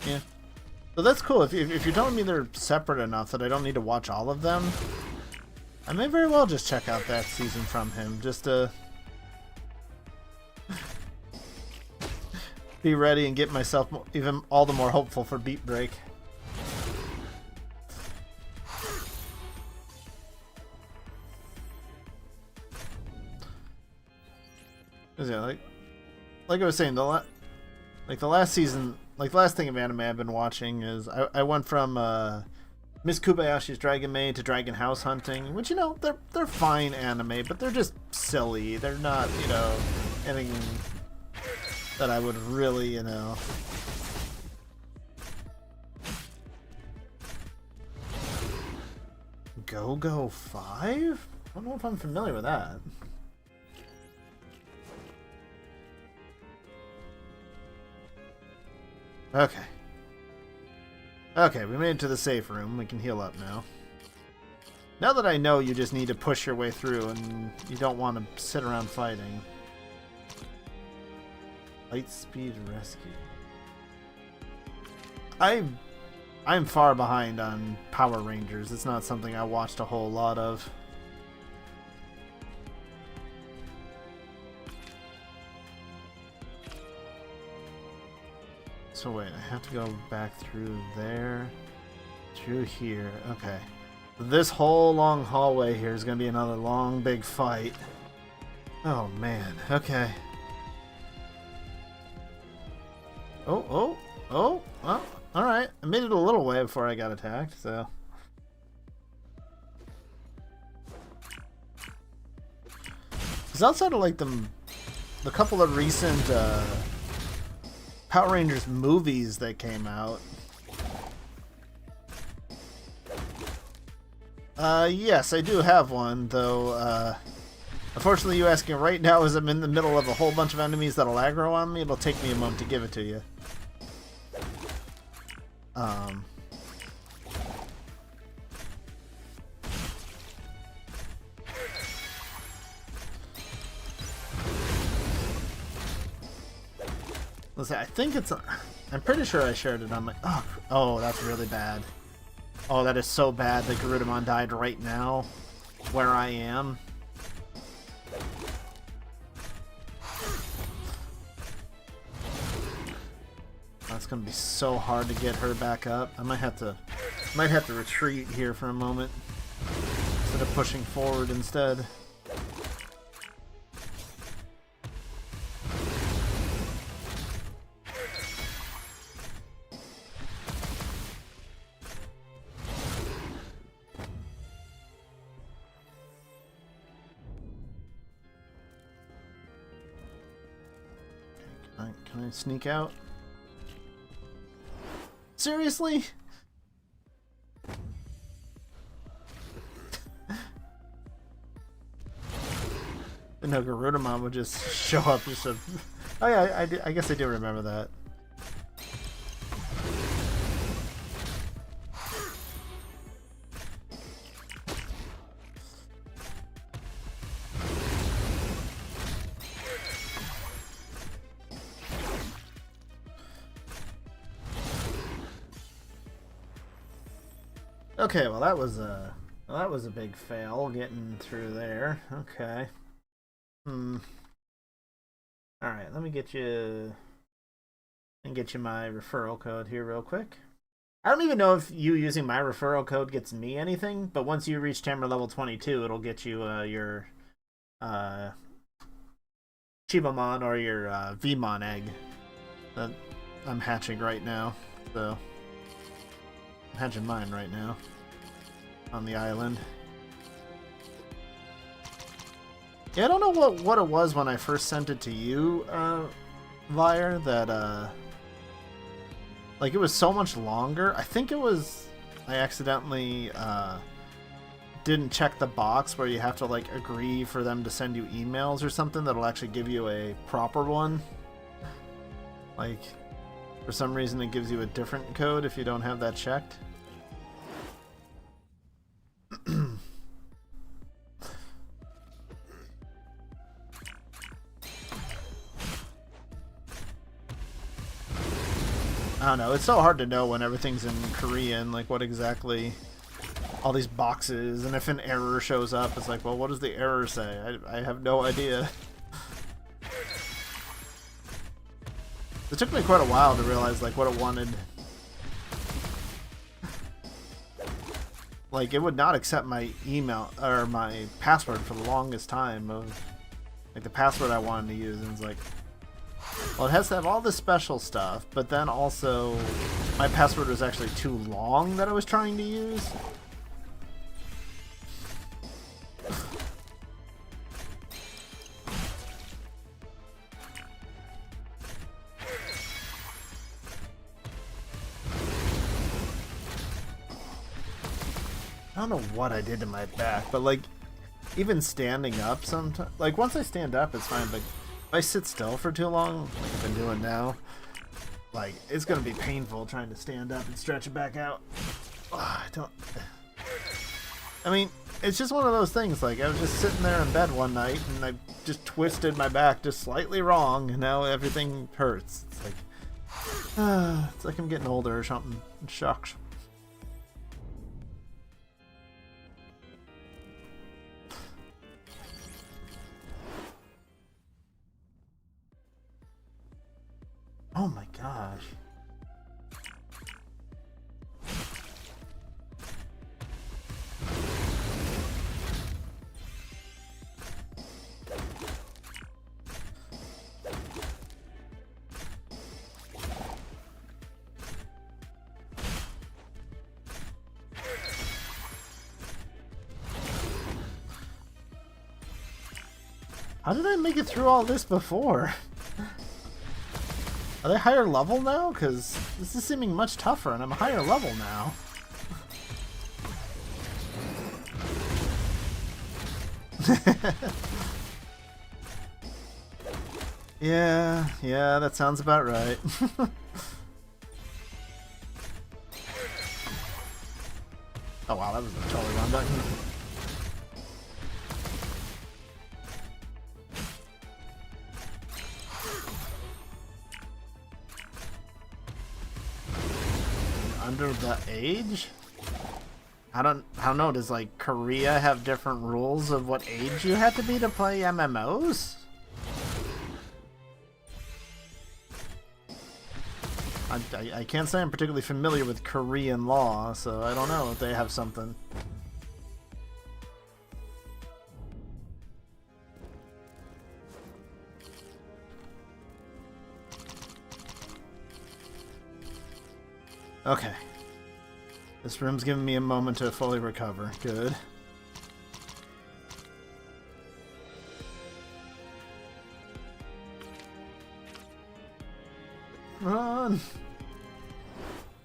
Yeah. So that's cool. If you're telling me they're separate enough that I don't need to watch all of them, I may very well just check out that season from him, just to be ready and get myself even all the more hopeful for Beatbreak. Yeah, like I was saying, the last season, like the last thing of anime I've been watching is I went from Miss Kubayashi's Dragon Maid to Dragon House Hunting, which, you know, they're fine anime, but they're just silly. They're not, you know, anything that I would really, you know. Go 5? I don't know if I'm familiar with that. Okay. Okay, we made it to the safe room. We can heal up now. Now that I know you just need to push your way through and you don't want to sit around fighting. Light speed rescue. I'm far behind on Power Rangers. It's not something I watched a whole lot of. So wait, I have to go back through there, through here. Okay. This whole long hallway here is going to be another long, big fight. Oh, man. Okay. Oh. Well, alright. I made it a little way before I got attacked, so... Because outside of, like, the couple of recent, Power Rangers movies that came out... yes, I do have one, though, unfortunately you asking right now as I'm in the middle of a whole bunch of enemies that'll aggro on me, it'll take me a moment to give it to you. Listen, I think it's... I'm pretty sure I shared it on my... Oh, that's really bad. Oh, that is so bad that Garudamon died right now, where I am. That's gonna be so hard to get her back up. I might have to retreat here for a moment instead of pushing forward instead. Can I sneak out? Seriously? No, Garudamon would just show up just a... Oh yeah, I guess I do remember that. Okay, well that was a big fail getting through there. Okay. All right, let me get you my referral code here real quick. I don't even know if you using my referral code gets me anything, but once you reach Tamra level 22, it'll get you your Chibamon or your Vmon egg that I'm hatching right now. So I'm hatching mine right now on the island. Yeah, I don't know what it was when I first sent it to you, Vire, that, like, it was so much longer. I think it was, I accidentally, didn't check the box where you have to, like, agree for them to send you emails or something that'll actually give you a proper one. Like, for some reason it gives you a different code if you don't have that checked. I don't know, it's so hard to know when everything's in Korean, like what exactly all these boxes, and if an error shows up, it's like, well, what does the error say? I have no idea. It took me quite a while to realize like what it wanted. Like, it would not accept my email or my password for the longest time of like the password I wanted to use, and it's like, well, it has to have all this special stuff, but then also my password was actually too long that I was trying to use. I don't know what I did to my back, but like even standing up sometimes, like once I stand up it's fine, but if I sit still for too long, like I've been doing now, like it's gonna be painful trying to stand up and stretch it back out. I mean, it's just one of those things, like I was just sitting there in bed one night and I just twisted my back just slightly wrong and now everything hurts. It's like I'm getting older or something. It sucks. Oh my gosh. How did I make it through all this before? Are they higher level now? Because this is seeming much tougher, and I'm a higher level now. Yeah, that sounds about right. Oh wow, that was a totally wrong button. Under the age? I don't know, does like Korea have different rules of what age you have to be to play MMOs? I can't say I'm particularly familiar with Korean law, so I don't know if they have something. Okay. This room's giving me a moment to fully recover. Good. Run!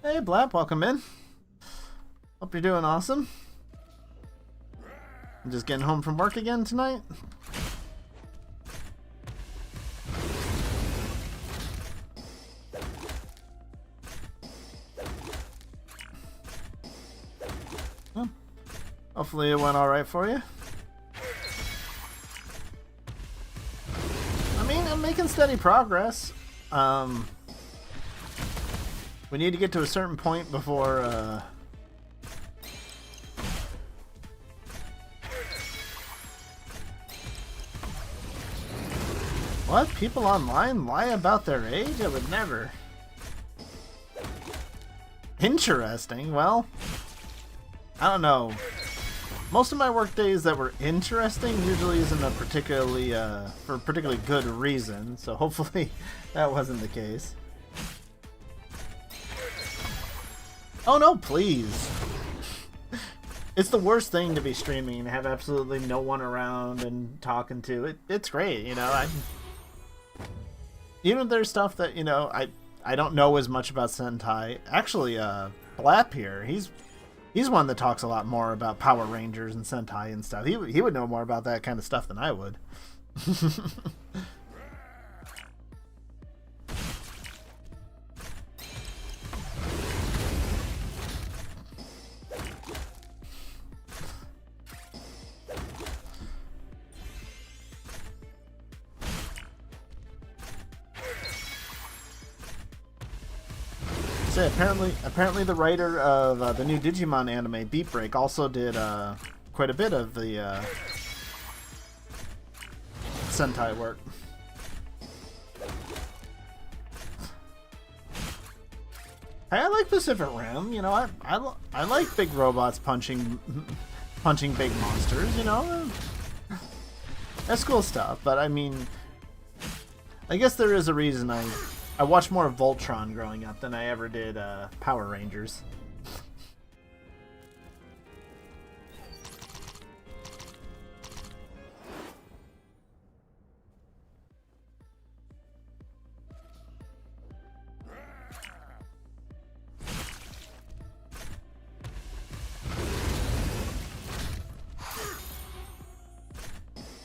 Hey, Blap, welcome in. Hope you're doing awesome. I'm just getting home from work again tonight. Well, hopefully it went alright for you. I mean, I'm making steady progress. We need to get to a certain point before, What? People online lie about their age? I would never. Interesting. Well, I don't know. Most of my work days that were interesting usually isn't a particularly, for a particularly good reason, so hopefully that wasn't the case. Oh no, please. It's the worst thing to be streaming and have absolutely no one around and talking to. It's great, you know. Even if there's stuff that, you know, I don't know as much about Sentai. Actually, Blap here, he's one that talks a lot more about Power Rangers and Sentai and stuff. He would know more about that kind of stuff than I would. Say, apparently the writer of the new Digimon anime, Beatbreak, also did quite a bit of the Sentai work. Hey, I like Pacific Rim. You know, I like big robots punching big monsters. You know, that's cool stuff. But I mean, I guess there is a reason I watched more Voltron growing up than I ever did Power Rangers.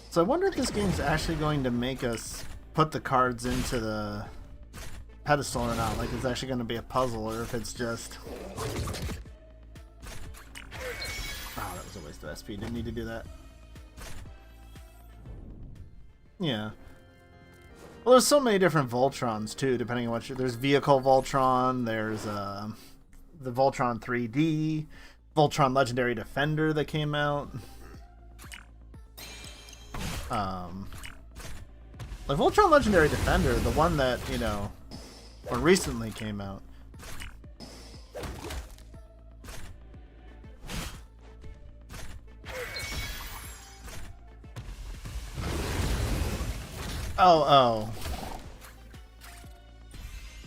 So I wonder if this game's actually going to make us put the cards into the pedestal or not. Like, it's actually going to be a puzzle, or if it's just... Oh, that was a waste of SP. Didn't need to do that. Yeah. Well, there's so many different Voltrons, too, depending on what you... There's Vehicle Voltron, there's the Voltron 3D, Voltron Legendary Defender that came out. Like Voltron Legendary Defender, the one that, you know, or recently came out. Oh.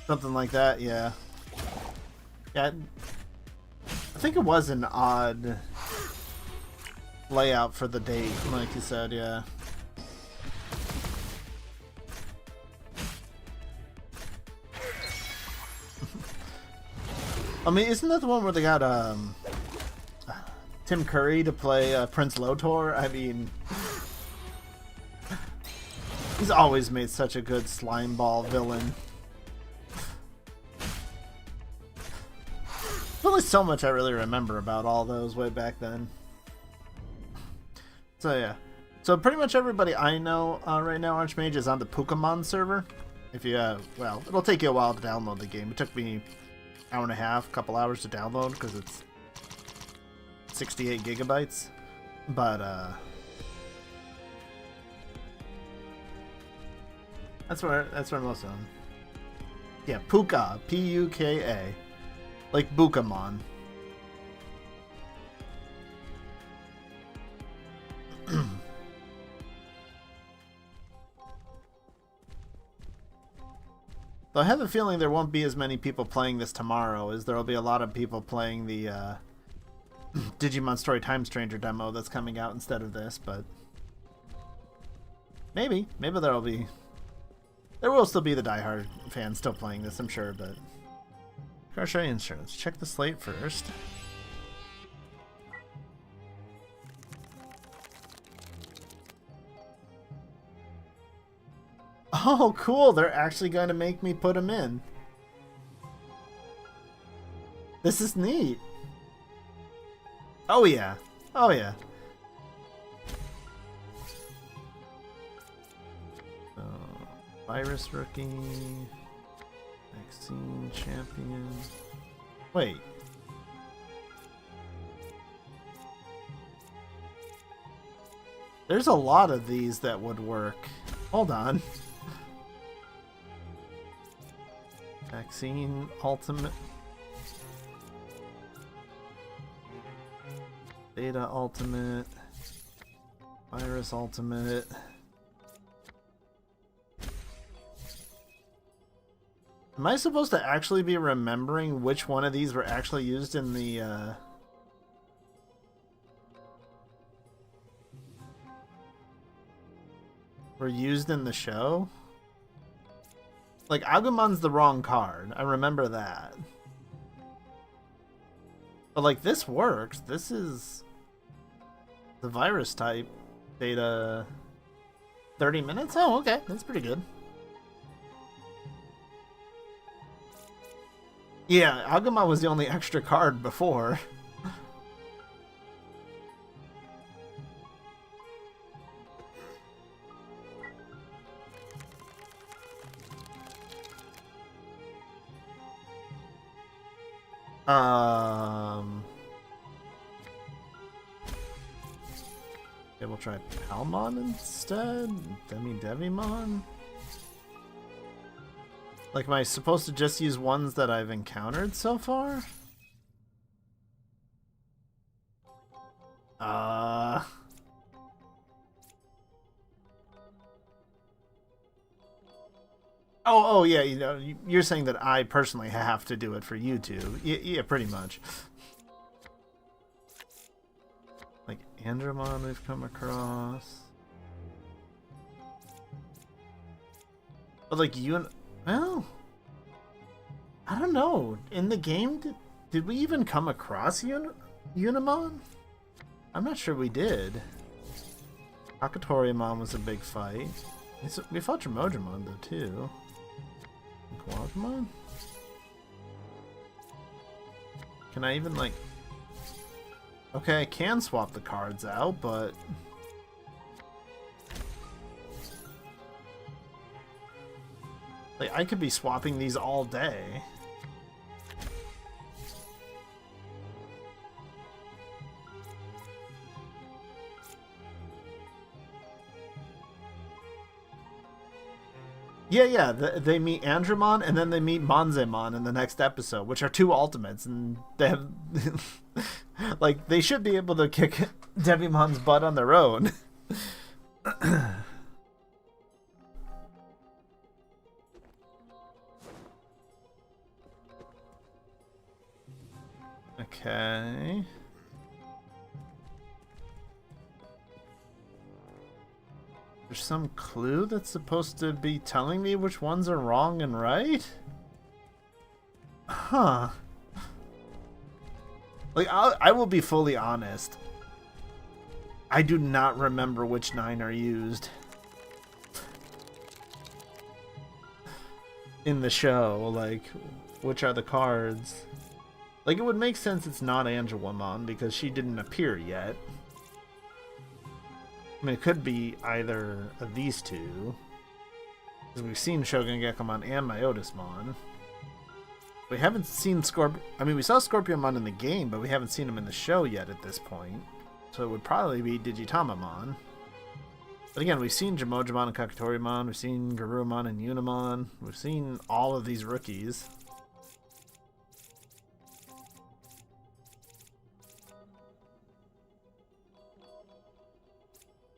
Something like that, yeah. Yeah, I think it was an odd layout for the date, like you said, yeah. I mean, isn't that the one where they got Tim Curry to play Prince Lotor? I mean, he's always made such a good slime ball villain. There's only so much I really remember about all those way back then. So yeah. So pretty much everybody I know right now, Archmage, is on the Pokemon server. If you, well, it'll take you a while to download the game. It took me an hour and a half, couple hours to download because it's 68 gigabytes. But, that's where most of them. Yeah, Puka, P-U-K-A. Like Bukamon. Though I have a feeling there won't be as many people playing this tomorrow as there will be a lot of people playing the Digimon Story Time Stranger demo that's coming out instead of this, but maybe there will still be the diehard fans still playing this, I'm sure, but car sharing insurance. Check the slate first. Oh, cool. They're actually going to make me put them in. This is neat. Oh, yeah. Oh, yeah. Virus rookie. Vaccine champion. Wait. There's a lot of these that would work. Hold on. Vaccine ultimate. Beta ultimate. Virus ultimate. Am I supposed to actually be remembering which one of these were actually used in the were used in the show? Like, Agumon's the wrong card. I remember that. But, like, this works. This is the virus type beta. 30 minutes? Oh, okay. That's pretty good. Yeah, Agumon was the only extra card before. Okay, we'll try Palmon instead. Devimon. Like, am I supposed to just use ones that I've encountered so far? Oh, yeah, you know, you're saying that I personally have to do it for YouTube. Yeah, pretty much. Like, Andromon we've come across. But, like, well, I don't know. In the game, did we even come across Unimon? I'm not sure we did. Akatoriamon was a big fight. We fought Tremodramon, though, too. Guagmon? Can I even, like... Okay, I can swap the cards out, but... Like, I could be swapping these all day. Yeah, they meet Andromon and then they meet Monzemon in the next episode, which are two ultimates, and they have like, they should be able to kick Devimon's butt on their own. Okay. There's some clue that's supposed to be telling me which ones are wrong and right? Huh. Like, I will be fully honest. I do not remember which 9 are used in the show. Like, which are the cards? Like, it would make sense it's not Angelomon because she didn't appear yet. I mean, it could be either of these two. Because we've seen Shogun Gekomon and Myotismon. We haven't seen Scorpion. I mean, we saw Scorpiomon in the game, but we haven't seen him in the show yet at this point. So it would probably be Digitamamon. But again, we've seen Jimojimon and Kakatorimon. We've seen Garurumon and Unimon. We've seen all of these rookies.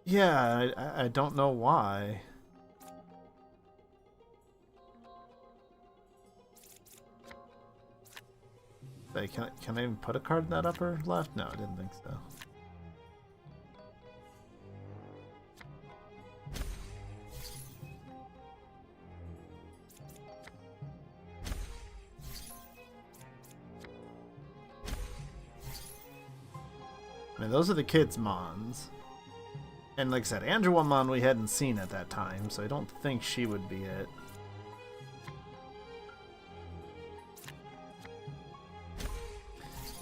Yeah, I don't know why. Wait, can I even put a card in that upper left? No, I didn't think so. I mean, those are the kids' Mons. And like I said, Angelomon we hadn't seen at that time, so I don't think she would be it.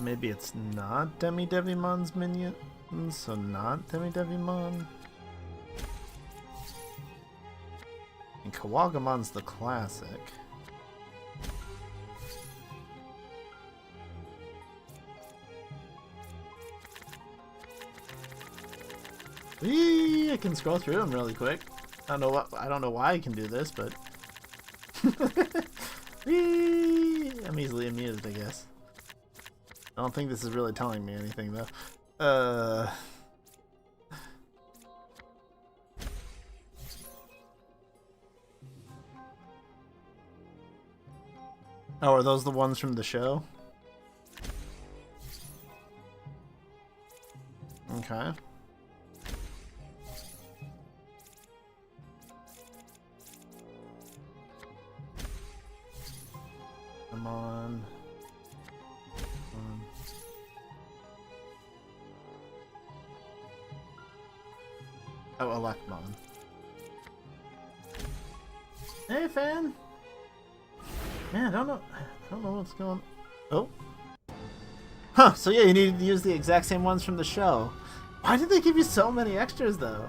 Maybe it's not Demi-Devimon's minion, so not Demi-Devimon. And Kawagamon's the classic. Whee! I can scroll through them really quick. I don't know why I can do this, but whee! I'm easily amused, I guess. I don't think this is really telling me anything though. Oh, are those the ones from the show? Okay. Come on. Oh, Elecmon. Hey, fan. Man, I don't know what's going. Oh. Huh. So yeah, you needed to use the exact same ones from the show. Why did they give you so many extras though?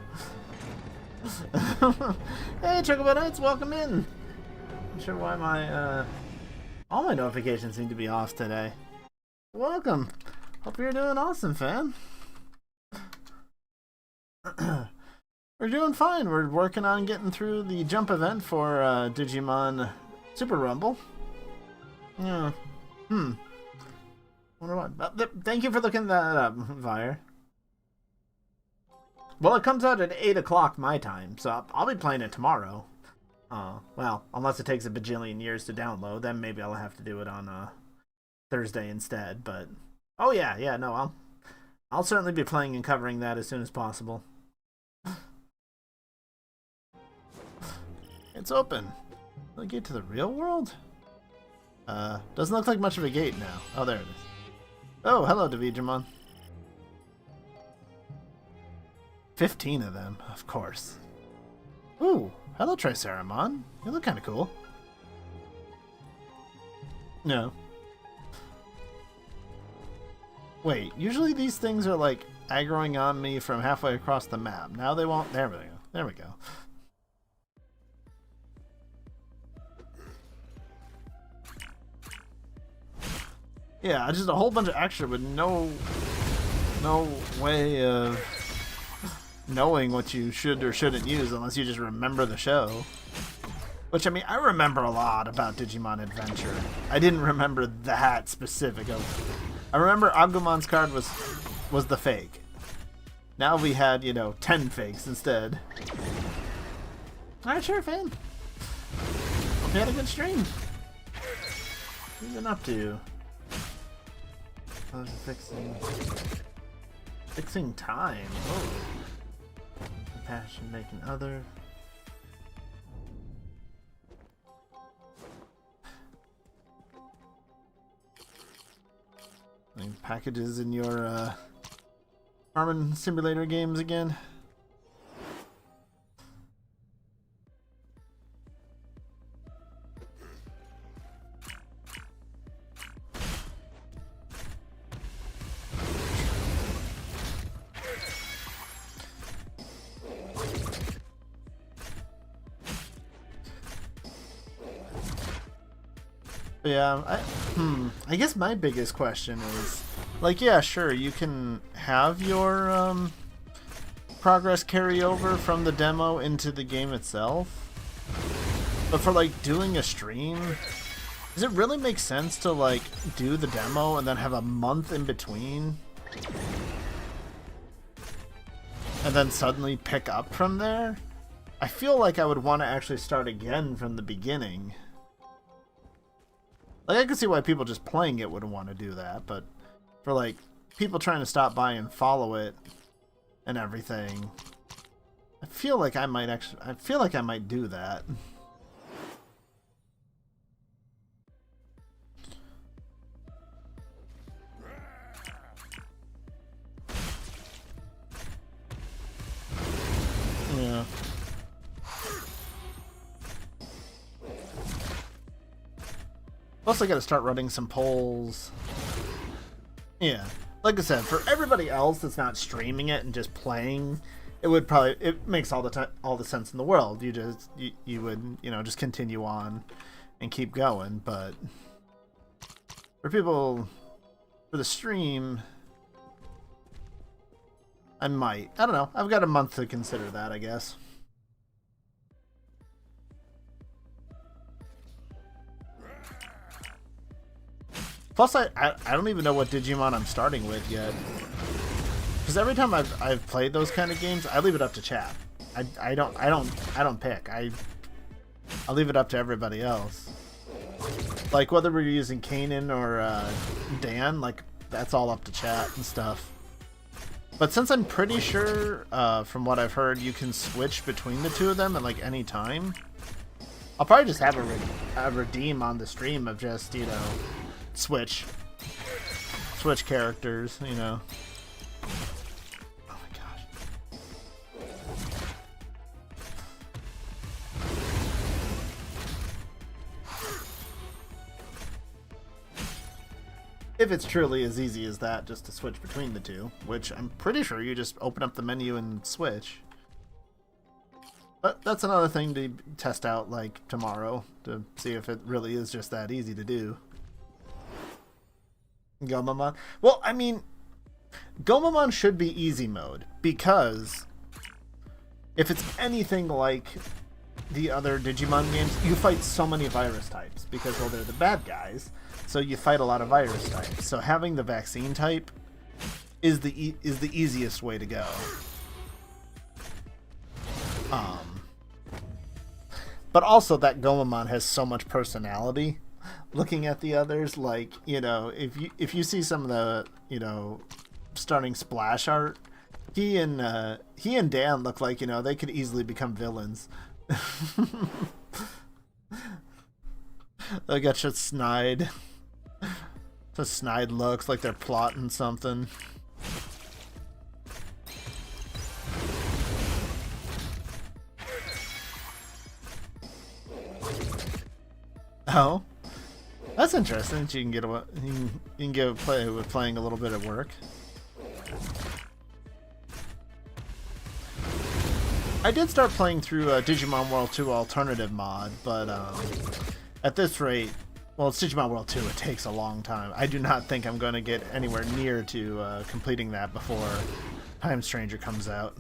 Hey, Chocobo Knights, welcome in. Not sure why my all my notifications seem to be off today. Welcome. Hope you're doing awesome, fan. We're doing fine. We're working on getting through the jump event for Digimon Super Rumble. Yeah. Wonder what. Thank you for looking that up, Vire. Well, it comes out at 8 o'clock my time, so I'll be playing it tomorrow. Well, unless it takes a bajillion years to download, then maybe I'll have to do it on Thursday instead. But oh yeah, no, I'll certainly be playing and covering that as soon as possible. It's open. Will it get to the real world? Doesn't look like much of a gate now. Oh, there it is. Oh, hello, Digimon. 15 of them, of course. Ooh, hello, Triceramon. You look kind of cool. No. Wait, usually these things are like aggroing on me from halfway across the map. Now they won't. There we go. There we go. Yeah, just a whole bunch of extra with no way of knowing what you should or shouldn't use unless you just remember the show. Which, I mean, I remember a lot about Digimon Adventure. I didn't remember that specific of. I remember Agumon's card was the fake. Now we had, 10 fakes instead. Alright, sure, fan. Hope you had a good stream. What have you been up to? I was fixing time. Oh. Compassion making other. Any packages in your farming simulator games again? Yeah, I guess my biggest question is, like, yeah, sure, you can have your progress carry over from the demo into the game itself, but for like doing a stream, does it really make sense to like do the demo and then have a month in between and then suddenly pick up from there? I feel like I would want to actually start again from the beginning. Like, I can see why people just playing it wouldn't want to do that, but for, like, people trying to stop by and follow it and everything, I feel like I might do that. Yeah. Plus, I gotta start running some polls. Yeah. Like I said, for everybody else that's not streaming it and just playing, it makes all the sense in the world. You would, you know, just continue on and keep going. But for people, for the stream, I don't know. I've got a month to consider that, I guess. Plus, I don't even know what Digimon I'm starting with yet. Because every time I've played those kind of games, I leave it up to chat. I don't pick. I'll leave it up to everybody else. Like whether we're using Kanan or Dan, like that's all up to chat and stuff. But since I'm pretty sure, from what I've heard, you can switch between the two of them at like any time, I'll probably just have a redeem on the stream of just, you know, switch characters, you know. Oh my gosh. If it's truly as easy as that, just to switch between the two, which I'm pretty sure you just open up the menu and switch. But that's another thing to test out, like, tomorrow, to see if it really is just that easy to do. Gomamon? Well, I mean, Gomamon should be easy mode, because if it's anything like the other Digimon games, you fight so many virus types, because, well, they're the bad guys, so you fight a lot of virus types. So having the vaccine type is the easiest way to go. But also that Gomamon has so much personality. Looking at the others, like, you know, if you see some of the, you know, starting splash art, he and Dan look like, you know, they could easily become villains. They got just snide. The snide looks like they're plotting something. Oh, that's interesting. That you can get play with playing a little bit at work. I did start playing through Digimon World 2 Alternative mod, but at this rate, well, it's Digimon World 2. It takes a long time. I do not think I'm going to get anywhere near to completing that before Time Stranger comes out.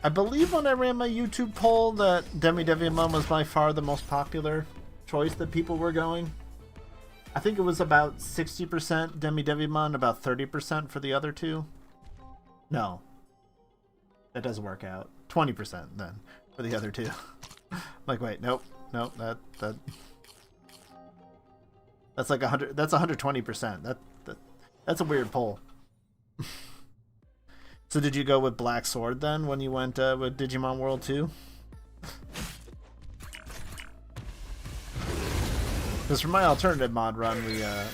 I believe when I ran my YouTube poll that Digimon was by far the most popular choice that people were going. I think it was about 60% Digimon, about 30% for the other two. No. That doesn't work out. 20% then for the other two. Like, wait, nope, that's like 100. That's 120%. That's a weird poll. So did you go with Black Sword then when you went with Digimon World 2? Because for my alternative mod run,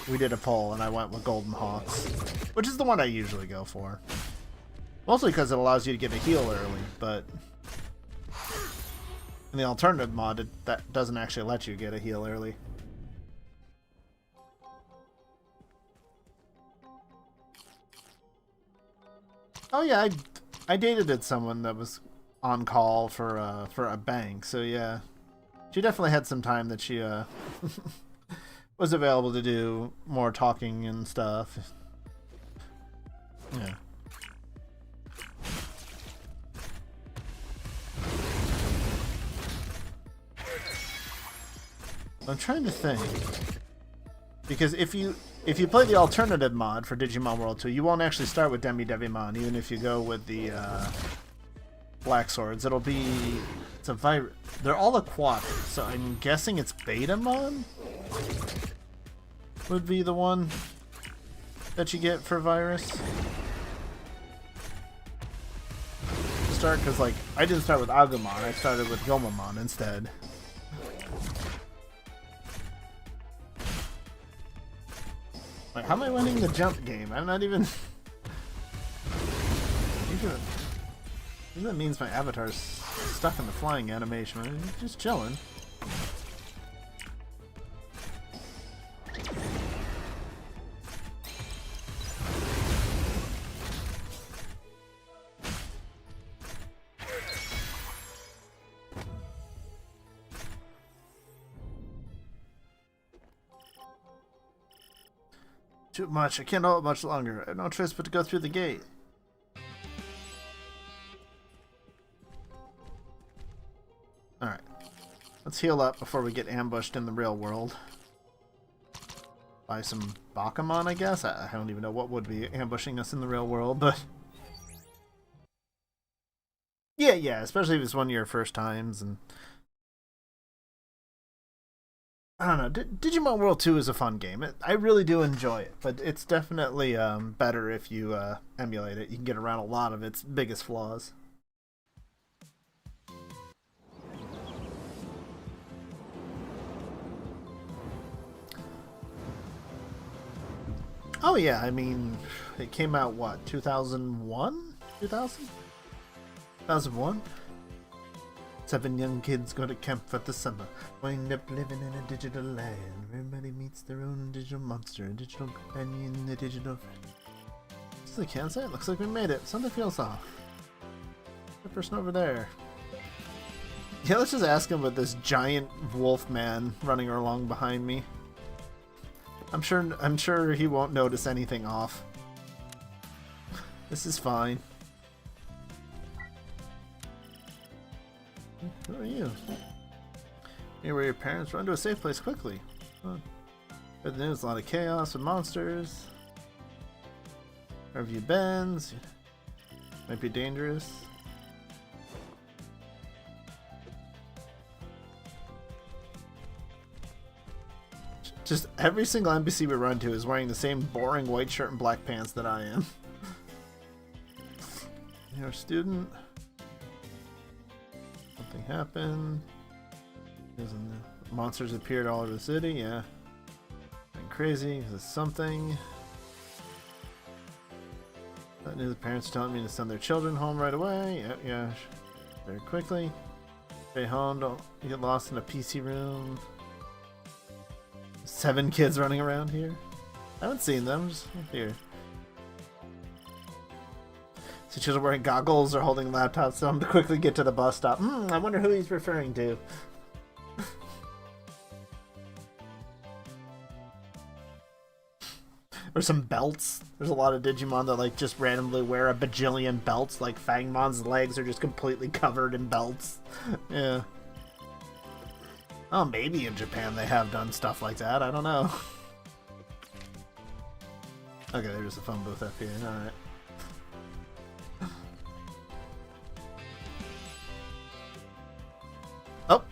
we did a poll and I went with Golden Hawks, which is the one I usually go for. Mostly because it allows you to get a heal early, but in the alternative mod, that doesn't actually let you get a heal early. Oh yeah, I dated someone that was on call for a bank, so yeah. She definitely had some time that she was available to do more talking and stuff. Yeah. I'm trying to think. Because if you play the alternative mod for Digimon World 2, you won't actually start with Digimon, even if you go with the Black Swords. It'll be... It's a virus. They're all aquatic, so I'm guessing it's Betamon would be the one that you get for virus. Start, because, like, I didn't start with Agumon, I started with Gomamon instead. Like, how am I winning the jump game? I'm not even... That means my avatar's stuck in the flying animation. I'm just chilling. Too much. I can't hold it much longer. I have no choice but to go through the gate. Alright. Let's heal up before we get ambushed in the real world. By some Bakamon, I guess? I don't even know what would be ambushing us in the real world, but... Yeah, especially if it's one of your first times, and... I don't know. Digimon World 2 is a fun game. I really do enjoy it, but it's definitely better if you emulate it. You can get around a lot of its biggest flaws. Oh yeah, I mean, it came out, what, 2001? 2000? 2001? 7 young kids go to camp for the summer, wind up living in a digital land. Everybody meets their own digital monster, a digital companion, a digital friend. This is a campsite? Looks like we made it. Something feels off. The person over there. Yeah, let's just ask him with this giant wolf man running along behind me. I'm sure he won't notice anything off. This is fine. Who are you? Here were your parents. Run to a safe place quickly. Huh. Good news, a lot of chaos with monsters. Where have you been? Might be dangerous. Just every single NPC we run to is wearing the same boring white shirt and black pants that I am. You're a student. Something happened. Monsters appeared all over the city, yeah. Going crazy, this is something. I knew the parents telling me to send their children home right away. Yeah, very quickly. Stay home, don't get lost in a PC room. 7 kids running around here. I haven't seen them, just here. So children wearing goggles or holding laptops, so I'm to quickly get to the bus stop. I wonder who he's referring to. Or some belts. There's a lot of Digimon that like just randomly wear a bajillion belts, like Fangmon's legs are just completely covered in belts. Yeah. Oh, maybe in Japan they have done stuff like that. I don't know. Okay, there's a phone booth up here. Alright. Oh!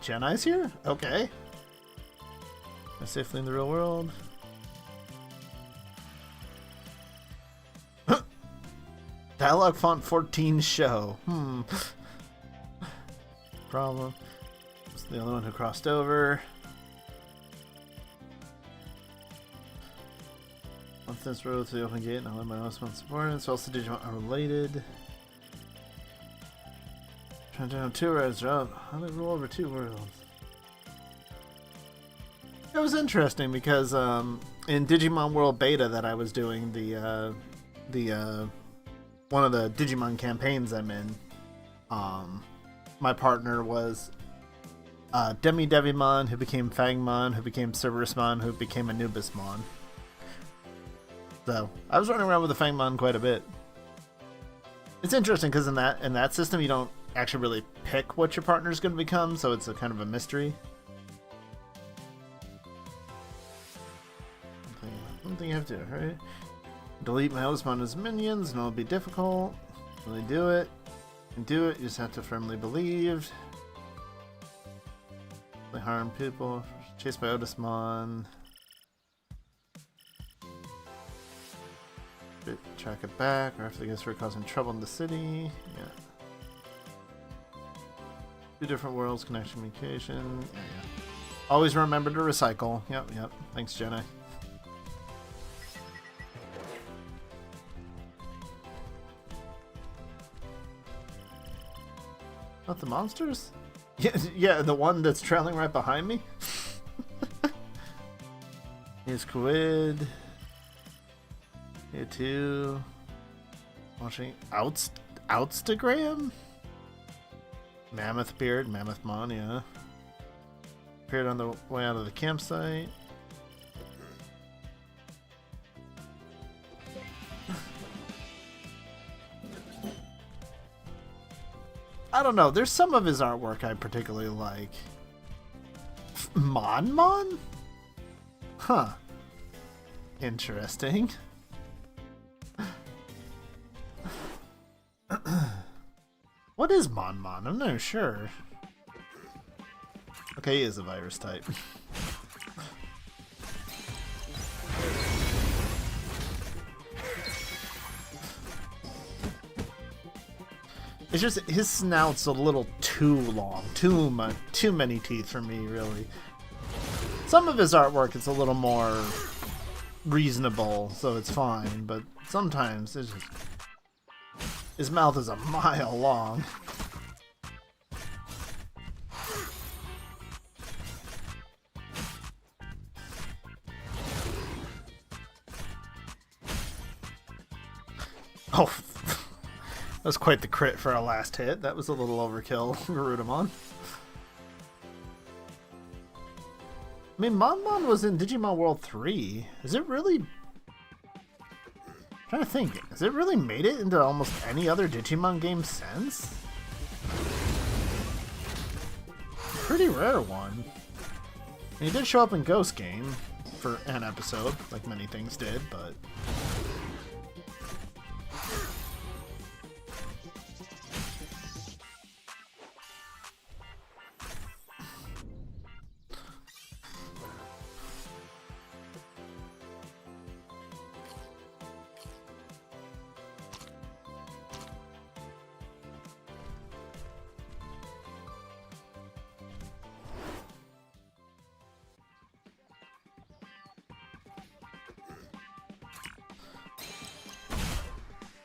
Chennai's here? Okay. Am I safely in the real world? Dialogue font 14 show. Problem. It's the only one who crossed over. Once this road to the open gate, and I'll let my Myotismon support it. So also Digimon are related. Trying down 2 roads up. How did I roll over 2 worlds? It was interesting because in Digimon World Beta that I was doing, the one of the Digimon campaigns I'm in, my partner was Devimon, who became Fangmon, who became Cerberusmon, who became Anubismon. So I was running around with the Fangmon quite a bit. It's interesting because in that system you don't actually really pick what your partner's going to become, so it's a kind of a mystery. Something you have to do, right? Delete Myotismon as minions, and it'll be difficult. Really do it. And do it, you just have to firmly believe. They harm people. Chased by Myotismon. Track it back, or after they get started causing trouble in the city. Yeah. 2 different worlds, connection, communication. Yeah. Always remember to recycle. Yep. Thanks, Jenna. Not the monsters? Yeah, the one that's trailing right behind me. Here's Quid. Here too. Watching Outstagram? Mammoth Beard, Mammothmon, yeah. Appeared on the way out of the campsite. I don't know, there's some of his artwork I particularly like. Monmon? Huh. Interesting. What is Monmon? I'm not sure. Okay, he is a virus type. It's just his snout's a little too long, too many teeth for me, really. Some of his artwork is a little more reasonable, so it's fine, but sometimes it's just, his mouth is a mile long. Oh, that was quite the crit for our last hit. That was a little overkill, Garudamon. I mean, Monmon was in Digimon World 3. Is it really... I'm trying to think. Has it really made it into almost any other Digimon game since? Pretty rare one. And he did show up in Ghost Game for an episode, like many things did, but...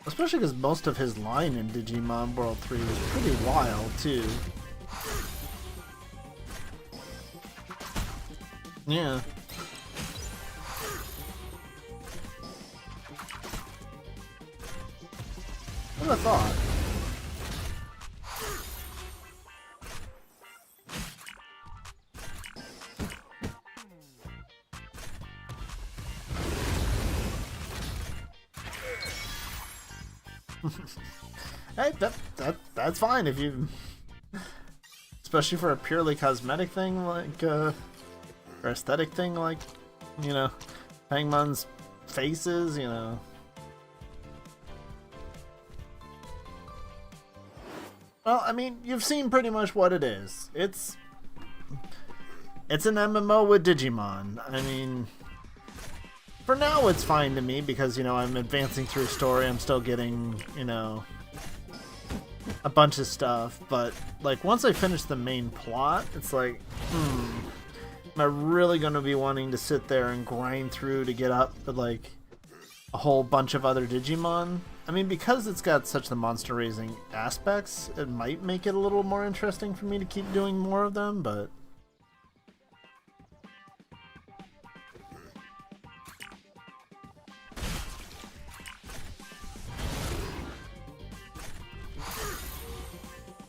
Especially because most of his line in Digimon World 3 was pretty wild, too. Yeah. What I thought. Hey, that's fine if you, especially for a purely cosmetic thing like, or aesthetic thing like, you know, Hangmon's faces, you know. Well, I mean, you've seen pretty much what it is. It's an MMO with Digimon. I mean, For now, it's fine to me because, you know, I'm advancing through story. I'm still getting, you know, a bunch of stuff. But, like, once I finish the main plot, it's like, am I really going to be wanting to sit there and grind through to get up to, like, a whole bunch of other Digimon? I mean, because it's got such the monster raising aspects, it might make it a little more interesting for me to keep doing more of them, but...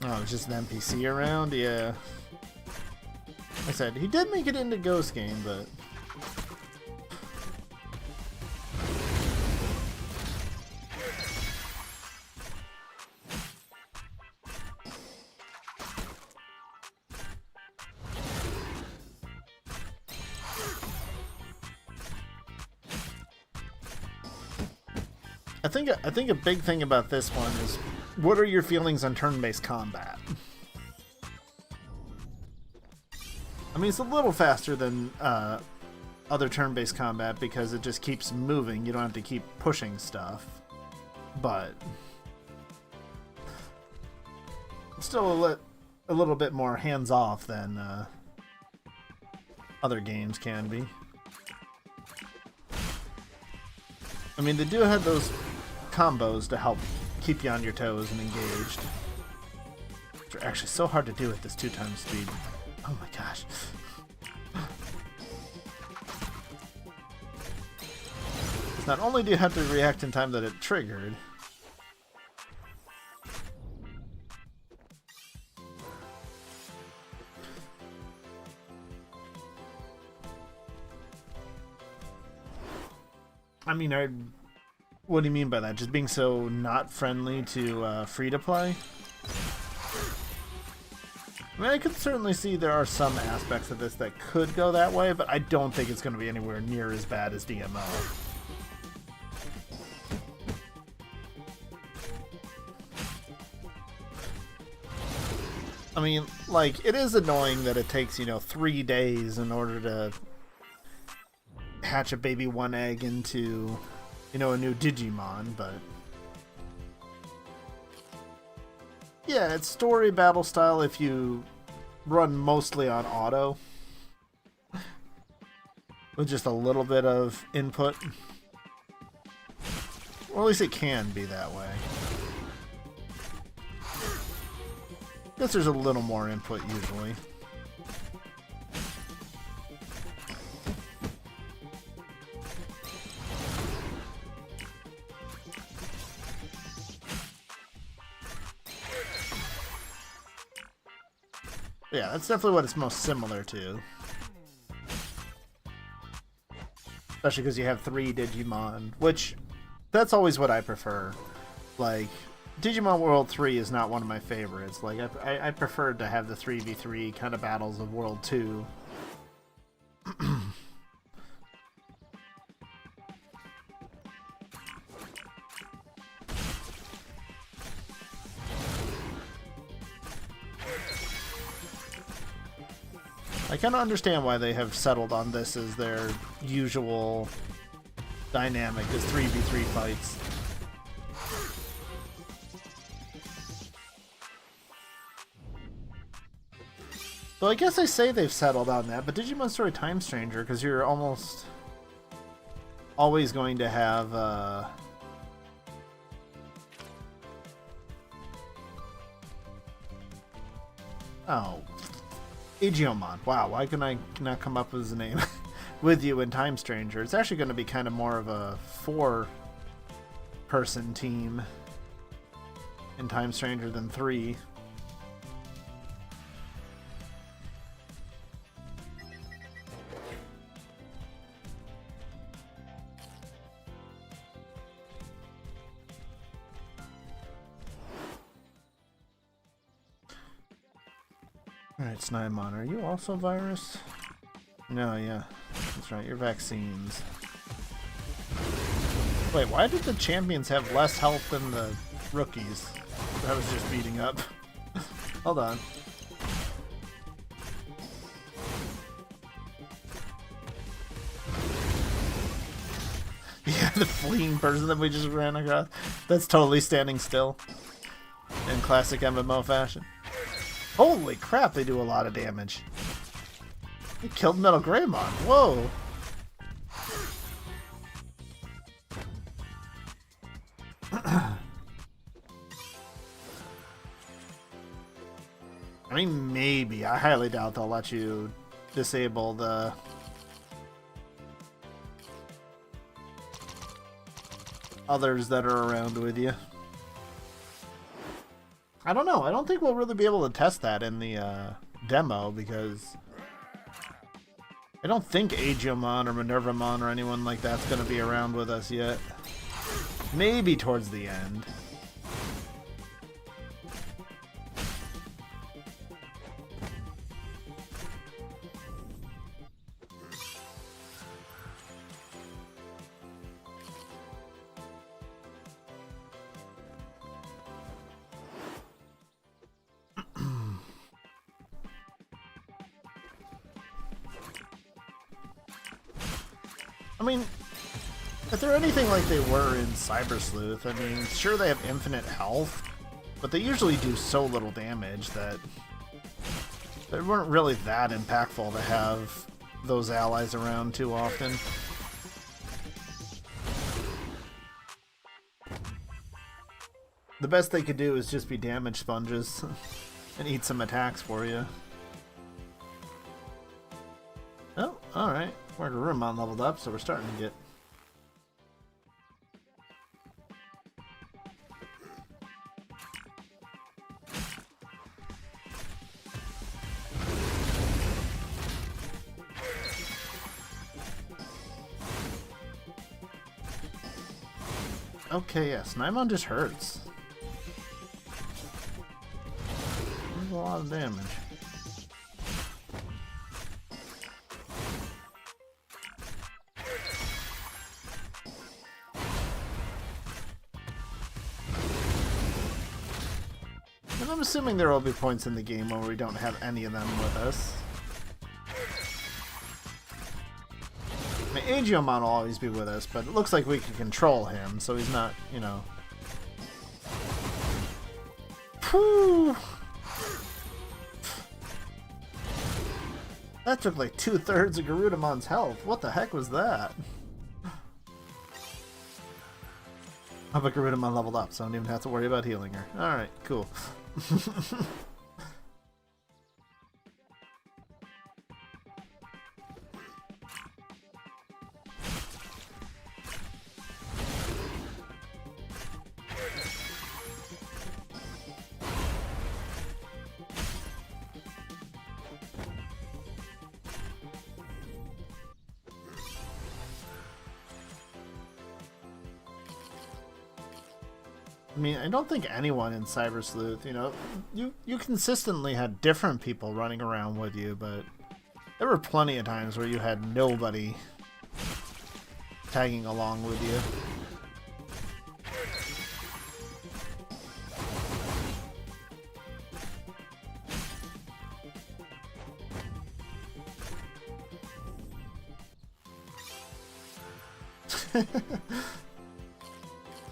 Oh, it's just an NPC around? Yeah. Like I said, he did make it into Ghost Game, but... I think a big thing about this one is, what are your feelings on turn-based combat? I mean, it's a little faster than other turn-based combat because it just keeps moving. You don't have to keep pushing stuff, but it's still a little bit more hands-off than other games can be. I mean, they do have those combos to help keep you on your toes and engaged, which are actually so hard to do at this 2x speed. Oh my gosh. Not only do you have to react in time that it triggered, I mean, what do you mean by that? Just being so not friendly to free-to-play? I mean, I could certainly see there are some aspects of this that could go that way, but I don't think it's going to be anywhere near as bad as DMO. I mean, like, it is annoying that it takes, you know, 3 days in order to hatch a baby one egg into, you know, a new Digimon, but yeah, it's story battle style if you run mostly on auto with just a little bit of input, or at least it can be that way. I guess there's a little more input usually. Yeah, that's definitely what it's most similar to. Especially because you have 3 Digimon, which, that's always what I prefer. Like, Digimon World 3 is not one of my favorites. Like, I preferred to have the 3v3 kind of battles of World 2. I kind of understand why they have settled on this as their usual dynamic, is 3v3 fights. So I guess I say they've settled on that, but Digimon Story Time Stranger, because you're almost always going to have Agiomon. Wow, why can I not come up with his name? With you in Time Stranger. It's actually going to be kind of more of a 4-person team in Time Stranger than 3. Alright, Snymon, are you also virus? No, yeah. That's right, you're vaccines. Wait, why did the champions have less health than the rookies that I was just beating up? Hold on. Yeah, the fleeing person that we just ran across. That's totally standing still. In classic MMO fashion. Holy crap, they do a lot of damage. They killed Metal Greymon. Whoa. I mean, maybe. I highly doubt they'll let you disable the... others that are around with you. I don't know. I don't think we'll really be able to test that in the demo because I don't think Agiomon or Minervamon or anyone like that's going to be around with us yet. Maybe towards the end. I mean, if they're anything like they were in Cyber Sleuth, I mean, sure they have infinite health, but they usually do so little damage that they weren't really that impactful to have those allies around too often. The best they could do is just be damage sponges and eat some attacks for you. Oh, alright. Garurumon leveled up, so we're starting to get... Okay, yes, Naimon just hurts. There's a lot of damage. And I'm assuming there will be points in the game where we don't have any of them with us. I mean, Agiomon will always be with us, but it looks like we can control him, so he's not, you know... Whew! That took like 2/3 of Garudamon's health. What the heck was that? Oh, but Garudamon leveled up, so I don't even have to worry about healing her. Alright, cool. I mean, I don't think anyone in Cyber Sleuth, you know, you consistently had different people running around with you, but there were plenty of times where you had nobody tagging along with you.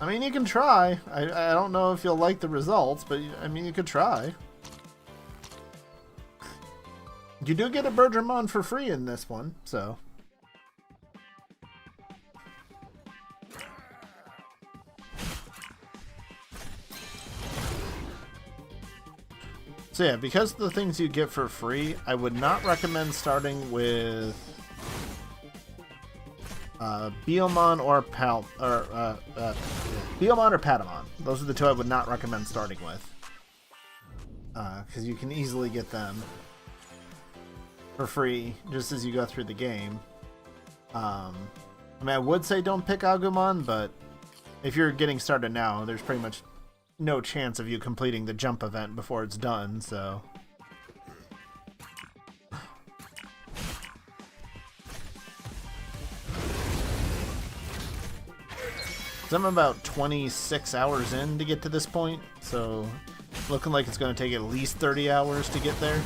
I mean, you can try. I don't know if you'll like the results, but I mean, you could try. You do get a Bergermon for free in this one, so. So yeah, because of the things you get for free, I would not recommend starting with Biyomon or Biyomon or Patamon. Those are the two I would not recommend starting with, because you can easily get them for free just as you go through the game. I mean, I would say don't pick Agumon, but if you're getting started now, there's pretty much no chance of you completing the jump event before it's done, so. I'm about 26 hours in to get to this point, so looking like it's going to take at least 30 hours to get there.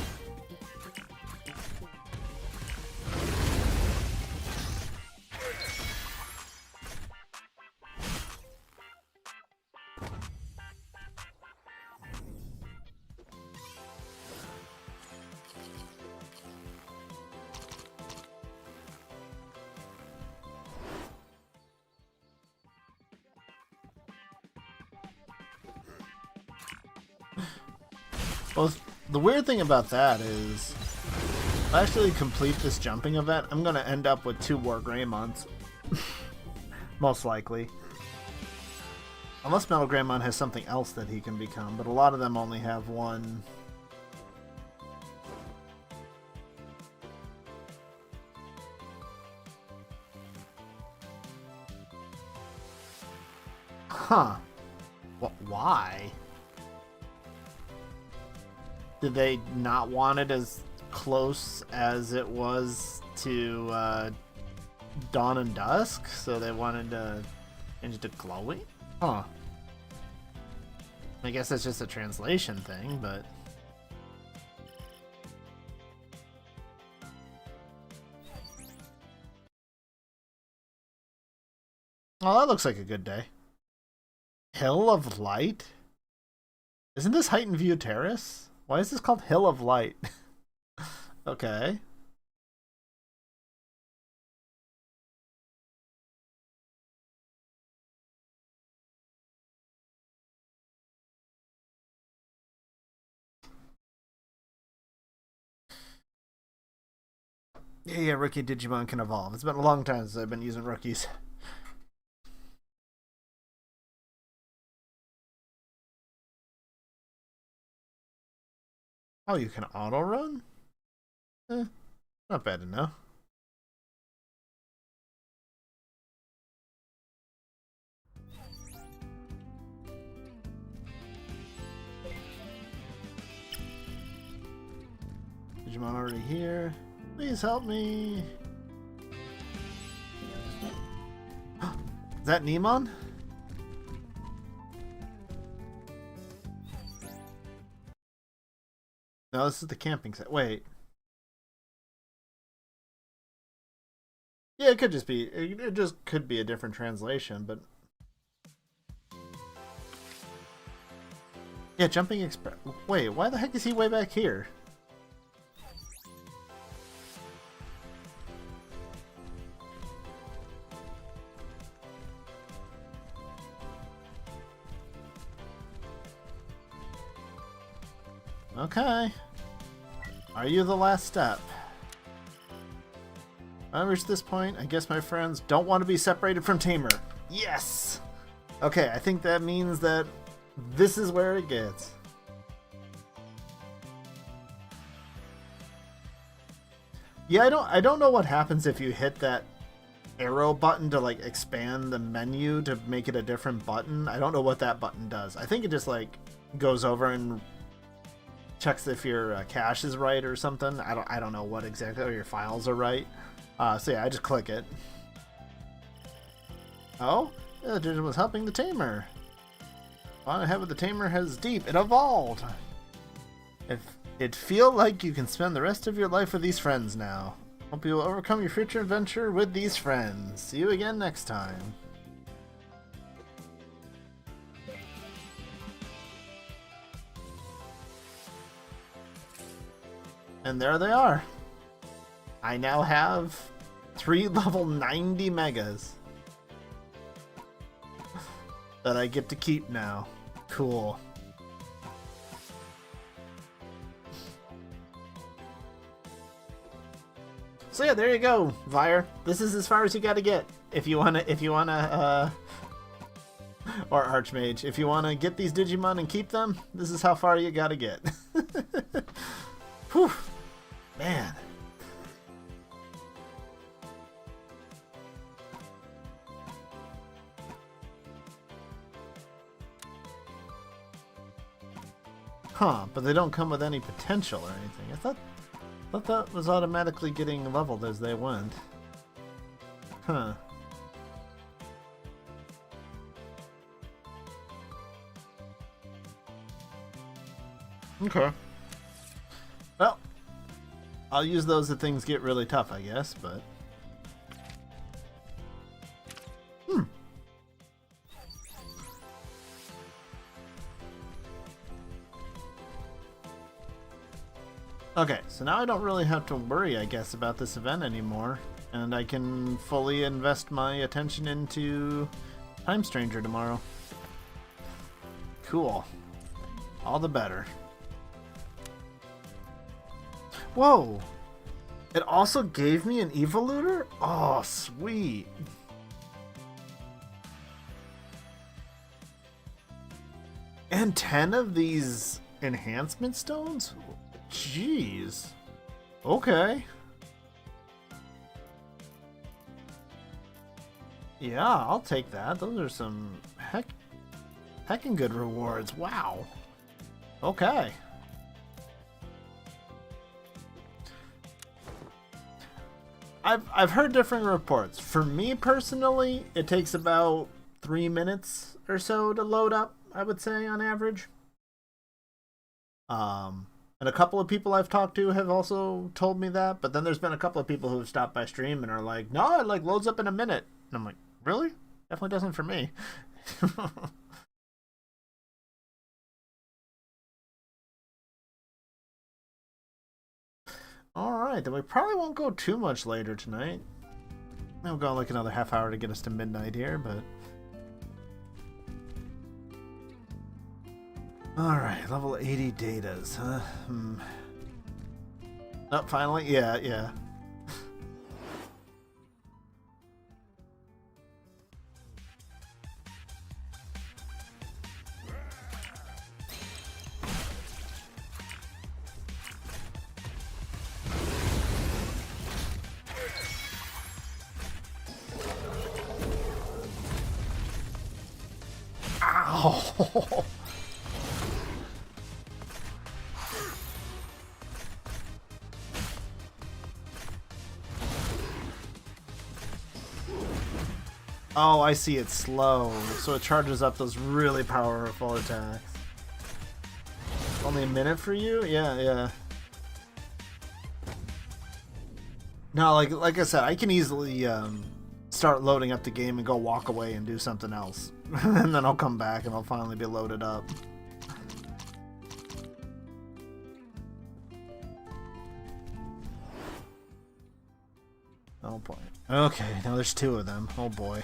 Well, the weird thing about that is, if I actually complete this jumping event, I'm going to end up with 2 War Greymons. Most likely. Unless Metal Greymon has something else that he can become, but a lot of them only have one. Huh. Why? Did they not want it as close as it was to Dawn and Dusk? So they wanted to change it to glowing? Huh. I guess that's just a translation thing, but... Oh, that looks like a good day. Hill of Light? Isn't this Heightened View Terrace? Why is this called Hill of Light? Okay. Yeah, rookie Digimon can evolve. It's been a long time since I've been using rookies. Oh, you can auto run? Not bad to know. Digimon already here. Please help me. Is that Nemon? No, this is the camping set. Wait. Yeah, it could just be. It just could be a different translation, but. Yeah, Jumping Express. Wait, why the heck is he way back here? Okay. Are you the last step? When I reach this point, I guess my friends don't want to be separated from Tamer. Yes! Okay, I think that means that this is where it gets. Yeah, I don't know what happens if you hit that arrow button to like expand the menu to make it a different button. I don't know what that button does. I think it just like goes over and checks if your cache is right or something. I don't know what exactly, or your files are right. So yeah, I just click it. Oh, the Digimon was helping the Tamer. On ahead with the Tamer has deep. It evolved. If it feel like you can spend the rest of your life with these friends now. Hope you will overcome your future adventure with these friends. See you again next time. And there they are. I now have 3 level 90 megas that I get to keep now. Cool. So yeah, there you go, Vire. This is as far as you gotta get if you wanna or Archmage, if you wanna get these Digimon and keep them, this is how far you gotta get. Whew, man. Huh, but they don't come with any potential or anything. I thought that was automatically getting leveled as they went. Huh. Okay. Well, I'll use those if things get really tough, I guess, but... Okay, so now I don't really have to worry, I guess, about this event anymore, and I can fully invest my attention into Time Stranger tomorrow. Cool. All the better. Whoa! It also gave me an Evoluter? Oh, sweet. And 10 of these enhancement stones? Jeez. Okay. Yeah, I'll take that. Those are some heckin' good rewards. Wow. Okay. I've heard different reports. For me personally, it takes about 3 minutes or so to load up, I would say, on average. And a couple of people I've talked to have also told me that, but then there's been a couple of people who've stopped by stream and are like, no, it like loads up in a minute. And I'm like, really? Definitely doesn't for me. Alright, then we probably won't go too much later tonight. We'll go like another half hour to get us to midnight here, but... Alright, level 80 datas, huh? Oh, finally? Yeah. Ow! Oh, I see, it's slow, so it charges up those really powerful attacks. Only a minute for you? Yeah. No, like I said, I can easily start loading up the game and go walk away and do something else. And then I'll come back and I'll finally be loaded up. Oh boy. Okay, now there's 2 of them. Oh boy.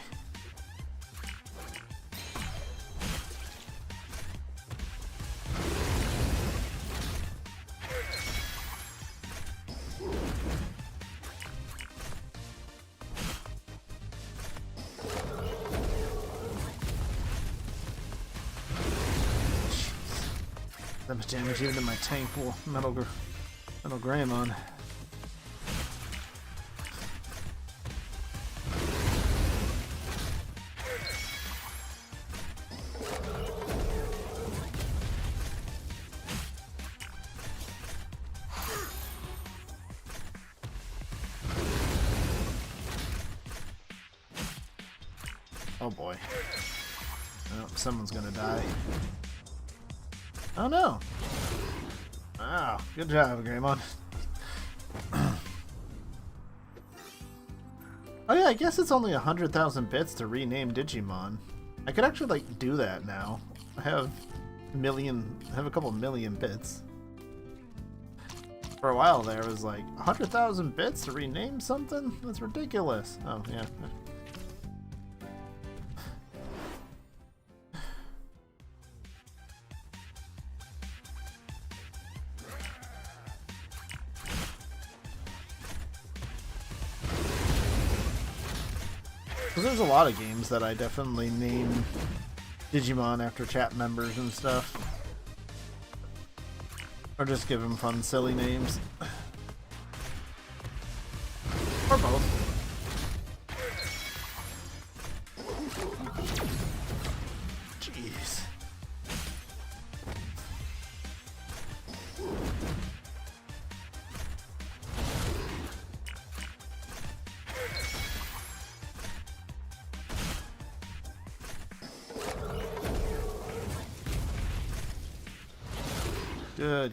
That much damage even to my tank pool. Metal Greymon. Oh boy. Oh, someone's gonna die. Oh no! Wow, good job, Greymon. Oh yeah, I guess it's only 100,000 bits to rename Digimon. I could actually like do that now. I have a couple million bits. For a while there, it was like 100,000 bits to rename something? That's ridiculous. Oh yeah. Because there's a lot of games that I definitely name Digimon after chat members and stuff. Or just give them fun, silly names. Or both. Jeez.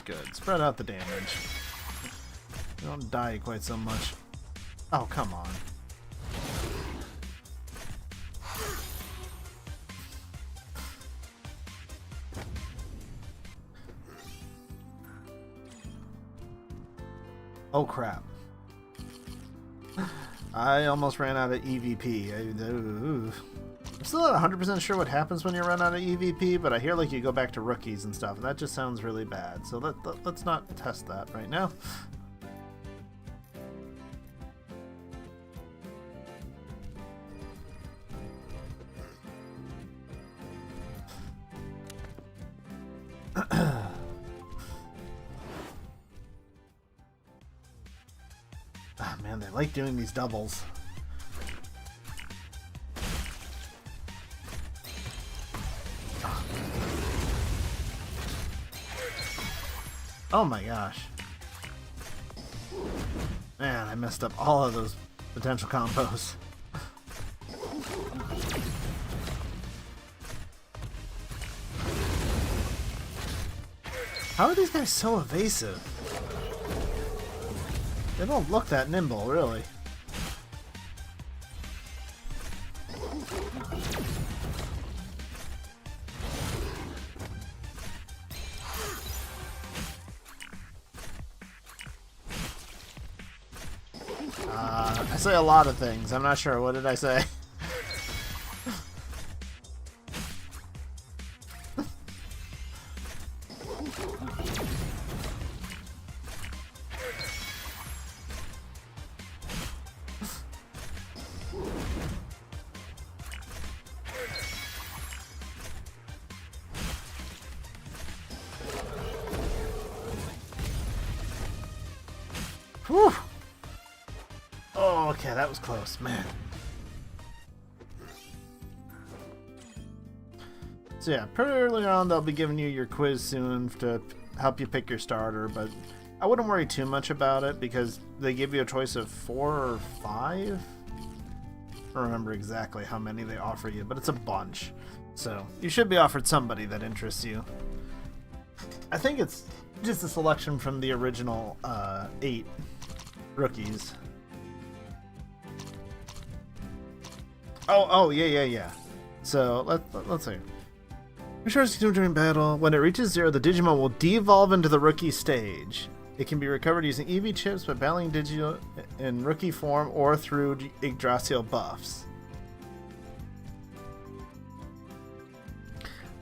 Good. Spread out the damage. Don't die quite so much. Oh, come on. Oh, crap. I almost ran out of EVP. I'm still not 100% sure what happens when you run out of EVP, but I hear like you go back to rookies and stuff, and that just sounds really bad. So let's not test that right now. Ah, man, they like doing these doubles. Oh my gosh. Man, I messed up all of those potential combos. How are these guys so evasive? They don't look that nimble, really. I say a lot of things. I'm not sure. What did I say? Whew. Oh, okay, that was close, man. So yeah, pretty early on they'll be giving you your quiz soon to help you pick your starter, but I wouldn't worry too much about it because they give you a choice of 4 or 5. I don't remember exactly how many they offer you, but it's a bunch. So you should be offered somebody that interests you. I think it's just a selection from the original 8 rookies. Oh, yeah. So let's see. Recharge during battle. When it reaches 0, the Digimon will devolve into the rookie stage. It can be recovered using EV chips by battling Digimon in rookie form or through Yggdrasil buffs.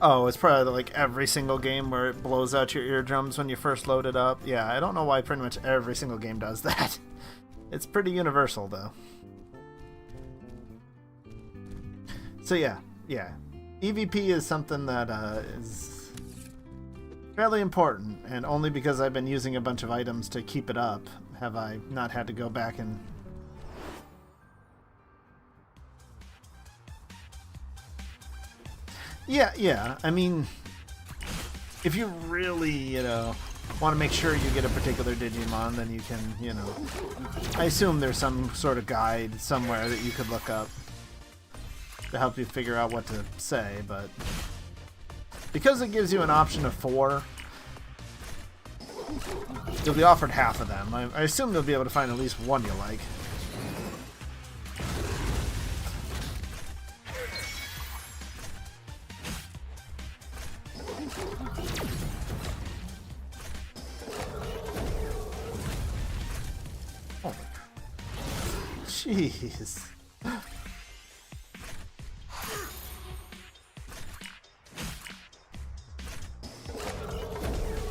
Oh, it's probably like every single game where it blows out your eardrums when you first load it up. Yeah, I don't know why pretty much every single game does that. It's pretty universal, though. So yeah. EVP is something that is fairly important, and only because I've been using a bunch of items to keep it up have I not had to go back and... Yeah, I mean, if you really, want to make sure you get a particular Digimon, then you can, I assume there's some sort of guide somewhere that you could look up to help you figure out what to say, but because it gives you an option of 4, you'll be offered half of them. I assume you'll be able to find at least one you like. Oh my God. Jeez.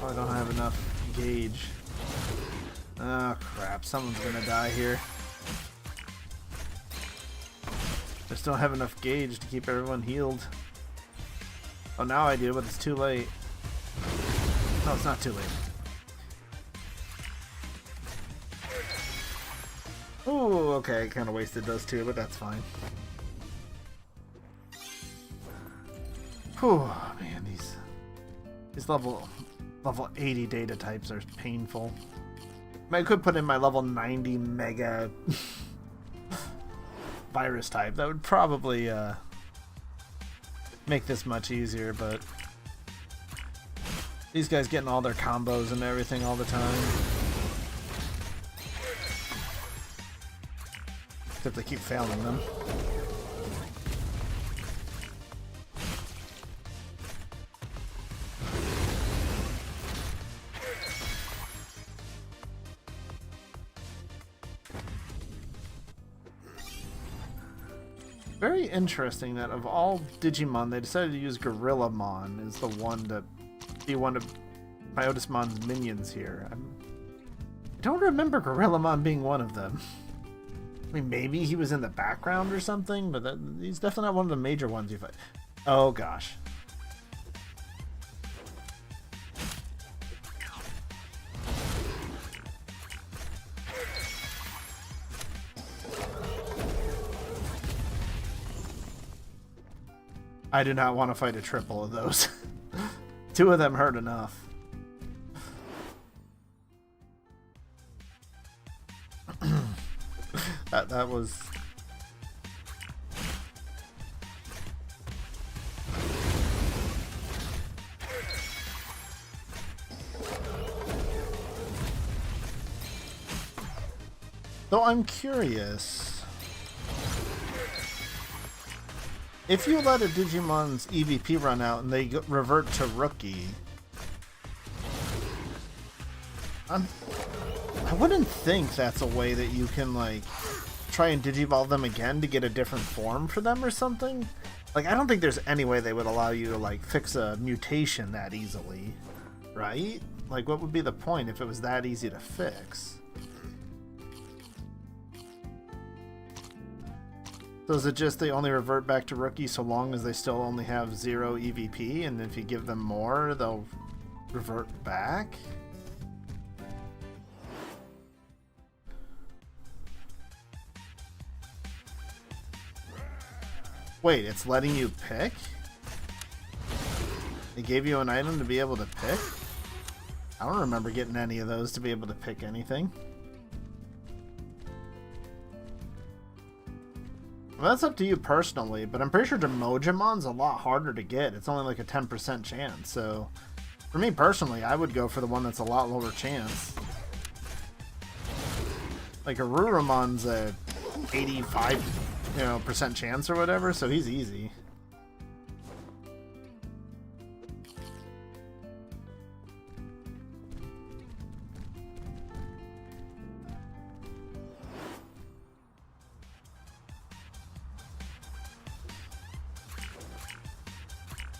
I don't have enough gauge. Oh crap, someone's gonna die here. Just don't have enough gauge to keep everyone healed. Oh, now I do, but it's too late. No, it's not too late. Ooh, okay, I kinda wasted those two, but that's fine. Whew, man, these level 80 data types are painful. I could put in my level 90 mega virus type. That would probably make this much easier, but these guys getting all their combos and everything all the time. Except they keep failing them. Very interesting that of all Digimon, they decided to use Gorillamon as the one to be one of Myotismon's minions here. I don't remember Gorillamon being one of them. I mean, maybe he was in the background or something, but he's definitely not one of the major ones you fight. Oh gosh. I do not want to fight a triple of those. 2 of them hurt enough. that was... Though I'm curious, if you let a Digimon's EVP run out and they revert to rookie, I wouldn't think that's a way that you can like try and Digivolve them again to get a different form for them or something. Like, I don't think there's any way they would allow you to like fix a mutation that easily, right? Like, what would be the point if it was that easy to fix? So is it just they only revert back to rookie so long as they still only have 0 EVP, and if you give them more, they'll revert back? Wait, it's letting you pick? It gave you an item to be able to pick? I don't remember getting any of those to be able to pick anything. Well, that's up to you personally, but I'm pretty sure Demojimon's a lot harder to get. It's only like a 10% chance, so for me personally, I would go for the one that's a lot lower chance. Like Arurumon's a 85% chance or whatever, so he's easy.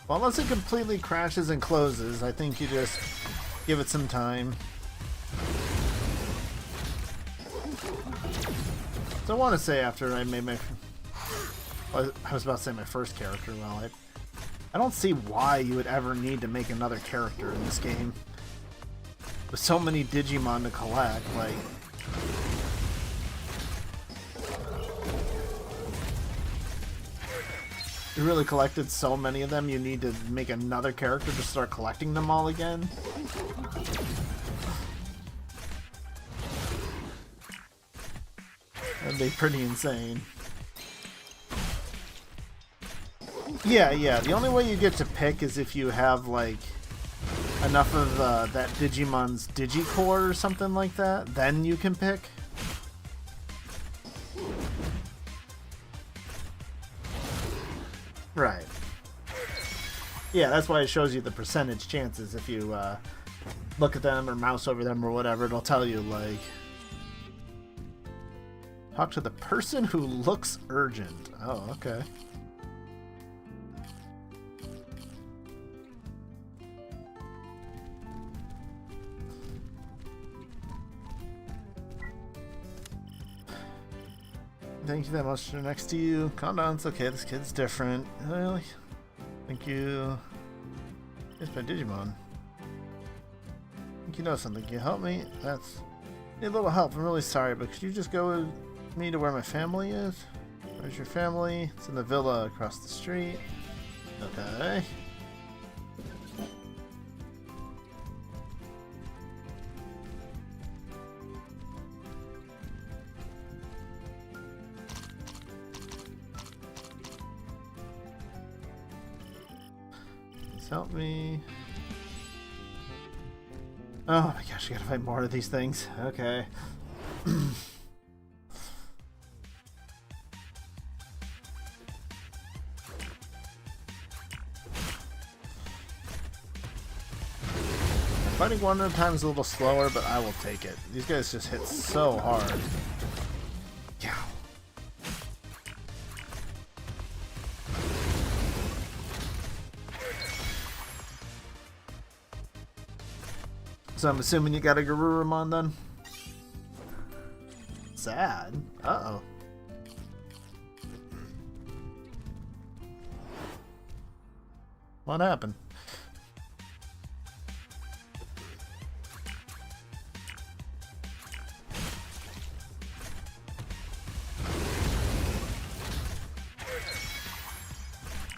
Well, unless it completely crashes and closes, I think you just give it some time. So I want to say after I made my... Well, I was about to say my first character. Well, I don't see why you would ever need to make another character in this game. With so many Digimon to collect, like... You really collected so many of them, you need to make another character to start collecting them all again? That'd be pretty insane. Yeah, the only way you get to pick is if you have, like, enough of that Digimon's Digicore or something like that. Then you can pick. Right. Yeah, that's why it shows you the percentage chances. If you look at them or mouse over them or whatever, it'll tell you, like... Talk to the person who looks urgent. Oh, okay. Thank you that much. Next to you. Calm down. It's okay. This kid's different. Really? Thank you. It's my Digimon. I think you know something. Can you help me? Need a little help. I'm really sorry, but could you just go with me to where my family is? Where's your family? It's in the villa across the street. Okay. Help me. Oh my gosh, I gotta fight more of these things. Okay. Fighting one at a time is a little slower, but I will take it. These guys just hit so hard. Yeah. So I'm assuming you got a Garurumon then? Sad. Uh-oh. What happened?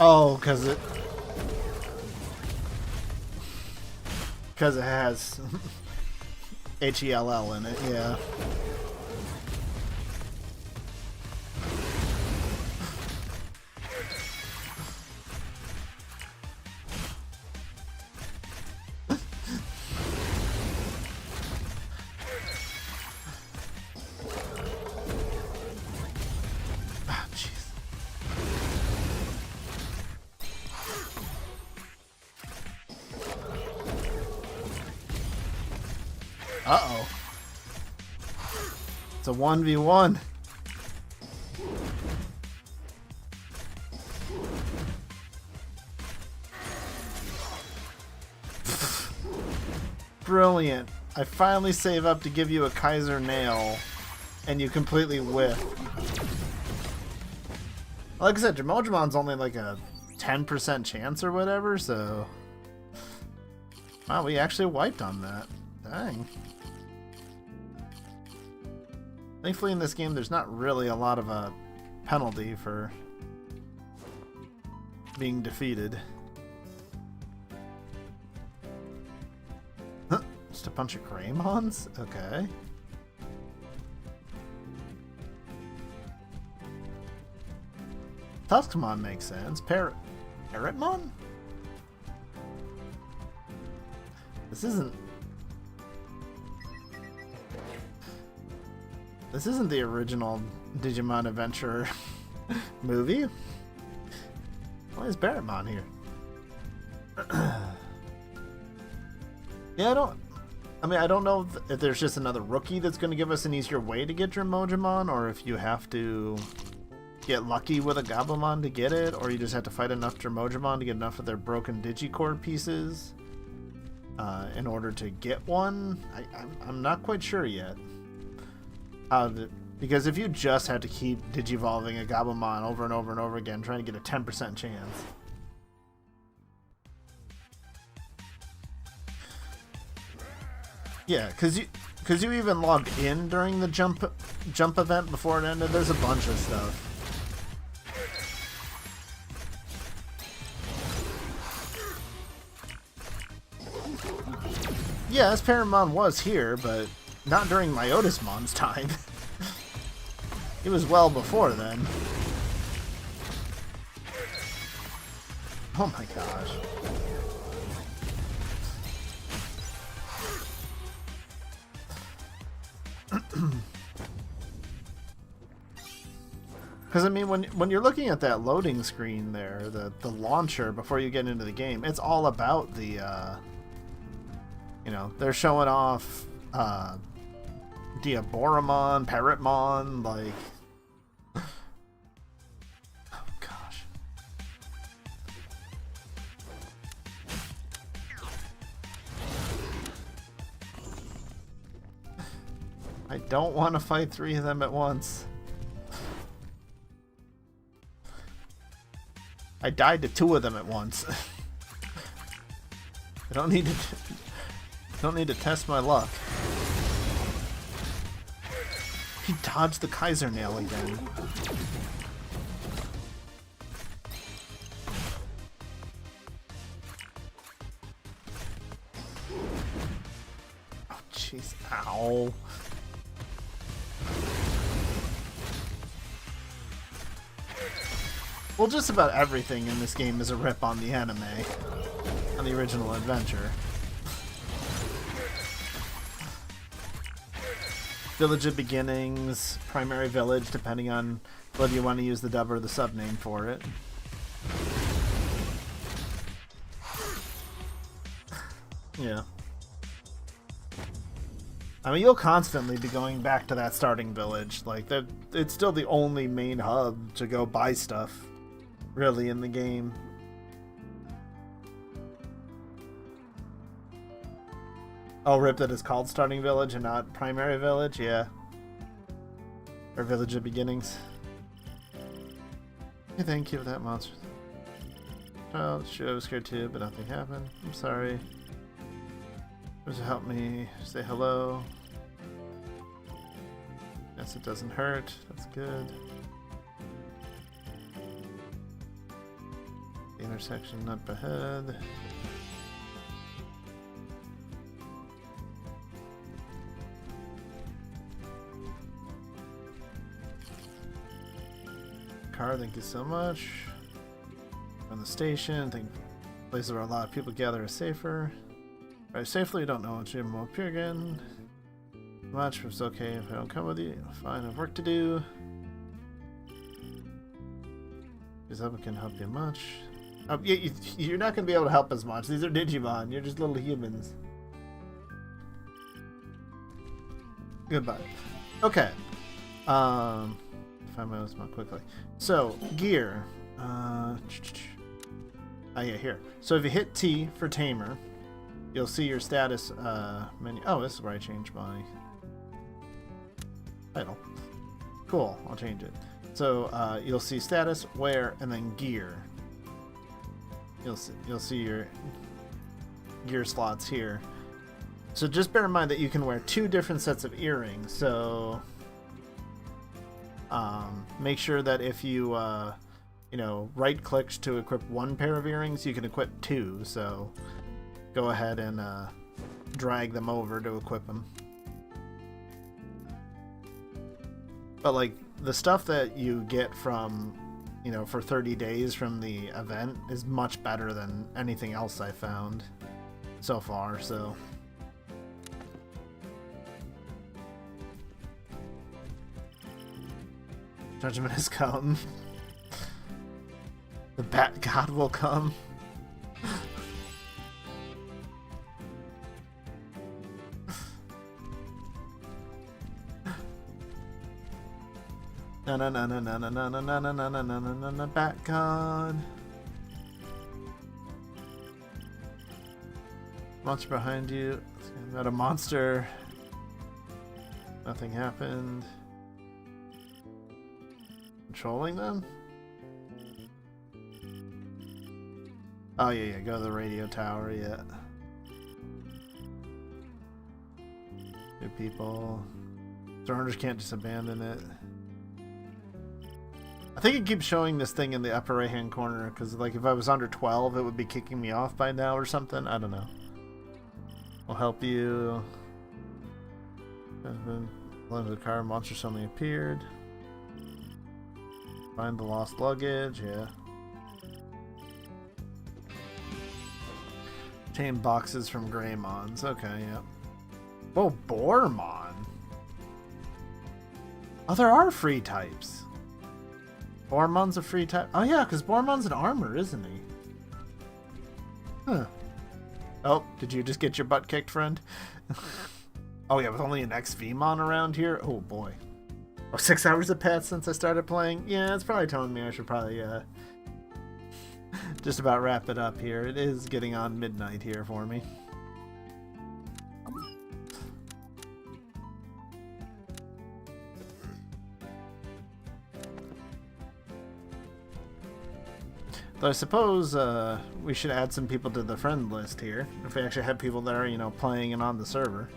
Oh, because it has HELL in it, yeah. Ah, jeez. Uh-oh. It's a 1v1. Brilliant. I finally save up to give you a Kaiser nail, and you completely whiff. Like I said, Jamojamon's only like a 10% chance or whatever, so... Wow, we actually wiped on that. Dang. Thankfully in this game there's not really a lot of a penalty for being defeated. Huh, just a bunch of Greymons? Okay. Tuskmon makes sense. Parrotmon? This isn't the original Digimon Adventure movie. Why is Barretmon here? Yeah, I don't know if there's just another rookie that's going to give us an easier way to get Jamojaman, or if you have to get lucky with a Gabumon to get it, or you just have to fight enough Jamojaman to get enough of their broken Digicore pieces in order to get one. I'm not quite sure yet. Because if you just had to keep digivolving a Gabumon over and over and over again, trying to get a 10% chance. Yeah, because you even logged in during the jump event before it ended. There's a bunch of stuff. Yes, Paramon was here, but not during Myotismon's time. It was well before then. Oh my gosh. Because I mean, when you're looking at that loading screen there, the launcher before you get into the game, it's all about the you know, they're showing off Diaboromon, Parrotmon, like... Oh, gosh. I don't want to fight 3 of them at once. I died to 2 of them at once. I don't need to test my luck. He dodged the Kaiser nail again. Oh jeez, ow. Well, just about everything in this game is a rip on the anime, on the original Adventure. Village of Beginnings, Primary Village, depending on whether you want to use the dub or the sub name for it. Yeah. I mean, you'll constantly be going back to that starting village. Like, it's still the only main hub to go buy stuff, really, in the game. Oh, rip that is called Starting Village and not Primary Village? Yeah. Or Village of Beginnings. Hey, thank you for that, monster. Oh, sure, I was scared too, but nothing happened. I'm sorry. Just help me say hello. Yes, it doesn't hurt. That's good. The intersection up ahead. Car, thank you so much. On the station, I think places where a lot of people gather is safer. Drive safely, don't know when Jim will appear again. Much, but it's okay if I don't come with you. Fine, I have work to do. Because I can help you much. Oh, you're not going to be able to help as much. These are Digimon. You're just little humans. Goodbye. Okay. Find Myotismon quickly. So, gear. Oh, yeah, here. So if you hit T for Tamer, you'll see your status menu. Oh, this is where I changed my title. Cool, I'll change it. So you'll see status, wear, and then gear. You'll see your gear slots here. So just bear in mind that you can wear 2 different sets of earrings. So make sure that if you right click to equip 1 pair of earrings, you can equip 2. So go ahead and drag them over to equip them. But like the stuff that you get from, for 30 days from the event is much better than anything else I found so far, so. Judgment has come. The Bat God will come. Na na na na na na na na na na na na na na na Bat God. Monster behind you. Met a monster. Nothing happened. Controlling them? Oh yeah, go to the radio tower, yeah. 2 people. Surrenders can't just abandon it. I think it keeps showing this thing in the upper right hand corner, because like if I was under 12 it would be kicking me off by now or something. I don't know. We'll help you. Left the car, monster suddenly appeared. Find the lost luggage, yeah. Obtain boxes from Greymons, okay, yep. Oh, Bormon! Oh, there are free types. Bormon's a free type. Oh yeah, because Bormon's an armor, isn't he? Huh. Oh, did you just get your butt kicked, friend? Oh yeah, with only an XVmon around here? Oh boy. Oh, 6 hours have passed since I started playing? Yeah, it's probably telling me I should probably just about wrap it up here. It is getting on midnight here for me. Though I suppose we should add some people to the friend list here. If we actually have people that are, playing and on the server.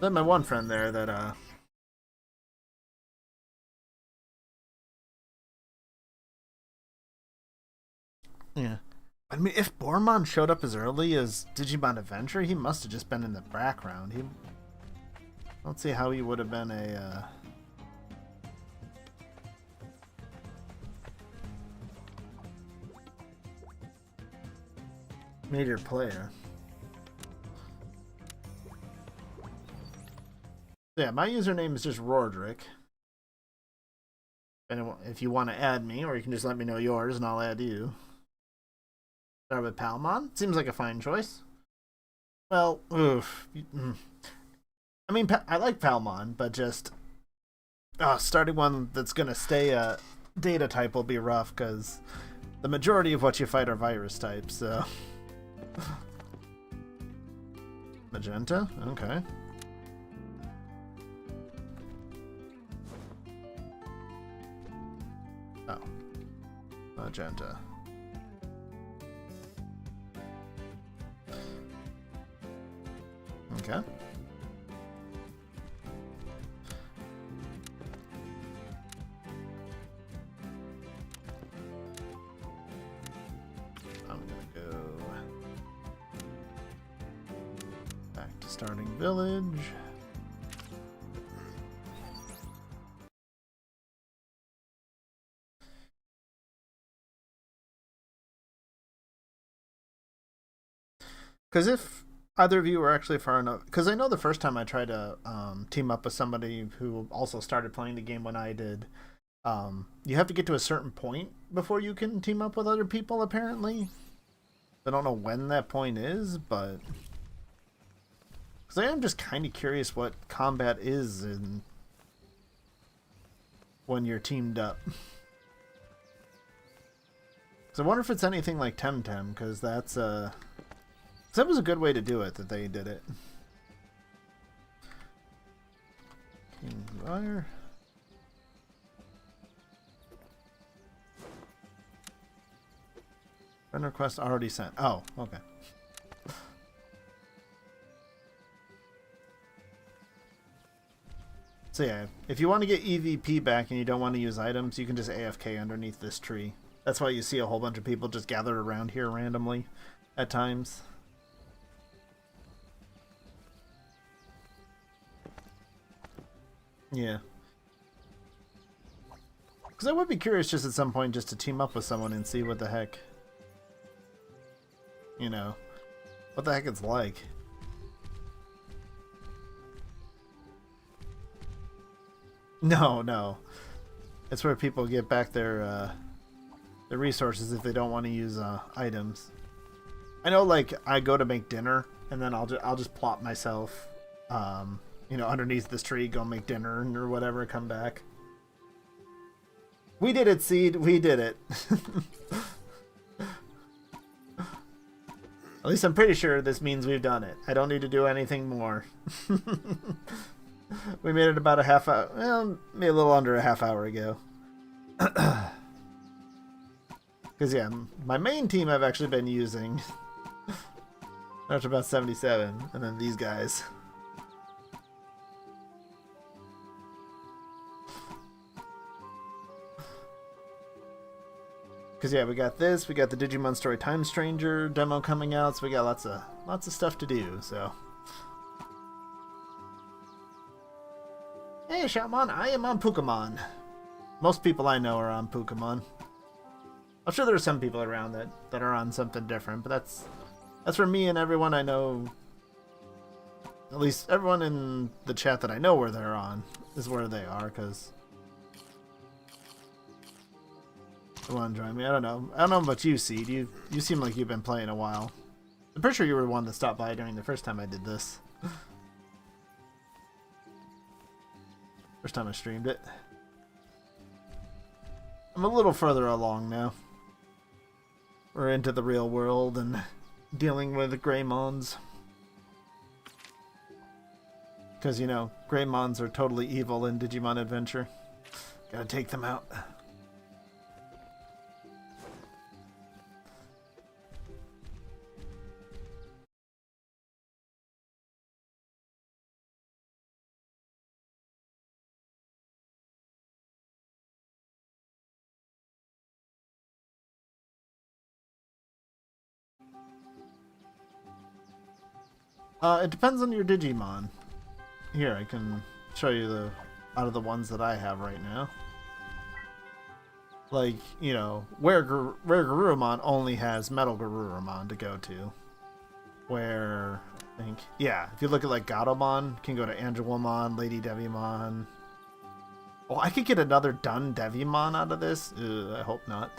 Then my one friend there that yeah. I mean, if Bormon showed up as early as Digimon Adventure, he must have just been in the background. I don't see how he would have been a major player. Yeah, my username is just Rordrik. And if you want to add me, or you can just let me know yours and I'll add you. Start with Palmon? Seems like a fine choice. Well, oof. I mean, I like Palmon, but just starting one that's going to stay a data type will be rough, because the majority of what you fight are virus types, so. Magenta? Okay. Oh. Magenta. Okay. I'm gonna go back to starting village. Because if either of you were actually far enough, because I know the first time I tried to team up with somebody who also started playing the game when I did, you have to get to a certain point before you can team up with other people, apparently. I don't know when that point is, but because I am just kind of curious what combat is in when you're teamed up. So I wonder if it's anything like Temtem, because that's that was a good way to do it, that they did it. King Fire. Friend request already sent. Oh, okay. So yeah, if you want to get EVP back and you don't want to use items, you can just AFK underneath this tree. That's why you see a whole bunch of people just gathered around here randomly at times. Yeah. Because I would be curious just at some point just to team up with someone and see what the heck, you know, what the heck it's like. No, no. It's where people get back their resources if they don't want to use items. I know, like, I go to make dinner and then I'll just plop myself, you know, underneath this tree, go make dinner or whatever, come back. We did it, Seed. We did it. At least I'm pretty sure this means we've done it. I don't need to do anything more. We made it about a half hour, well, maybe a little under a half hour ago. Because, yeah, my main team I've actually been using. That's about 77, and then these guys. Because, yeah, we got this, we got the Digimon Story Time Stranger demo coming out, so we got lots of stuff to do, so. Hey, Shaman, I am on Pokemon. Most people I know are on Pokemon. I'm sure there are some people around that are on something different, but that's for me and everyone I know. At least everyone in the chat that I know where they're on is where they are, because they want to join me. I don't know about you, Seed. You seem like you've been playing a while. I'm pretty sure you were the one that stopped by during the first time I did this. First time I streamed it. I'm a little further along now. We're into the real world and dealing with Greymons. Because, you know, Greymons are totally evil in Digimon Adventure. Gotta take them out. It depends on your Digimon. Here, I can show you out of the ones that I have right now. Like, you know, Rare Garurumon only has Metal Garurumon to go to. Where, I think, yeah, if you look at like Gatomon, can go to Angelomon, Lady Devimon. Oh, I could get another Dun Devimon out of this. I hope not.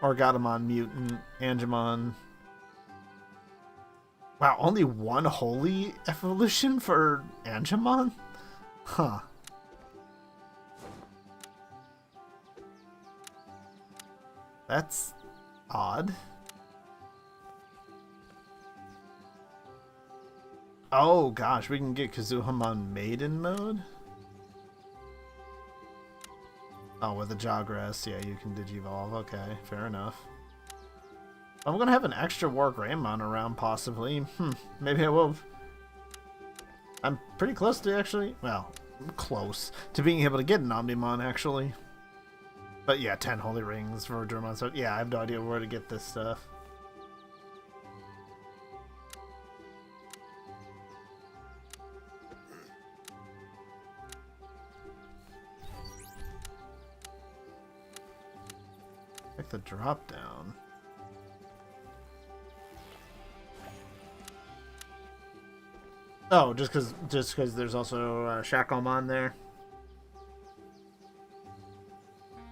Or Gatomon Mutant, Angemon. Wow, only one holy evolution for Angemon? Huh. That's odd. Oh gosh, we can get Kazuhamon Maiden mode? Oh, with the Jawgrass, yeah, you can Digivolve. Okay, fair enough. I'm gonna have an extra War Greymon around, possibly. Maybe I will I'm pretty close to actually, well, close to being able to get an Omnimon actually. But yeah, 10 holy rings for Digimon. So yeah, I have no idea where to get this stuff. Like the drop down. Oh, just because there's also Shacklemon there.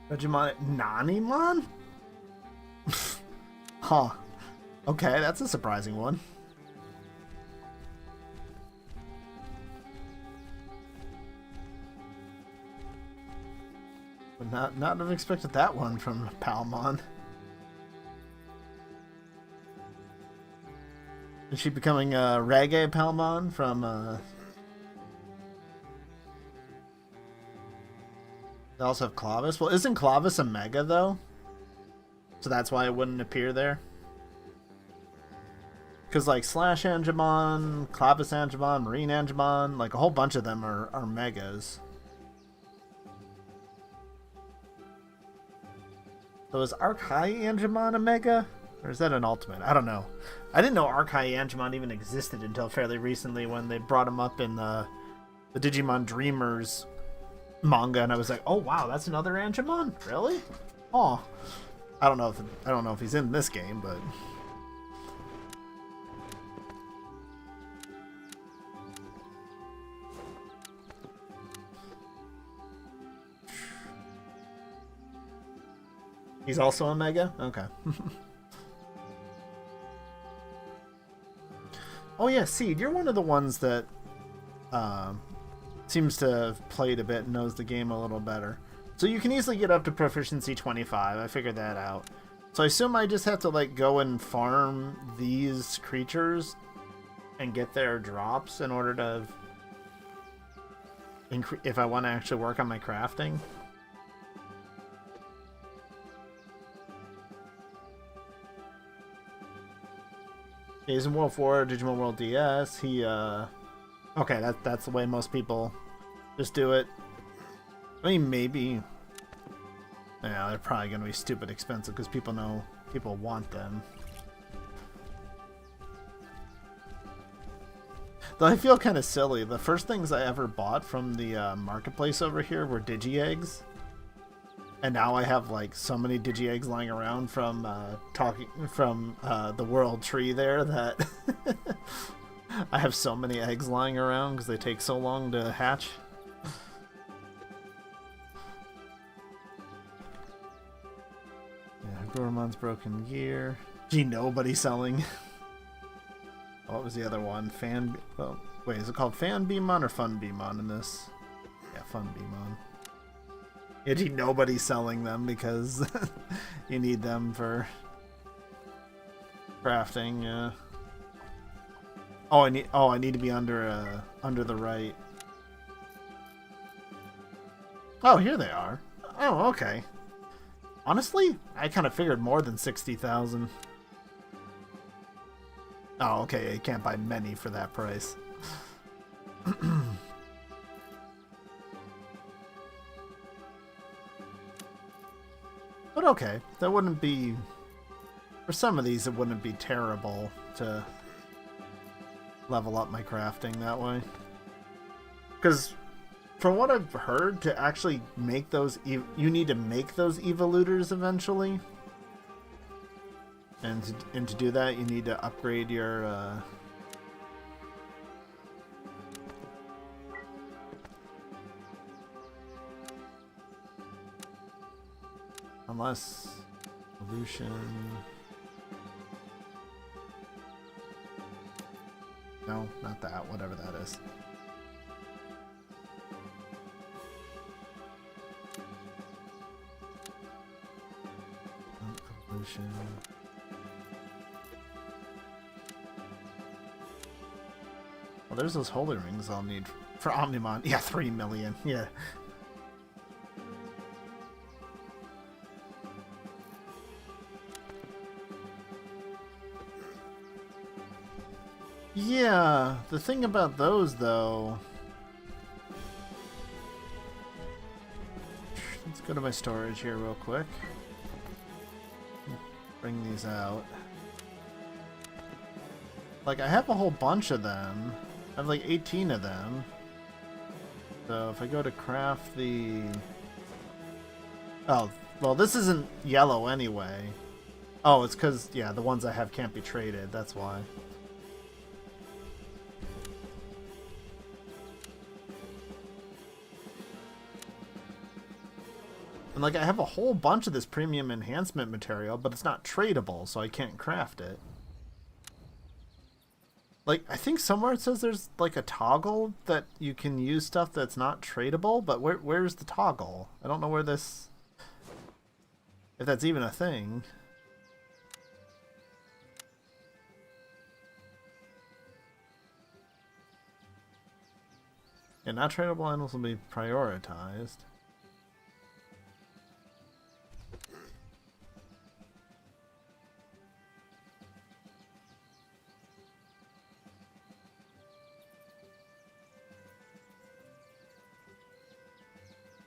Digimon Nanimon? Huh. Okay, that's a surprising one. Would not have expected that one from Palmon. Is she becoming a Reggae Palmon from They also have Clavis. Well, isn't Clavis a Mega though? So that's why it wouldn't appear there. Because like Slash Angemon, Clavis Angemon, Marine Angemon, like a whole bunch of them are Megas. So is Archai Angemon a Mega? Or is that an Ultimate? I don't know. I didn't know Archai Angemon even existed until fairly recently when they brought him up in the Digimon Dreamers manga, and I was like, oh wow, that's another Angemon? Really? Oh. I don't know if he's in this game, but he's also a Mega? Okay. Oh yeah, Seed, you're one of the ones that seems to have played a bit and knows the game a little better. So you can easily get up to proficiency 25. I figured that out. So I assume I just have to like go and farm these creatures and get their drops in order to if I want to actually work on my crafting. He's in World 4, Digimon World DS. He okay, that's the way most people just do it. I mean, maybe. Yeah, they're probably going to be stupid expensive because people know people want them. Though I feel kind of silly. The first things I ever bought from the marketplace over here were Digi-Eggs. And now I have like so many Digi-Eggs lying around from the World Tree there that I have so many eggs lying around because they take so long to hatch. Yeah, Goremon's Broken Gear. Gee, nobody selling. What was the other one? Oh, wait, is it called Fan Beamon or Fun Beamon in this? Yeah, Fun Beamon. Yeah, gee, nobody's selling them because you need them for crafting. Yeah. Oh, I need to be under the right. Oh, here they are. Oh, okay. Honestly, I kind of figured more than 60,000. Oh, okay. You can't buy many for that price. But okay, that wouldn't be. For some of these, it wouldn't be terrible to level up my crafting that way. Because from what I've heard, to actually make those, you need to make those evolutors eventually. And to do that, you need to upgrade your unless evolution. No, not that. Whatever that is. Evolution. Well, there's those holy rings I'll need for Omnimon. Yeah, 3 million. Yeah. Yeah, the thing about those, though... Let's go to my storage here real quick. Bring these out. Like, I have a whole bunch of them. I have like 18 of them. So if I go to craft the... Oh, well, this isn't yellow anyway. Oh, it's because, yeah, the ones I have can't be traded. That's why. And, like, I have a whole bunch of this premium enhancement material, but it's not tradable, so I can't craft it. Like, I think somewhere it says there's, like, a toggle that you can use stuff that's not tradable, but where's the toggle? I don't know where this... If that's even a thing. Yeah, not tradable animals will be prioritized.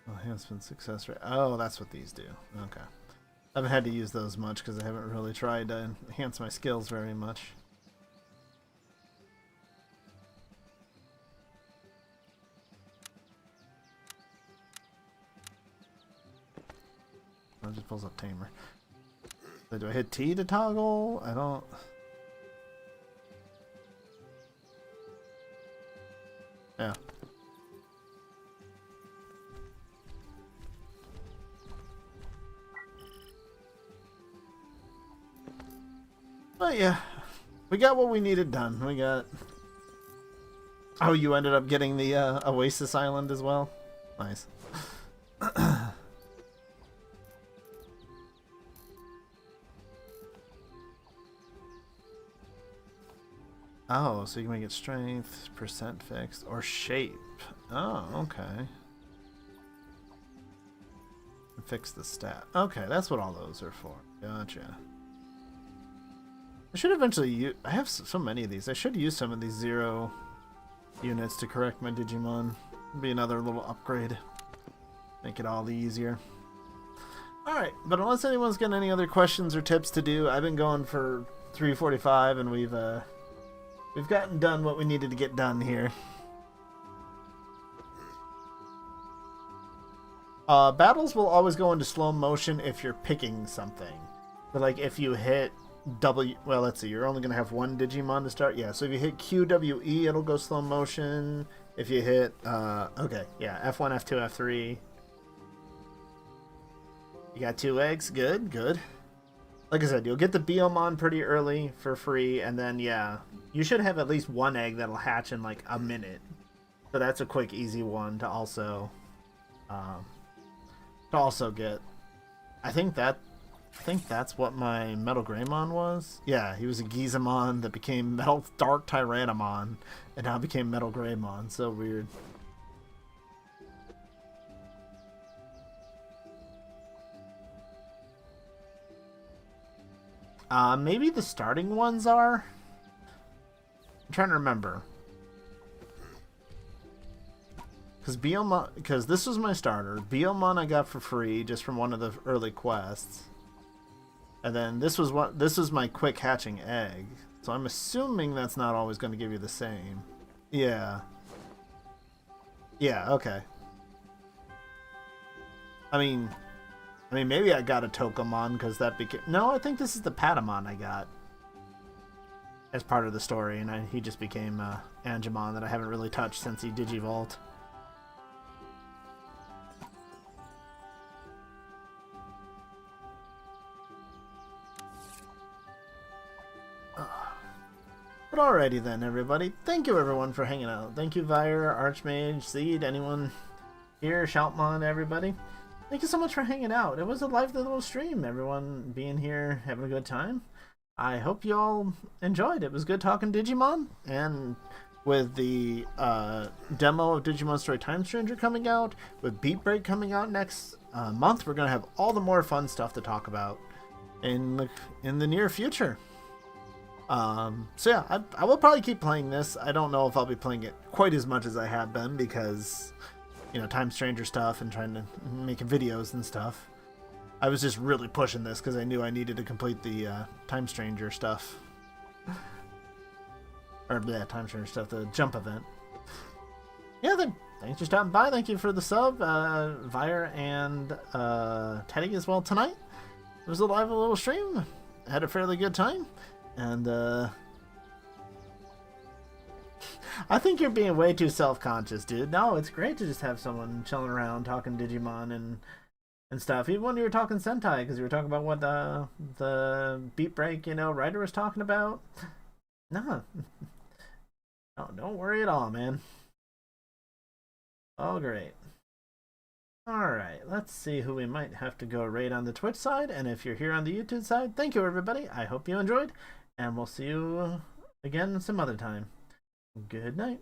Enhancement success rate. Oh, that's what these do. Okay. I haven't had to use those much because I haven't really tried to enhance my skills very much. Oh, it just pulls up Tamer. So do I hit T to toggle? I don't... Yeah. But yeah, we got what we needed done. We got... Oh, you ended up getting the Oasis Island as well? Nice. Oh, so you can make it strength, percent fixed, or shape. Oh, okay. Fix the stat. Okay, that's what all those are for. Gotcha. I should eventually use... I have so many of these. I should use some of these 0 units to correct my Digimon. Be another little upgrade. Make it all easier. Alright, but unless anyone's got any other questions or tips to do, I've been going for 3:45 and we've gotten done what we needed to get done here. Battles will always go into slow motion if you're picking something. But like if you hit W, well, let's see, you're only going to have one Digimon to start. Yeah, so if you hit QWE, it'll go slow motion. If you hit, okay, yeah, F1, F2, F3. You got 2 eggs. Good, good. Like I said, you'll get the Biyomon pretty early for free, and then, yeah, you should have at least 1 egg that'll hatch in, like, a minute. So that's a quick, easy one to also get. I think that's what my Metal Greymon was. Yeah, he was a Gizamon that became Metal Dark Tyrannomon, and now became Metal Greymon. So weird. Maybe the starting ones are? I'm trying to remember. Because this was my starter. Biyomon I got for free just from one of the early quests. And then this was my quick hatching egg. So I'm assuming that's not always going to give you the same. Yeah. Yeah, okay. I mean maybe I got a Tokomon because that became... No, I think this is the Patamon I got as part of the story, and he just became Angemon that I haven't really touched since he Digivolved. But alrighty then, everybody. Thank you, everyone, for hanging out. Thank you, Vire, Archmage, Seed, anyone here, Shoutmon, everybody. Thank you so much for hanging out. It was a lively little stream, everyone being here, having a good time. I hope you all enjoyed. It was good talking Digimon, and with the demo of Digimon Story Time Stranger coming out, with Beatbreak coming out next month, we're going to have all the more fun stuff to talk about in the near future. So yeah, I will probably keep playing this. I don't know if I'll be playing it quite as much as I have been because, you know, Time Stranger stuff and trying to make videos and stuff. I was just really pushing this because I knew I needed to complete the Time Stranger stuff. Or, yeah, Time Stranger stuff, the jump event. Yeah, then, thanks for stopping by. Thank you for the sub, Vire and Teddy as well tonight. It was a little stream. Had a fairly good time. And, I think you're being way too self-conscious, dude. No, it's great to just have someone chilling around talking Digimon and stuff. Even when you were talking Sentai, because you were talking about what the Beatbreak, you know, writer was talking about. No. Oh, don't worry at all, man. Oh, great. Alright, let's see who we might have to go raid on the Twitch side. And if you're here on the YouTube side, thank you, everybody. I hope you enjoyed. And we'll see you again some other time. Good night.